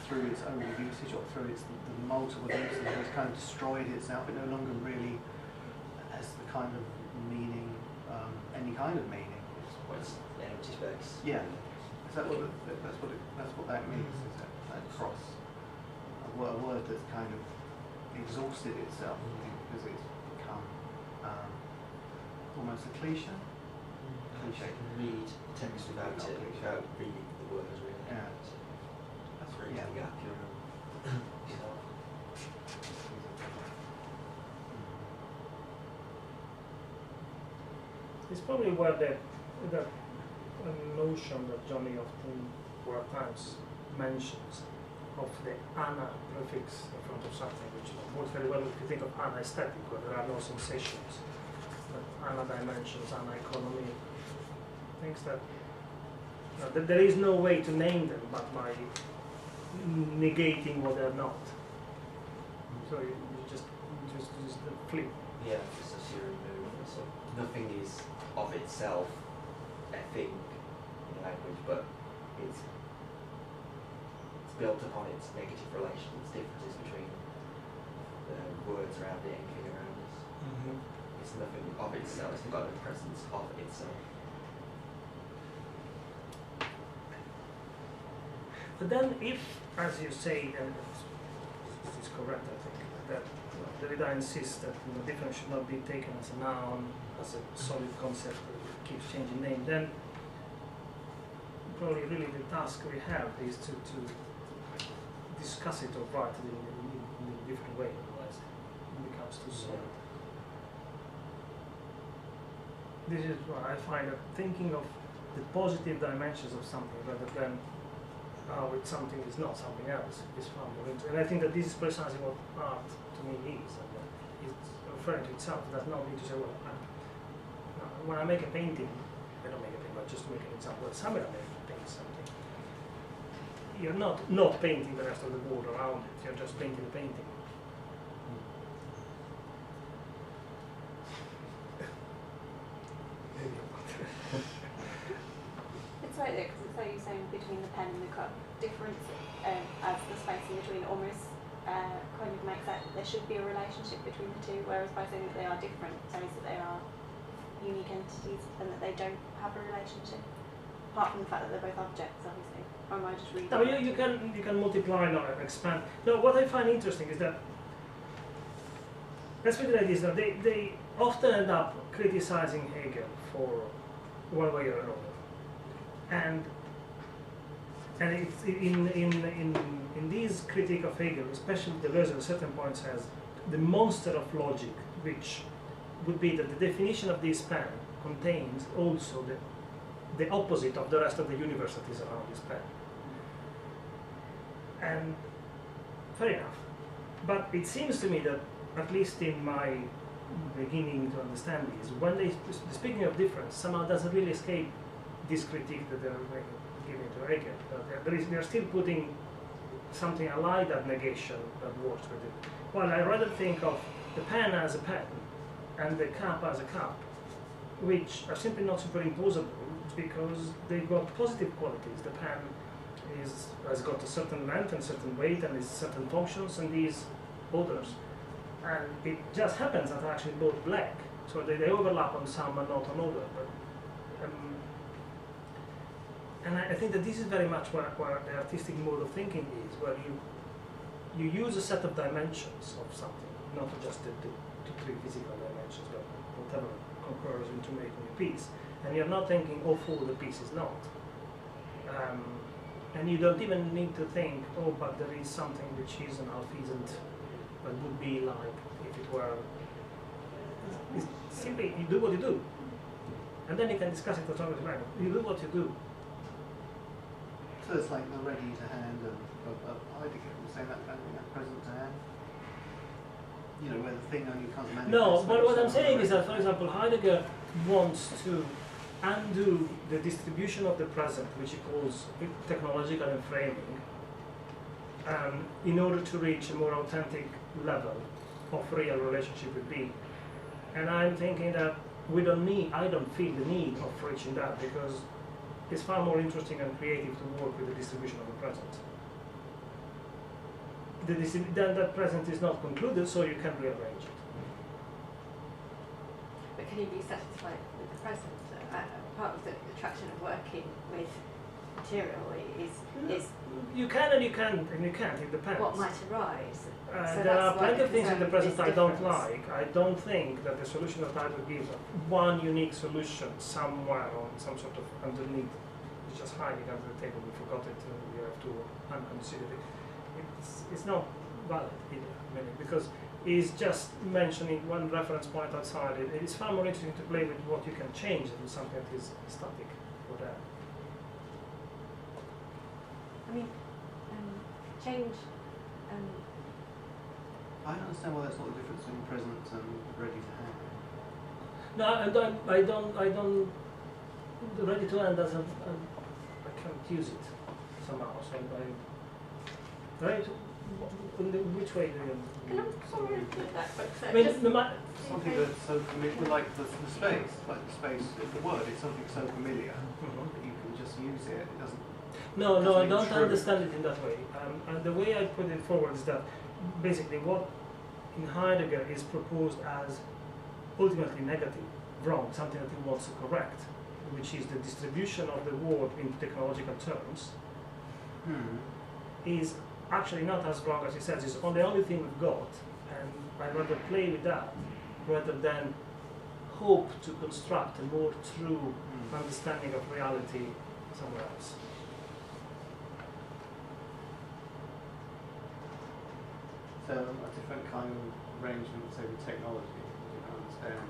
through its own usage or through its the multiple uses, it's kind of destroyed itself. It no longer really has the kind of meaning, any kind of meaning. It's empty space. Yeah. Is that that's what that means? Is that cross? A word that's kind of exhausted itself because it's become almost a cliche. You can read text without reading the words really. Yeah. That's really the gap you're in. It's probably where that notion that Johnny often, or at times, mentions of the ana prefix in front of something, which works very well if you think of ana-aesthetic, where there are no sensations, but ana-dimensions, ana-economy, things that there is no way to name them but by negating what they're not. So you just flip. Yeah, just a sheer movement. So nothing is of itself a thing in language, but it's built upon its negative relations, differences between the words around it, anything around us. It's nothing of itself, it's got no presence of itself. But then if, as you say, and this is correct, I think, that Derrida insists that difference should not be taken as a noun, as a solid concept that keeps changing name, then probably really the task we have is to discuss it or write it in a different way, otherwise it becomes too solid. This is why I find that thinking of the positive dimensions of something rather than how something is not something else is far more interesting. And I think that this is precisely what art to me is. And it's referring to itself. It does not mean to say, well, when I make a painting, I don't make a painting, but just to make an example, when somebody paints something, you're not painting the rest of the world around it, you're just painting the painting. It's right there, because it's like you're saying between the pen and the cup, difference as the space in between almost kind of makes that there should be a relationship between the two, whereas by saying that they are different, shows that they are unique entities and that they don't have a relationship, apart from the fact that they're both objects, obviously. Or am I just reading? No, you can multiply and expand. No, what I find interesting is that, let's put it like this, that they often end up criticizing Hegel for one way or another. And And it's in these critique of Hegel, especially Deleuze at a certain point says the monster of logic, which would be that the definition of this pen contains also the opposite of the rest of the universe that is around this pen. And fair enough. But it seems to me that, at least in my beginning to understand this, when they speaking of difference, somehow doesn't really escape this critique that they're giving to Hegel. They're still putting something allied that negation that works with it. Well, I rather think of the pen as a pen and the cup as a cup, which are simply not superimposable because they've got positive qualities. The pen has got a certain length and certain weight and certain functions and these others. And it just happens that they're actually both black, so they overlap on some and not on other. But, and I think that this is very much where the artistic mode of thinking is, where you use a set of dimensions of something, not just the three physical dimensions, but whatever concurs into making a piece. And you're not thinking, oh, full the piece is not. And you don't even need to think, oh, but there is something which is an Alphysant, but would be like if it were. It's simply, you do what you do. And then you can discuss it as long as you like. You do what you do. So it's like the ready to hand of Heidegger, was saying that kind of thing, that present to hand. You know, where the thing only can't manifest. No, but what I'm saying is that, for example, Heidegger wants to undo the distribution of the present, which he calls technological enframing, in order to reach a more authentic level of real relationship with being. And I'm thinking that I don't feel the need of reaching that, because it's far more interesting and creative to work with the distribution of the present. Then that present is not concluded, so you can rearrange it. But can you be satisfied with the present? Part of the attraction of working with material is you can and you can't, it depends. What might arise. So there are plenty of things in the present I don't difference. like. I don't think that the solution that I would give one unique solution somewhere on some sort of underneath, it's just hiding under the table, we forgot it, we have to unconsider it. It's not valid either, because it's just mentioning one reference point outside. It is far more interesting to play with what you can change than something that is static or there. I mean, change. I don't understand why that's not the difference between present and ready to hand. No, I don't. The ready to hand doesn't. I can't use it somehow. So right. Which way do you? Can I do that quick? I mean, something that's so familiar, like the space, the word is something so familiar that you can just use it. It doesn't. No, I don't understand it in that way. And the way I put it forward is that basically what in Heidegger is proposed as ultimately negative, wrong, something that he wants to correct, which is the distribution of the word in technological terms, is actually not as wrong as he says. It's the only thing we've got, and I'd rather play with that rather than hope to construct a more true understanding of reality somewhere else. So a different kind of arrangement, say with technology, you can understand.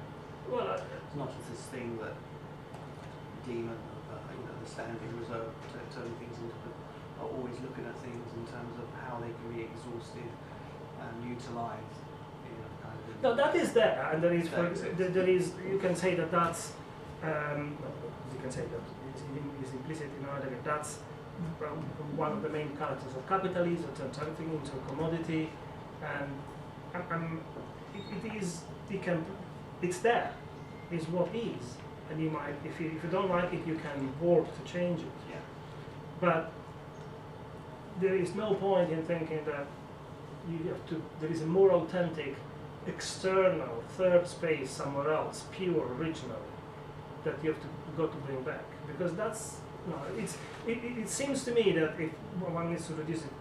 Well, it's not just this thing that demon, the standing reserve to turn things into, but are always looking at things in terms of how they can be exhausted and utilised. No, that is there, and there is. You can say that that's. You can say that it's implicit in Heidegger. That's one of the main characters of capitalism. It turns everything into a commodity, and it is. It's there. It's what is, and you might, if you don't like it, you can work to change it. Yeah. But there is no point in thinking that there is a more authentic, external, third space somewhere else, pure, original, that you have to bring back. Because it seems to me that if one needs to reduce it,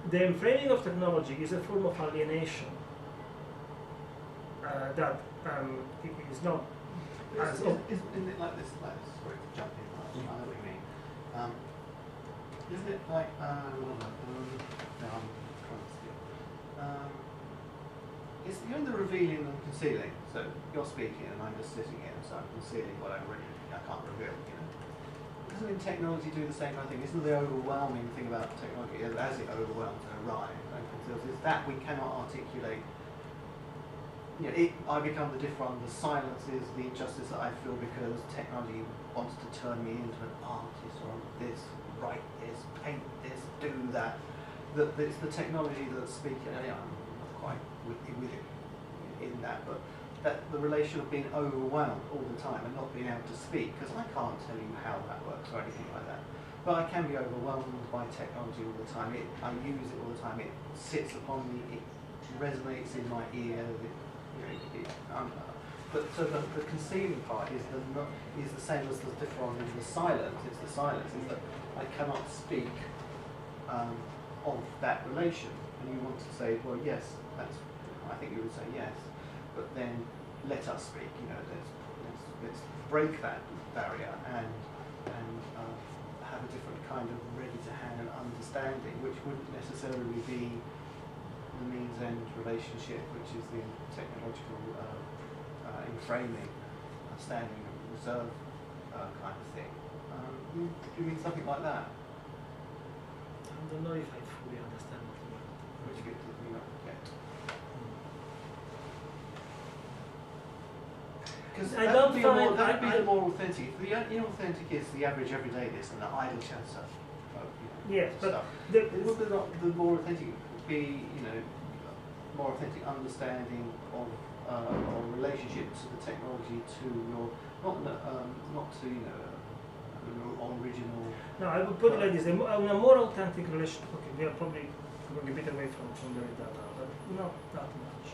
the enframing of technology is a form of alienation that it is not as... Isn't it like this, sorry to jump in, I know what you mean. Isn't it like, no, I'm trying to skip. You're in the revealing and concealing. So you're speaking and I'm just sitting here, so I'm concealing what I can't reveal, you know. Doesn't technology do the same kind of thing? Isn't the overwhelming thing about technology, as it overwhelms and arrives and conceals, is that we cannot articulate. You know, I become the differend, the silence is the injustice that I feel because technology wants to turn me into an artist or this, write this, paint this, do that. That it's the technology that's speaking, and I'm not quite with it in that, but that the relation of being overwhelmed all the time and not being able to speak, because I can't tell you how that works or anything like that. But I can be overwhelmed by technology all the time. I use it all the time. It sits upon me. It resonates in my ear. But so the concealing part is the same as the different in the silence. It's the silence is that I cannot speak of that relation. And you want to say, well, yes, I think you would say yes, but then let us speak. You know, let's break that barrier and have a different kind of ready-to-hand understanding, which wouldn't necessarily be the means-end relationship, which is the technological inframing, standing and reserve kind of thing. You mean something like that? I don't know if I fully understand what you mean. Which bit did we not get? Because that'd be more authentic. The inauthentic is the average everydayness and the idle chatter. Yes, but would the more authentic be, more authentic understanding of or relationship to the technology, to your not to original. No, I would put it like this: a more authentic relationship. Okay, we are probably going a bit away from Derrida, but not that much.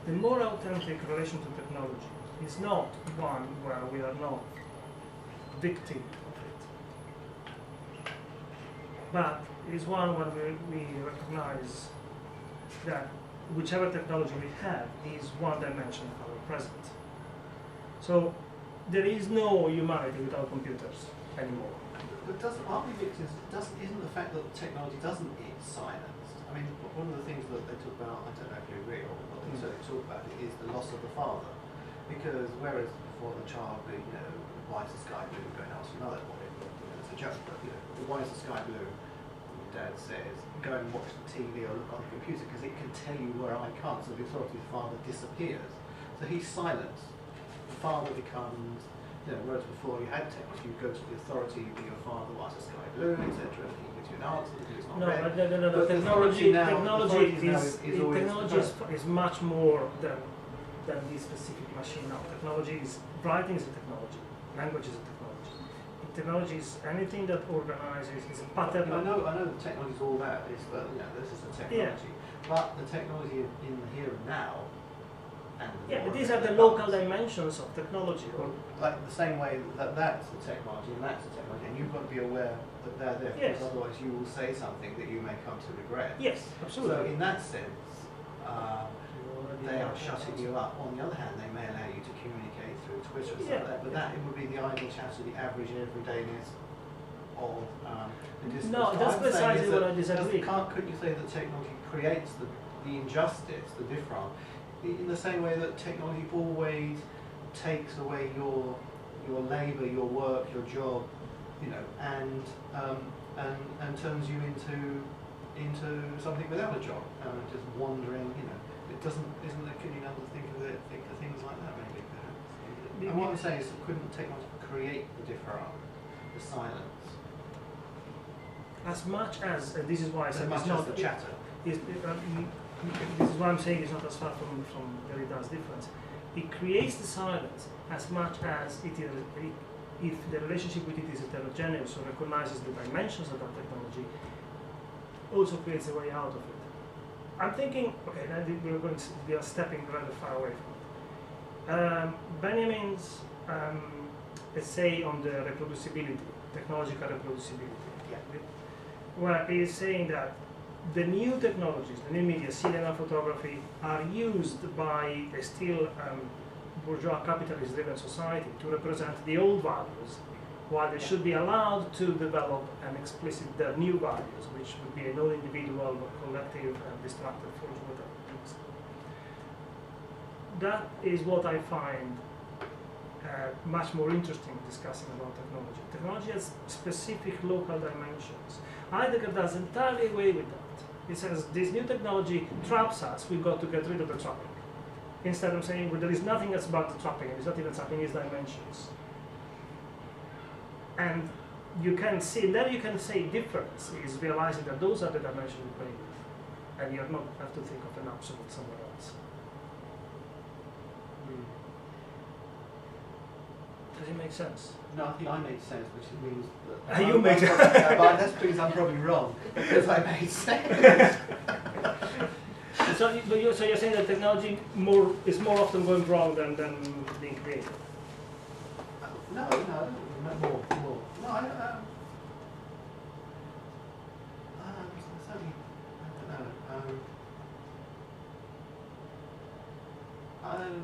The more authentic relation to technology is not one where we are not victim of it, but is one where we recognize that whichever technology we have is one dimension of our present. So there is no humanity without computers anymore. But aren't we victims? Isn't the fact that technology doesn't get silenced? I mean, one of the things that they talk about, I don't know if you agree or what they certainly talk about, is the loss of the father. Because whereas before the child, why is the sky blue? Go and ask your mother what it is. It's a joke, but why is the sky blue? Dad says, go and watch the TV or look on the computer because it can tell you where I can't. So the authoritative father disappears. So he's silenced. The father becomes, whereas before you had technology, you go to the authority, you be your father, why is the sky blue, etc. And he gives you an answer, it's not red. No. Technology is much more than this specific machine now. Technology is, writing is a technology, language is a technology. Technology is anything that organizes, is a pattern. I know the technology is all that, this is the technology. Yeah. But the technology in the here and now, but these are the local dimensions of technology. Like the same way that that's the technology and that's the technology, and you've got to be aware that they're there, because otherwise you will say something that you may come to regret. Yes, absolutely. So in that sense, they are shutting you up. On the other hand, they may allow you to communicate through Twitter or something like that, but that it would be the idle chatter, the average everydayness of the discourse. No, that's precisely what I disagree. Couldn't you say that technology creates the injustice, the difference, in the same way that technology always takes away your labour, your work, your job, and turns you into something without a job, just wandering, isn't there, can you never think of things like that maybe perhaps? And what I'm saying is, couldn't technology create the difference, the silence? As much as, this is why I said it's not the chatter. This is why I'm saying it's not as far from Derrida's difference. It creates the silence as much as it is, if the relationship with it is heterogeneous or recognizes the dimensions of that technology, also creates a way out of it. I'm thinking, okay, now we are stepping rather far away from it. Benjamin's essay on the reproducibility, technological reproducibility, where he is saying that the new technologies, the new media, cinema, photography, are used by a still bourgeois capitalist-driven society to represent the old values While they should be allowed to develop and explicit their new values, which would be a non-individual but collective and destructive force with things. That is what I find much more interesting discussing about technology. Technology has specific local dimensions. Heidegger does entirely away with that. He says this new technology traps us, we've got to get rid of the trapping. Instead of saying, well, there is nothing that's about the trapping, it's not even trapping, it's dimensions. And you can see, then you can say difference is realizing that those are the dimensions you play with. And you not have to think of an absolute somewhere else. Does it make sense? No, I think I made sense, which means that You make sense. but that's because I'm probably wrong, because I made sense. So you're saying that technology is more often going wrong than being created? No, more. No, certainly, I don't know.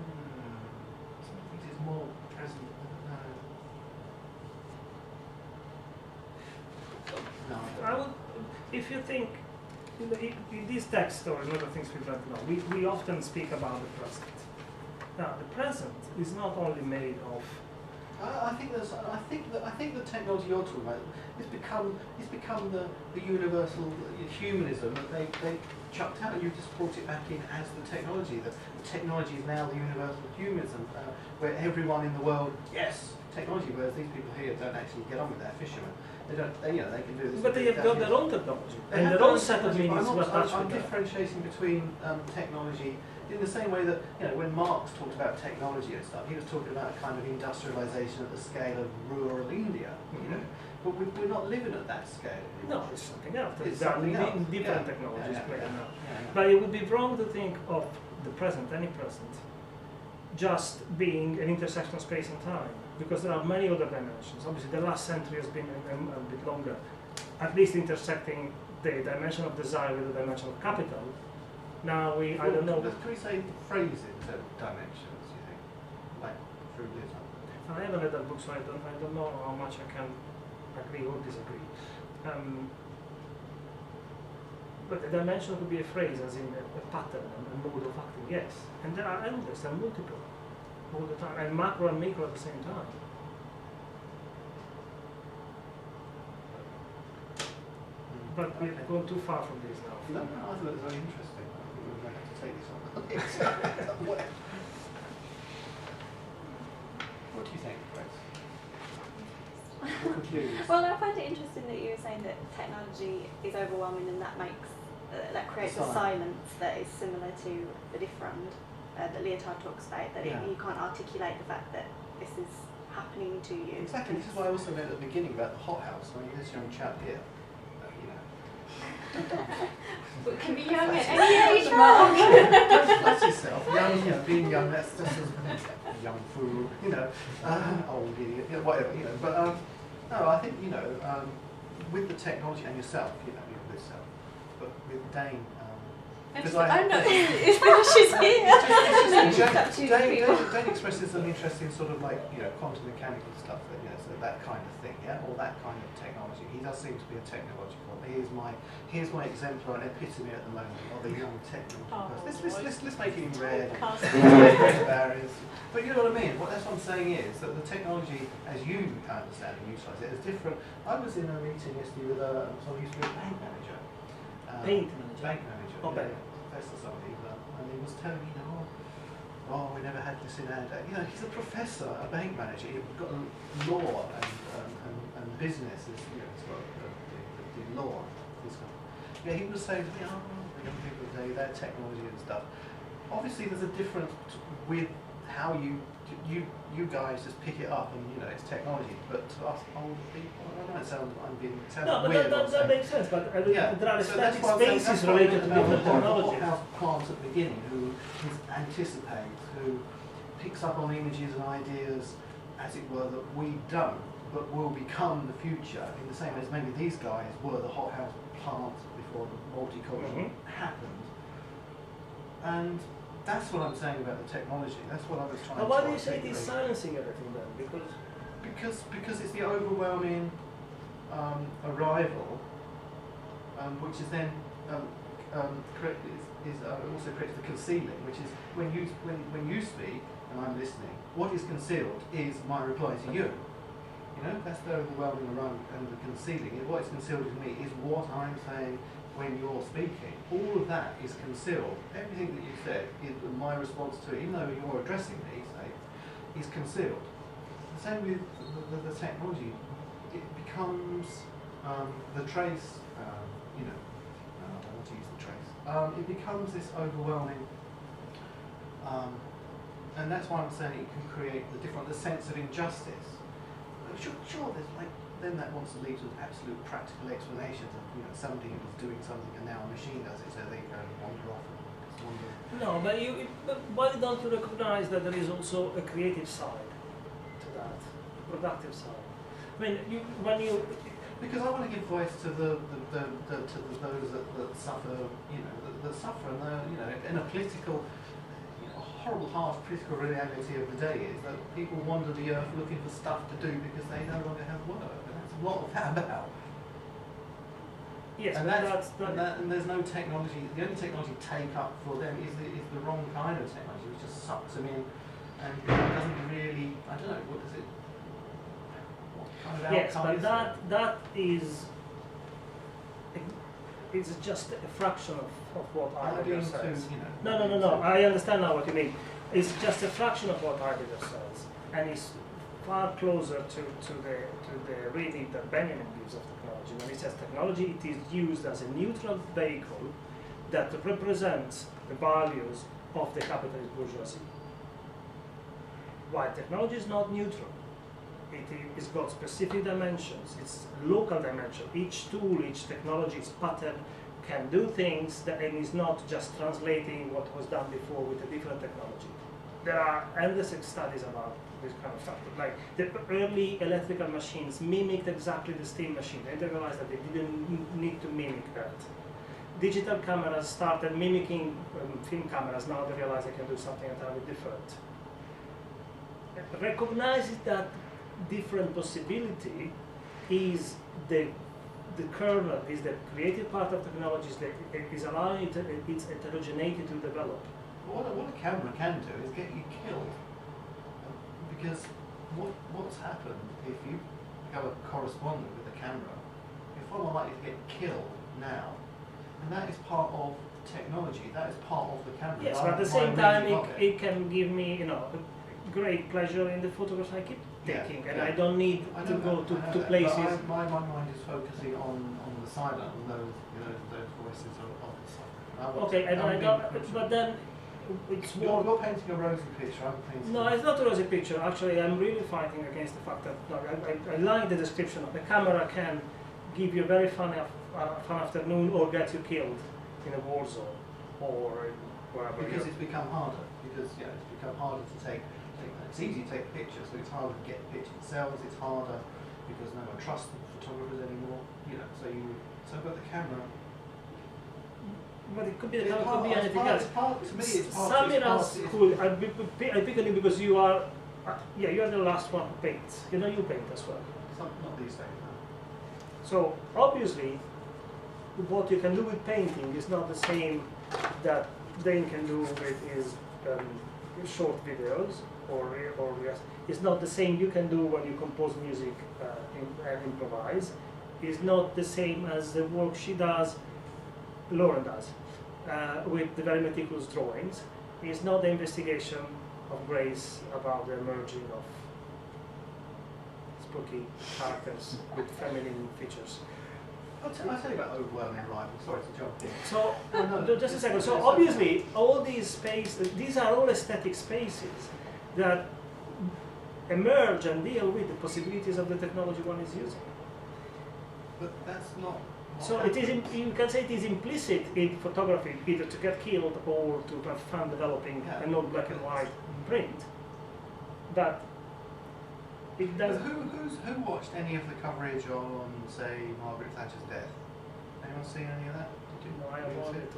Some things is more present. No. I would, if you think, in these text or in other things we've read now, we often speak about the present. Now, the present is not only made of. I think the technology you're talking about it's become the universal humanism that they chucked out, and you just brought it back in as the technology. The technology is now the universal humanism, where everyone in the world, yes, technology. Whereas these people here don't actually get on with that. Fishermen, they don't. They can do this. But they have got their own technology and their own set of meanings. I'm differentiating between technology. In the same way that, when Marx talked about technology and stuff, he was talking about a kind of industrialization at the scale of rural India, But we're not living at that scale anymore. No, it's something else. It's something else. Different technologies playing out. Yeah. But it would be wrong to think of the present, any present, just being an intersection of space and time, because there are many other dimensions. Obviously, the last century has been a bit longer, at least intersecting the dimension of desire with the dimension of capital. Now I don't know. Can we say phrase in dimensions, you think? Like through Lyotard? I haven't read that book, so I don't know how much I can agree or disagree. But a dimension could be a phrase, as in a pattern, a mode of acting, yes. And there are endless, there are multiple, all the time, and macro and micro at the same time. But we're going too far from this now. No, I thought it was very interesting. I think we're going to have to take this on. What do you think, Grace? You're confused. Well, I find it interesting that you were saying that technology is overwhelming and that makes that creates a silence that is similar to the Differend that Lyotard talks about, that you can't articulate the fact that this is happening to you. Exactly. This is what I also meant at the beginning about the hothouse. I mean, this young chap here, But it can be young at any age, Mark. That's yourself. Young, being young, that's just a young fool, old idiot, whatever, But no, I think, with the technology and yourself, with yourself, but with Dane. I know, it's because she's here. Dane expresses an interest in sort of like, quantum mechanical stuff, so that kind of thing, or that kind of technology. He does seem to be a technological. Here's my exemplar and epitome at the moment of a young technological person. Let's make it in red. Barriers. But you know what I mean? That's what I'm saying is that the technology, as you understand and utilise it, is different. I was in a meeting yesterday with someone who used to be a bank manager. Bank manager. Professor somebody, and he was telling me, we never had this in our day. He's a professor, a bank manager. He's got law and business. He's got the law. He was saying to me, the young people today, their technology and stuff. Obviously, there's a difference with how you guys just pick it up and it's technology, but to us older people, I don't know, it sounds weird. But that makes sense. But there are static spaces related to different technology. Hothouse plant at the beginning, who anticipates, who picks up on images and ideas, as it were, that we don't, but will become the future in the same way as maybe these guys were the hothouse plant before the multicultural happened. And that's what I'm saying about the technology. That's what I was trying to Why do you say it is silencing everything then? Because because it's the overwhelming arrival, which is then also creates the concealing, which is when you speak and I'm listening, what is concealed is my reply to you. You know, that's the overwhelming arrival and the concealing. What is concealed in me is what I'm saying when you're speaking. All of that is concealed. Everything that you said is my response to it, even though you're addressing me, say, is concealed. The same with the technology. It becomes the trace, I don't want to use the trace. It becomes this overwhelming, and that's why I'm saying it can create the sense of injustice. Sure, there's then that wants to lead to absolute practical explanations of somebody who was doing something and now a machine does it, so they go and wander off and wander. No, but why don't you recognize that there is also a creative side to that, productive side? I mean, because I want to give voice to those that suffer, that suffer, and in a political, horrible, harsh political reality of the day is that people wander the earth looking for stuff to do because they no longer have work, and that's a lot of that about. Yes, and there's no technology. The only technology take up for them is the wrong kind of technology, which just sucks them in, and doesn't really. I don't know. What does it? What kind of yes, outcome but is that is. It's just a fraction of what Heidegger says. No. I understand now what you mean. It's just a fraction of what Heidegger says, and it's far closer to the reading that Benjamin gives of technology. When he says technology, it is used as a neutral vehicle that represents the values of the capitalist bourgeoisie. While technology is not neutral. It's got specific dimensions, it's local dimension. Each tool, each technology, each pattern can do things and is not just translating what was done before with a different technology. There are endless studies about this kind of stuff. Like the early electrical machines mimicked exactly the steam machine. They realized that they didn't need to mimic that. Digital cameras started mimicking film cameras. Now they realize they can do something entirely different. Recognizes that different possibility is the kernel, is the creative part of technologies that is allowing its heterogeneity to develop. What a camera can do is get you killed, because what's happened if you become a correspondent with a camera, you're far more likely to get killed now, and that is part of technology. That is part of the camera. Yes, but at the same time, it can give me great pleasure in the photographs I keep taking, and I don't need to go to places. My mind is focusing on the silent, on those voices of the suffering. Okay, and but then it's more. You're painting a rosy picture. I'm painting. No, it's not a rosy picture. Actually, I'm really fighting against the fact that I like the description of the camera can give you a very fun afternoon or get you killed in a war zone or wherever. Because it's become harder. Because it's become harder to take. It's easy to take pictures, but it's harder to get the picture themselves. It's harder because no one trusts the photographers anymore. So but the camera. But it could be anything else. To me, it's part. Something else cool. I pick on you because you are, you are the last one who paints. You paint as well. Not these days. No. So obviously, what you can do with painting is not the same that Dane can do with his short videos. Or it's not the same you can do when you compose music and improvise. It's not the same as the work she does, Lauren does, with the very meticulous drawings. It's not the investigation of Grace about the merging of spooky characters with feminine features. I'll tell you about overwhelming arrival. Sorry to jump in. So, just a second. So obviously, all these spaces, these are all aesthetic spaces that emerge and deal with the possibilities of the technology one is using. But that's not. So it is. You can say it is implicit in photography, either to get killed or to have fun developing a non-black and white print. But it does. Who watched any of the coverage on, say, Margaret Thatcher's death? Anyone seen any of that? No, I avoided it.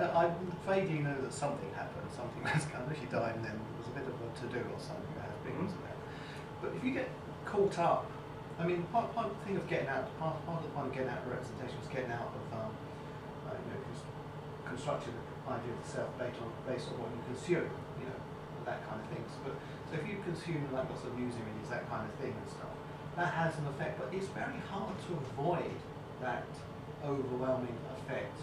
I vaguely know that something happened. Something was kind of. She died, and then there was a bit of a to-do or something that has been into that. But if you get caught up, I mean, part of the thing of getting out, part of the point of getting out of representation was getting out of, constructing the idea of the self based on what you consume, that kind of things. But so if you consume like lots of news images, that kind of thing and stuff, that has an effect. But it's very hard to avoid that overwhelming effect.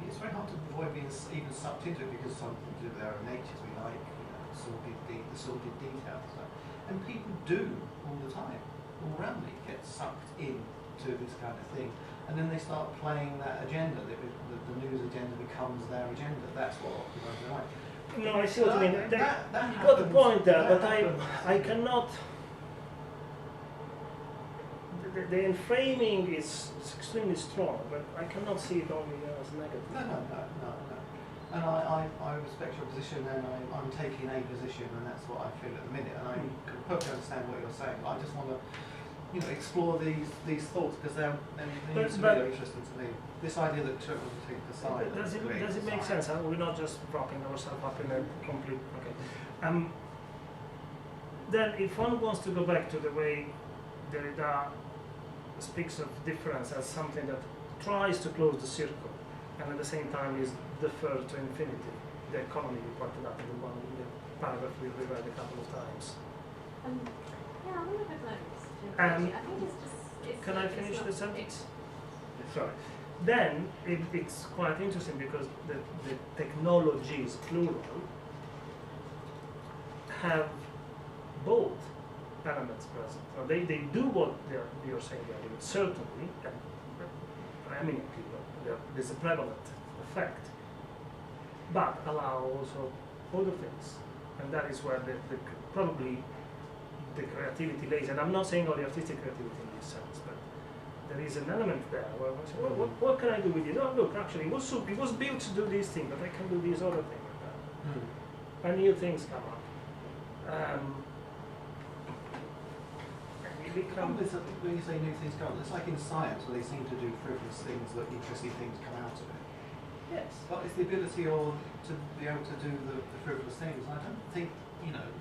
It's very hard to avoid being even sucked into it because some things of their own natures we like, the sordid details and stuff. And people do all the time, all around me, get sucked into this kind of thing. And then they start playing that agenda, the news agenda becomes their agenda. That's what occupies their life. No, I see what you mean. That You got the point there, but I cannot. The enframing is extremely strong, but I cannot see it only as negative. No. And I respect your position, and I'm taking a position, and that's what I feel at the minute. And I can perfectly understand what you're saying. I just want to, explore these thoughts because they're really interesting to me. This idea that children will take the side. Does it make sense? Huh? We're not just wrapping ourselves up in a complete. Okay. Then, if one wants to go back to the way Derrida speaks of difference as something that tries to close the circle, and at the same time is deferred to infinity, the economy you pointed out in the paragraph we read a couple of times. Yeah, I'm going to have notes. I think it's just. Can I finish the sentence? Sorry. Then it's quite interesting because the technologies, plural, have both elements present. So they do what you're saying they are doing, certainly, and preeminently, there's a prevalent effect, but allow also other things. And that is where probably the creativity lays. And I'm not saying only artistic creativity in this sense, but there is an element there where I say, well, what can I do with it? Oh, look, actually, it was built to do this thing, but I can do this other thing with that. And new things come up. The problem is that when you say new things come up, it's like in science where they seem to do frivolous things, but interesting things come out of it. Yes. But it's the ability to be able to do the frivolous things. I don't think, I don't know,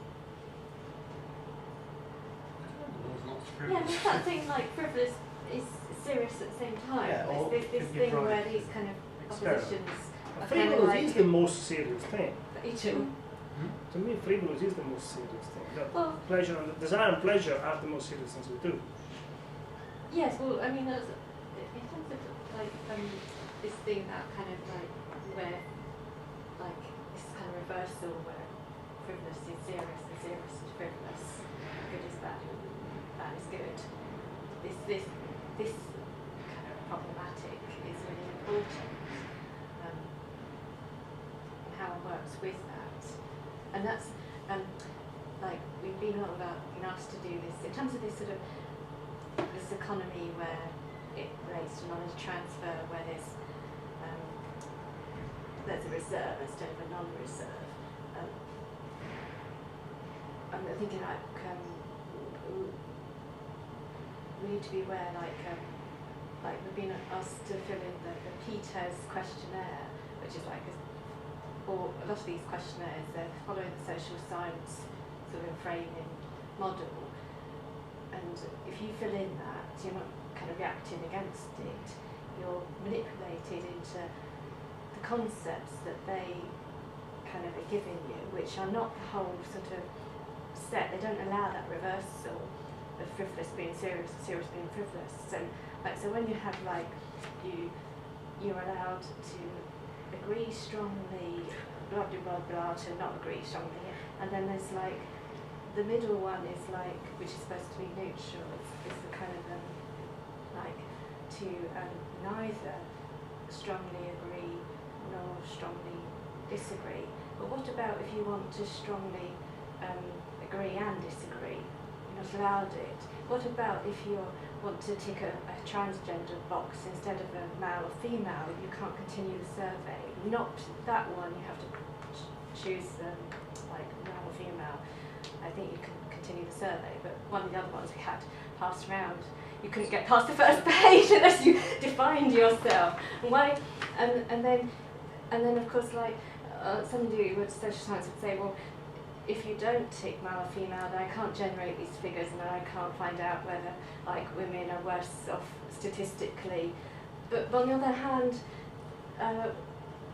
the world's not frivolous. Yeah, there's that thing like frivolous is serious at the same time. Yeah, or this thing where these kind of oppositions are kind of Frivolous like is the most serious thing. each other. To me, frivolous is the most serious thing. Well, Pleasure and desire and pleasure are the most serious things we do. yes, well, I mean, in terms of like this thing that kind of like where like this kind of reversal where frivolous is serious and serious is frivolous, good is bad, bad is good. This kind of problematic is really important. And how it works with that, and that's like we've been asked to do this in terms of this sort of this economy where it relates to knowledge transfer, where there's a reserve instead of a non-reserve. I'm thinking like we need to be aware like we've been asked to fill in the PTES questionnaire, which is like or a lot of these questionnaires, they're following the social science sort of framing model, and if you fill in that, you're not kind of reacting against it, you're manipulated into the concepts that they kind of are giving you, which are not the whole sort of set. They don't allow that reversal of frivolous being serious and serious being frivolous. So when you have like you're allowed to agree strongly, blah blah blah blah, to not agree strongly, and then there's like the middle one is like, which is supposed to be neutral. It's the kind of like to neither strongly agree nor strongly disagree. But what about if you want to strongly agree and disagree? You're not allowed it. What about if you want to tick a transgender box instead of a male or female? You can't continue the survey. Not that one. You have to choose like male or female. I think you can continue the survey, but one of the other ones we had passed around. You couldn't get past the first page unless you defined yourself. Why? And then of course, like somebody with social science would say, well, if you don't tick male or female, then I can't generate these figures, and then I can't find out whether like women are worse off statistically. But on the other hand,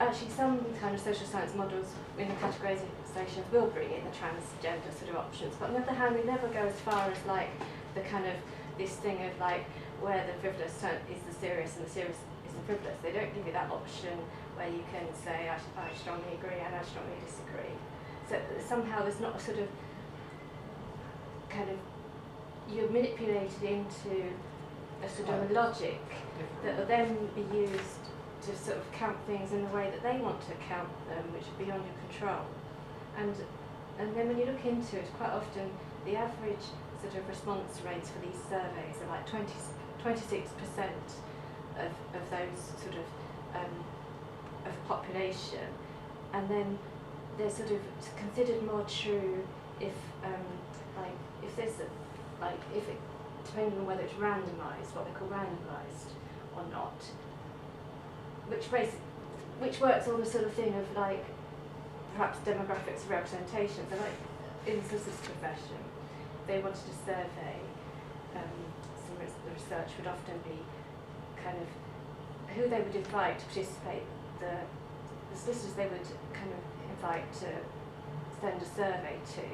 actually some kind of social science models in the categorisation will bring in the transgender sort of options. But on the other hand, they never go as far as like the kind of this thing of like where the frivolous is the serious and the serious is the frivolous. They don't give you that option where you can say I strongly agree and I strongly disagree. So somehow there's not a sort of kind of, you're manipulated into a sort of a logic that will then be used to sort of count things in the way that they want to count them, which are beyond your control. And then when you look into it, quite often the average sort of response rates for these surveys are like 26% of those sort of population, and then they're sort of considered more true if depending on whether it's randomised, what they call randomised or not, which works on the sort of thing of like perhaps demographics of representation. So like in the solicitor's profession, they wanted to survey, the research would often be kind of who they would invite to participate. The solicitors they would kind of invite to send a survey to,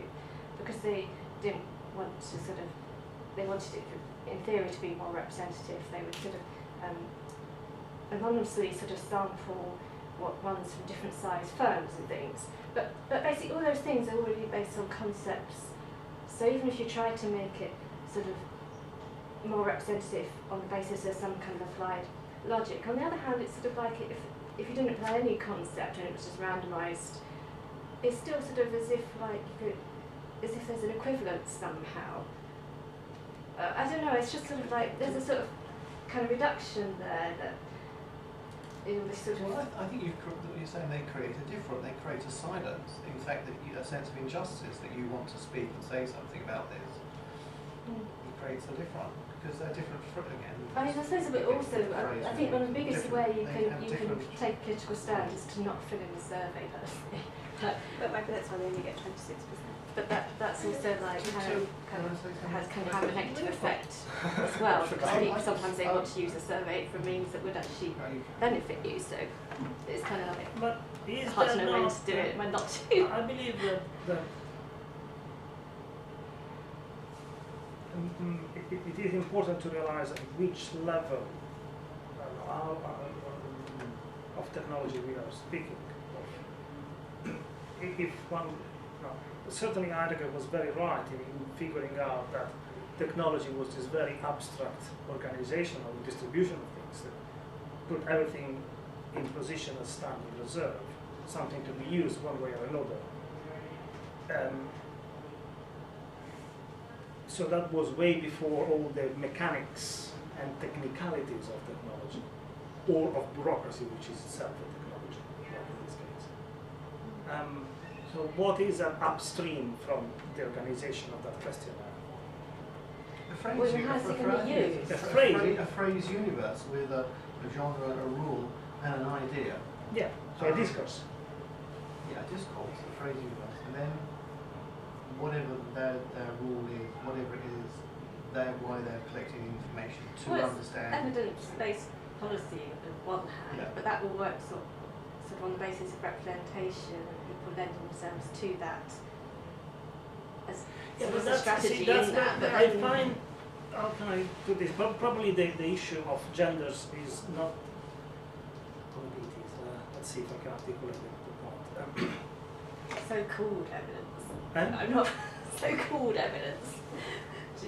because they didn't want to sort of, they wanted it in theory to be more representative. They would sort of anonymously sort of sample ones from different size firms and things. But basically all those things are already based on concepts. So even if you try to make it sort of more representative on the basis of some kind of applied logic, on the other hand, it's sort of like if you didn't apply any concept and it was just randomised, it's still sort of as if like as if there's an equivalence somehow. I don't know. It's just sort of like there's a sort of kind of reduction there that in this sort of. Well, I think you're saying they create a different. They create a silence. In fact, a sense of injustice that you want to speak and say something about this. It creates a different, because they're different again. I mean, I suppose, but also, I think one of the biggest way you can take a political stand is to not fill in the survey personally. But maybe that's why they only get 26%. But that's also like can have a negative effect as well, because I think sometimes they want to use a survey for means that would actually benefit you. So it's kind of like but hard to know when to do it, when not to. I believe that it is important to realize at which level of technology we are speaking of. If one, certainly Heidegger was very right in figuring out that technology was this very abstract organization of the distribution of things that put everything in position as standing reserve, something to be used one way or another. So that was way before all the mechanics and technicalities of technology, or of bureaucracy, which is itself a technology, in this case. So what is upstream from the organization of that questionnaire? A phrase, well, how's it going to be used? A phrase universe with a genre, a rule, and an idea. Yeah, so a discourse. Yeah, a discourse, a phrase universe, and then whatever their rule is, whatever it is, why they're collecting information to understand. Evidence-based policy on one hand, but that will work sort of on the basis of representation and people lending themselves to that as sort of a strategy in that. But I find, how can I put this? Probably the issue of genders is not. Let's see if I can articulate the point. So-called evidence. And? Not so-called evidence.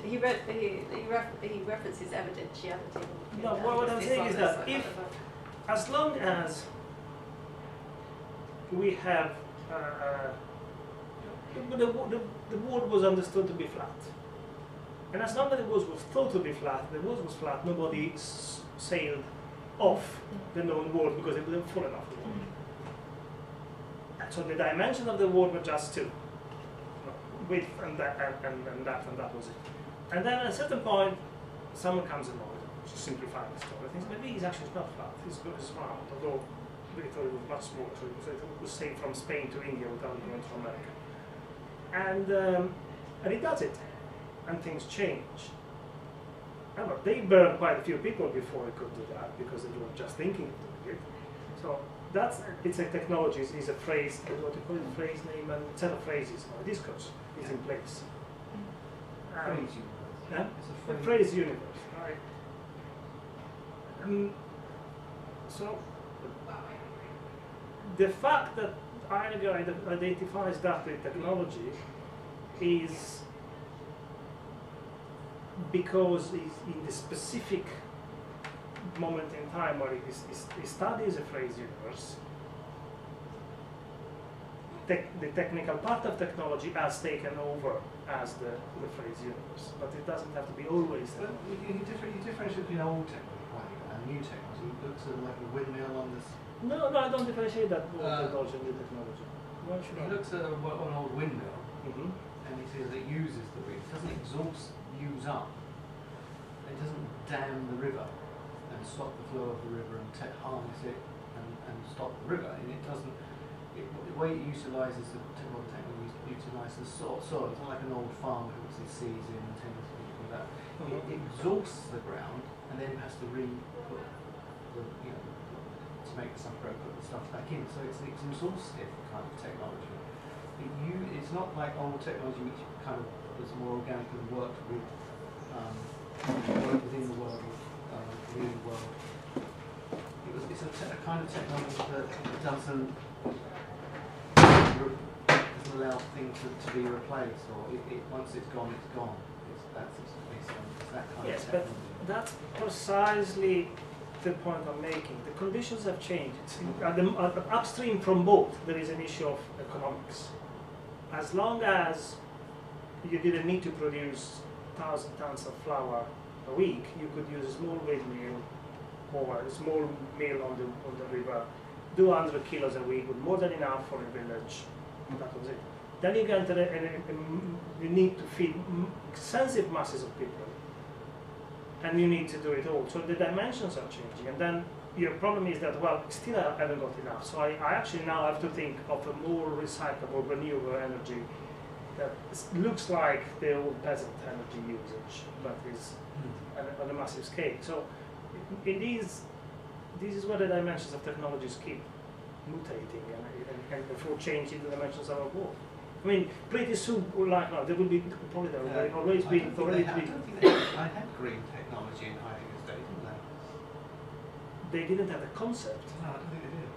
He references evidentiality. No, what I'm saying is that as long as we have the world was understood to be flat, and as long as the world was thought to be flat, the world was flat. Nobody sailed off the known world because it wasn't full enough. So the dimensions of the world were just two. Width and that and that was it. And then at a certain point, someone comes along, just simplifying the story. Thinks maybe it's actually not flat. It's round, although we thought it was much smaller. So it was sailed from Spain to India without going to America. and it does it, and things change. They burned quite a few people before it could do that because they were just thinking of doing it. So it's a technology, is a phrase, what do you call it, phrase name and set of phrases, or a discourse is in place. Phrase universe. Yeah? It's A phrase universe, right? So the fact that Heidegger identifies that with technology is because he's in the specific moment in time where he studies a phrase universe, the technical part of technology has taken over as the phrase universe, but it doesn't have to be always But you differentiate between old technology and new technology. It looks at like a windmill on this. No, I don't differentiate that old technology and new technology. Why should He I? looks at an old windmill Mm-hmm. and he says it uses the wind. It doesn't use up. It doesn't dam the river and stop the flow of the river and harness it and stop the river. And it doesn't. The way it utilises the technology utilises soil. It's not like an old farm who puts its seeds in and tends to do that. It exhausts the ground and then has to re-put to make the stuff grow, put the stuff back in. So it's an exhaustive kind of technology. It's not like old technology which kind of was more organic and worked within the world, within the world. It's a kind of technology that doesn't allow things to be replaced, or once it's gone, it's gone. It's that kind Yes, of but technology. that's precisely the point I'm making. The conditions have changed. Upstream from both, there is an issue of economics. As long as you didn't need to produce 1,000 tons of flour a week, you could use a small windmill or a small mill on the river, do 100 kilos a week with more than enough for a village. That was it. Then you get you need to feed extensive masses of people, and you need to do it all. So the dimensions are changing, and then your problem is that, well, still I haven't got enough. So I actually now have to think of a more recyclable, renewable energy that looks like the old peasant energy usage, but is on a massive scale. So this is where the dimensions of technologies keep mutating and therefore changing the dimensions of our world. I mean, pretty soon, like now, there will be probably always been. I don't think they had green technology in Heidegger's day, didn't they? They didn't have the concept, No, I don't think they did.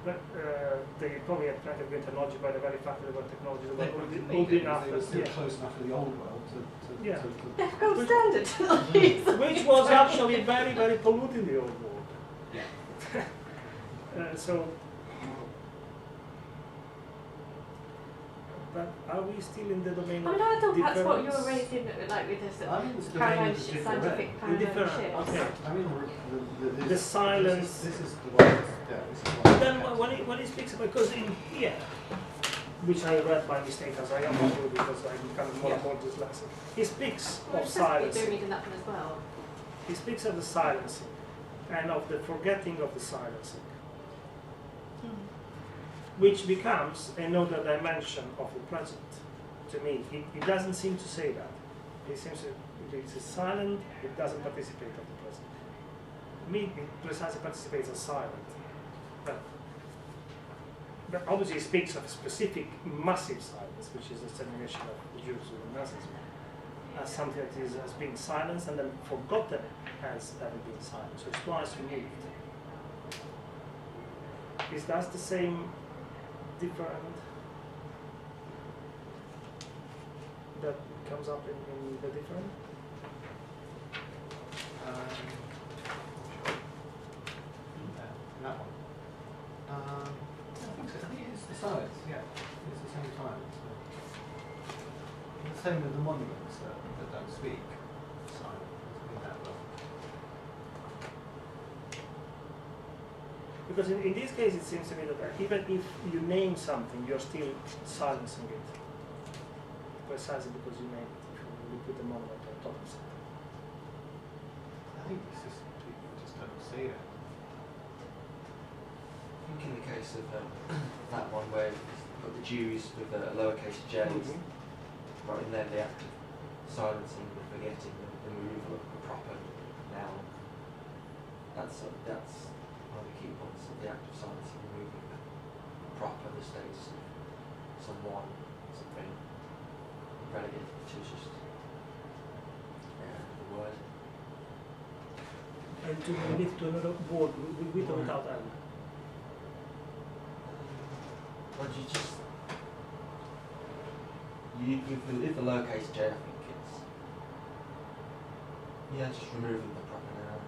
but they probably had plenty of green technology by the very fact that they were technologies that They were didn't old need it enough. because they were still Yeah. close enough to the old world to Yeah. Gold standard technologies. Which was actually very, very polluting the old world. Yeah. But are we still in the domain I of mean, I thought perhaps what you difference? were raised in, like with this I mean, it's the paradigm domain of shift, different scientific way. paradigm Different, shift. okay. I mean, The silence. This is the one. Yeah, this is the one. Then when he speaks about, because in here, which I read by mistake as I am sure because I'm kind of more and more dyslexic, he speaks Well, of it's supposed to be silence. doing reading that one as well. He speaks of the silencing and of the forgetting of the silencing, which becomes another dimension of the present. To me, he doesn't seem to say that. He seems to, it's silent, it doesn't participate of the present. Me, it precisely participates as silent. But obviously he speaks of a specific massive silence, which is the termination of the Jews with Nazism, as something that has been silenced and then forgotten as having been silent. So it's twice removed. Is that the same different that comes up in the different? That one. I think so. I think it's the silence. Yeah, it's the same silence. It's the same with the monuments that don't speak. Silence. In that way. Because in this case, it seems to me that even if you name something, you're still silencing it. Precisely because you name it. If you put the monument on top of something. I think it's just people just don't see it. I think in the case of that one where you've got the Jews with a lowercase j, But in there, the act of silencing, the forgetting, the removal of the proper noun. That's one of the key points of the act of silencing, removing the proper, the status of someone, something, relegated to just the word. And to relate to another word with or without N. But if the lowercase j, I think it's just removing the proper noun.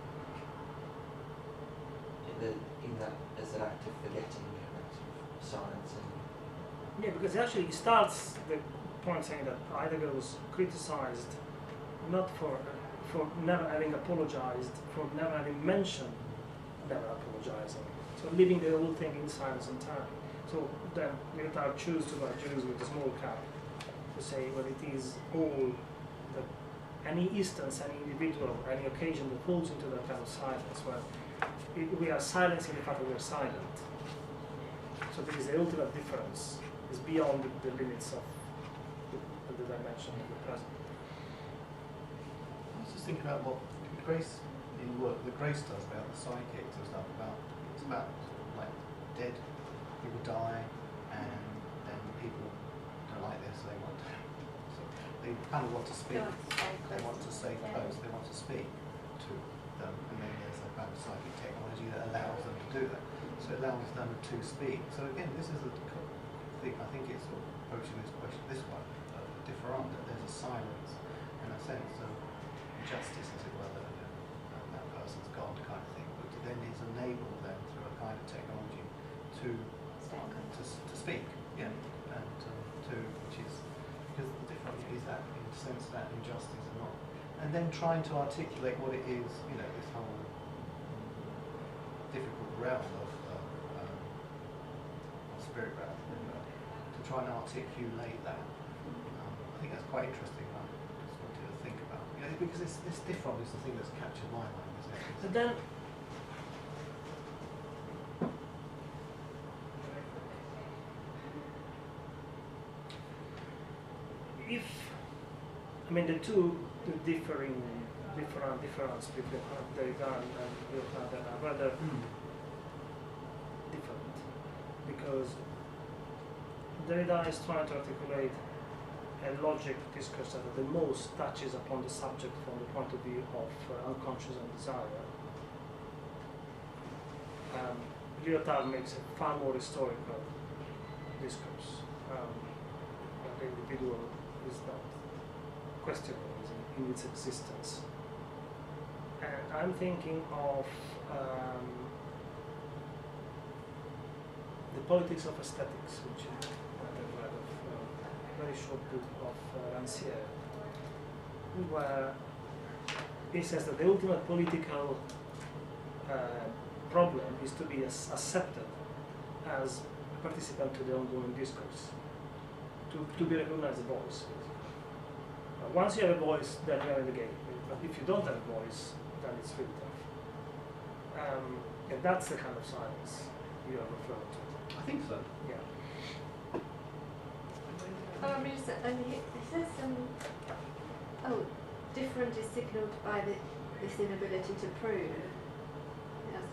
In that as an act of forgetting, an act of silencing. Yeah, because actually it starts the point saying that Heidegger was criticized not for never having apologized, for never having mentioned never apologizing. So leaving the whole thing in silence and time. So then Lyotard choose to write Jews with a small cap to say, well, it is all that any instance, any individual, any occasion that falls into that kind of silence where we are silencing the fact that we are silent. So there is the ultimate difference, is beyond the limits of the dimension of the present. I was just thinking about what Grace, in work that Grace does about the psychics and stuff, it's about sort of like dead people die, and then people don't like this, so they want to kind of want to speak, they want to stay close, they want to speak to them, and then there's a kind of psychic technology that allows them to do that. So it allows them to speak. So again, this is the thing, I think it's sort of approaching this question this way, Differend, that there's a silence in a sense of justice, as it were, that person's gone kind of thing, but then it's enabled them through a kind of technology to speak, and which is, because the difference is that in the sense that injustice and not, and then trying to articulate what it is, this whole difficult realm of spirit realm, to try and articulate that. I think that's quite interesting. I just wanted to think about, because this different is the thing that's captured my mind, isn't it? But then, the difference between Derrida and Lyotard are rather different, because Derrida is trying to articulate a logic discourse that at the most touches upon the subject from the point of view of unconscious and desire. Lyotard makes a far more historical discourse. The individual is not questionable in its existence. And I'm thinking of The Politics of Aesthetics, which is a very short book of Rancière, where he says that the ultimate political problem is to be accepted as a participant to the ongoing discourse, to be recognized as a voice. Once you have a voice, then you are in the game. But if you don't have a voice, then it's really tough. And that's the kind of silence you are referring to. I think so. Yeah. It says, different is signalled by this inability to prove. That's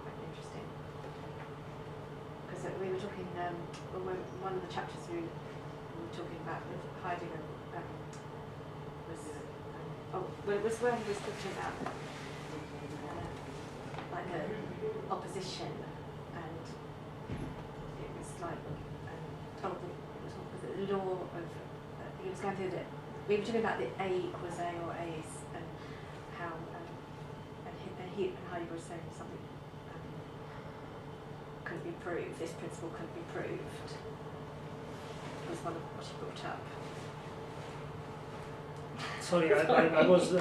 quite interesting. Because we were talking, one of the chapters we were talking about with Heidegger it was where he was talking about like opposition, and it was like told the law of he was going through we were talking about the A equals A or A is, and how and Heidegger was saying something couldn't be proved. This principle couldn't be proved. Was one of what he brought up. Sorry, I was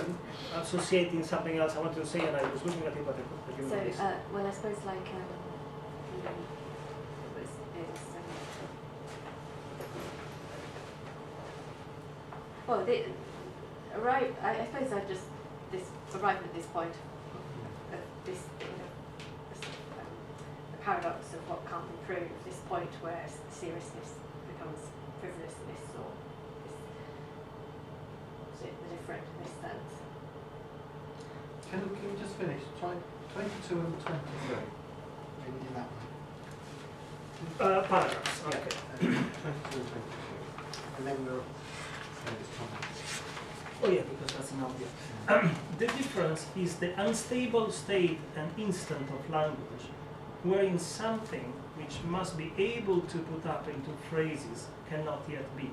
associating something else I wanted to say, and I was looking at it, but I didn't know this. Well, I suppose like it was I suppose I just arrived at this point of this the paradox of what can't be proved. This point where seriousness becomes frivolousness, or this Can we just finish? Try 22 and 23 in that one. Paragraphs, okay. 22 and 23. And then we'll spend this time. Oh yeah, because that's an obvious. The difference is the unstable state and instant of language, wherein something which must be able to put up into phrases cannot yet be.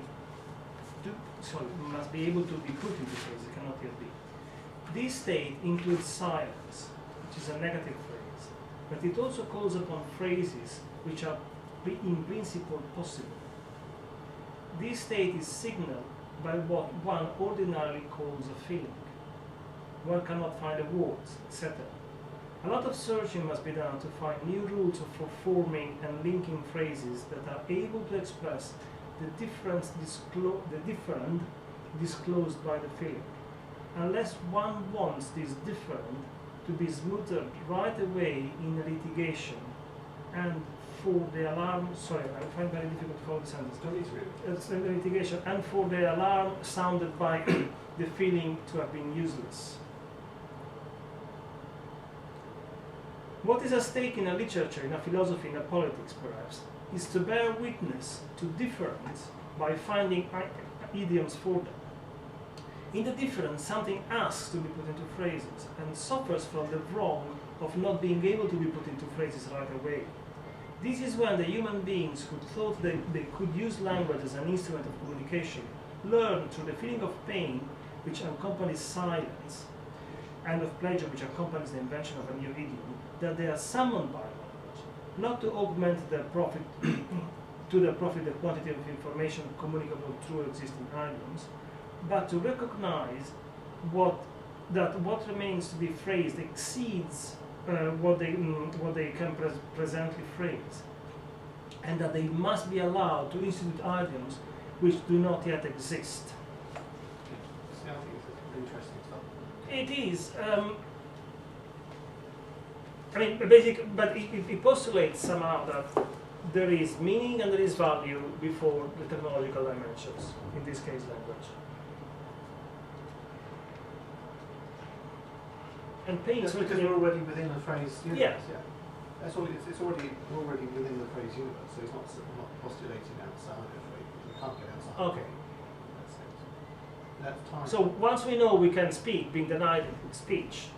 Must be able to be put into phrases cannot yet be. This state includes silence, which is a negative phrase, but it also calls upon phrases which are in principle possible. This state is signaled by what one ordinarily calls a feeling. One cannot find the words, etc. A lot of searching must be done to find new rules for forming and linking phrases that are able to express the difference disclosed by the feeling. Unless one wants this different to be smoothed right away in litigation and for the alarm, sorry, I find very difficult to follow the sentence. It's in litigation and for the alarm sounded by the feeling to have been useless. What is at stake in a literature, in a philosophy, in a politics perhaps, is to bear witness to difference by finding idioms for them. In the difference, something asks to be put into phrases and suffers from the wrong of not being able to be put into phrases right away. This is when the human beings who thought they could use language as an instrument of communication learn through the feeling of pain which accompanies silence and of pleasure which accompanies the invention of a new idiom, that they are summoned by language, not to augment their profit to their profit the quantity of information communicable through existing idioms, but to recognize what remains to be phrased exceeds what they can presently phrase, and that they must be allowed to institute idioms which do not yet exist. See, I think it's interesting stuff. It is. I mean, but it postulates somehow that there is meaning and there is value before the technological dimensions, in this case language. And pain That's because we're already within a phrase universe. Yeah. That's all. It's already within the phrase universe, so it's not postulating outside of it. You can't get outside. Okay. That's time. So once we know we can speak, being denied speech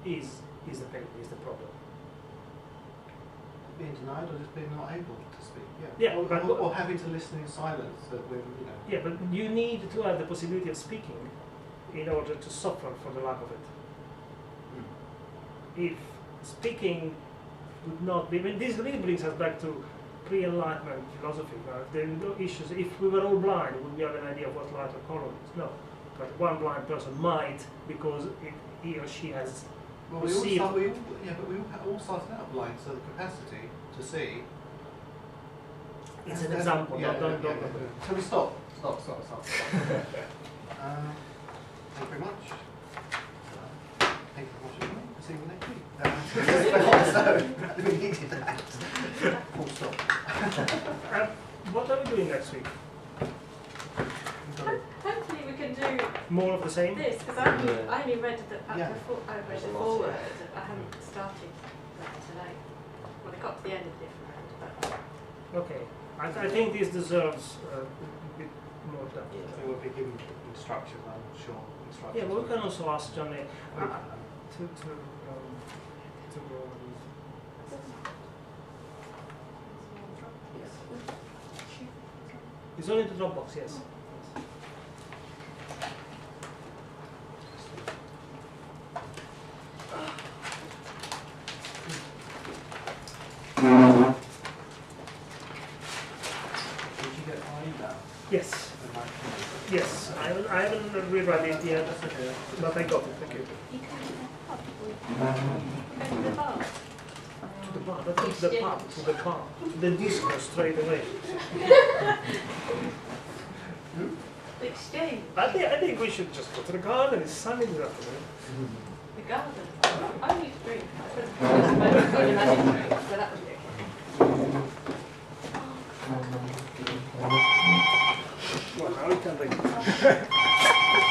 is the pain, is the problem. Being denied or just being not able to speak. Yeah, or having to listen in silence. That we're, Yeah, but you need to have the possibility of speaking in order to suffer for the lack of it. If speaking would not be, I mean, this really brings us back to pre-enlightenment philosophy. There are no issues. If we were all blind, would we have an idea of what light or color is? No. But one blind person might, because he or she has perceived. But we all started out blind, so the capacity to see. It's an example. Don't. So we stop. Thank you very much. Thank you very much, everyone. See you next week. We needed that. Full stop. What are we doing next week? Hopefully we can do More of the same? this, because I only read the Yeah. I read the forward. I haven't started that today. Well, I got to the end of Differend, but Okay. I think this deserves a bit more depth. So we'll be giving instructions, I'm sure. Instructions. Yeah, well, we can also ask Johnny to go over these. It's only the Dropbox, yes. Did you get my email? Yes. With my comments? Yes. I haven't reread it yet, That's okay. but I got it. Thank you. you can go to the bar. To the bar, but to the pub, to the bar, to the disco straight away. The exchange. I think we should just go to the garden. It's sunny this afternoon. The garden. Only drink. I couldn't imagine drinks.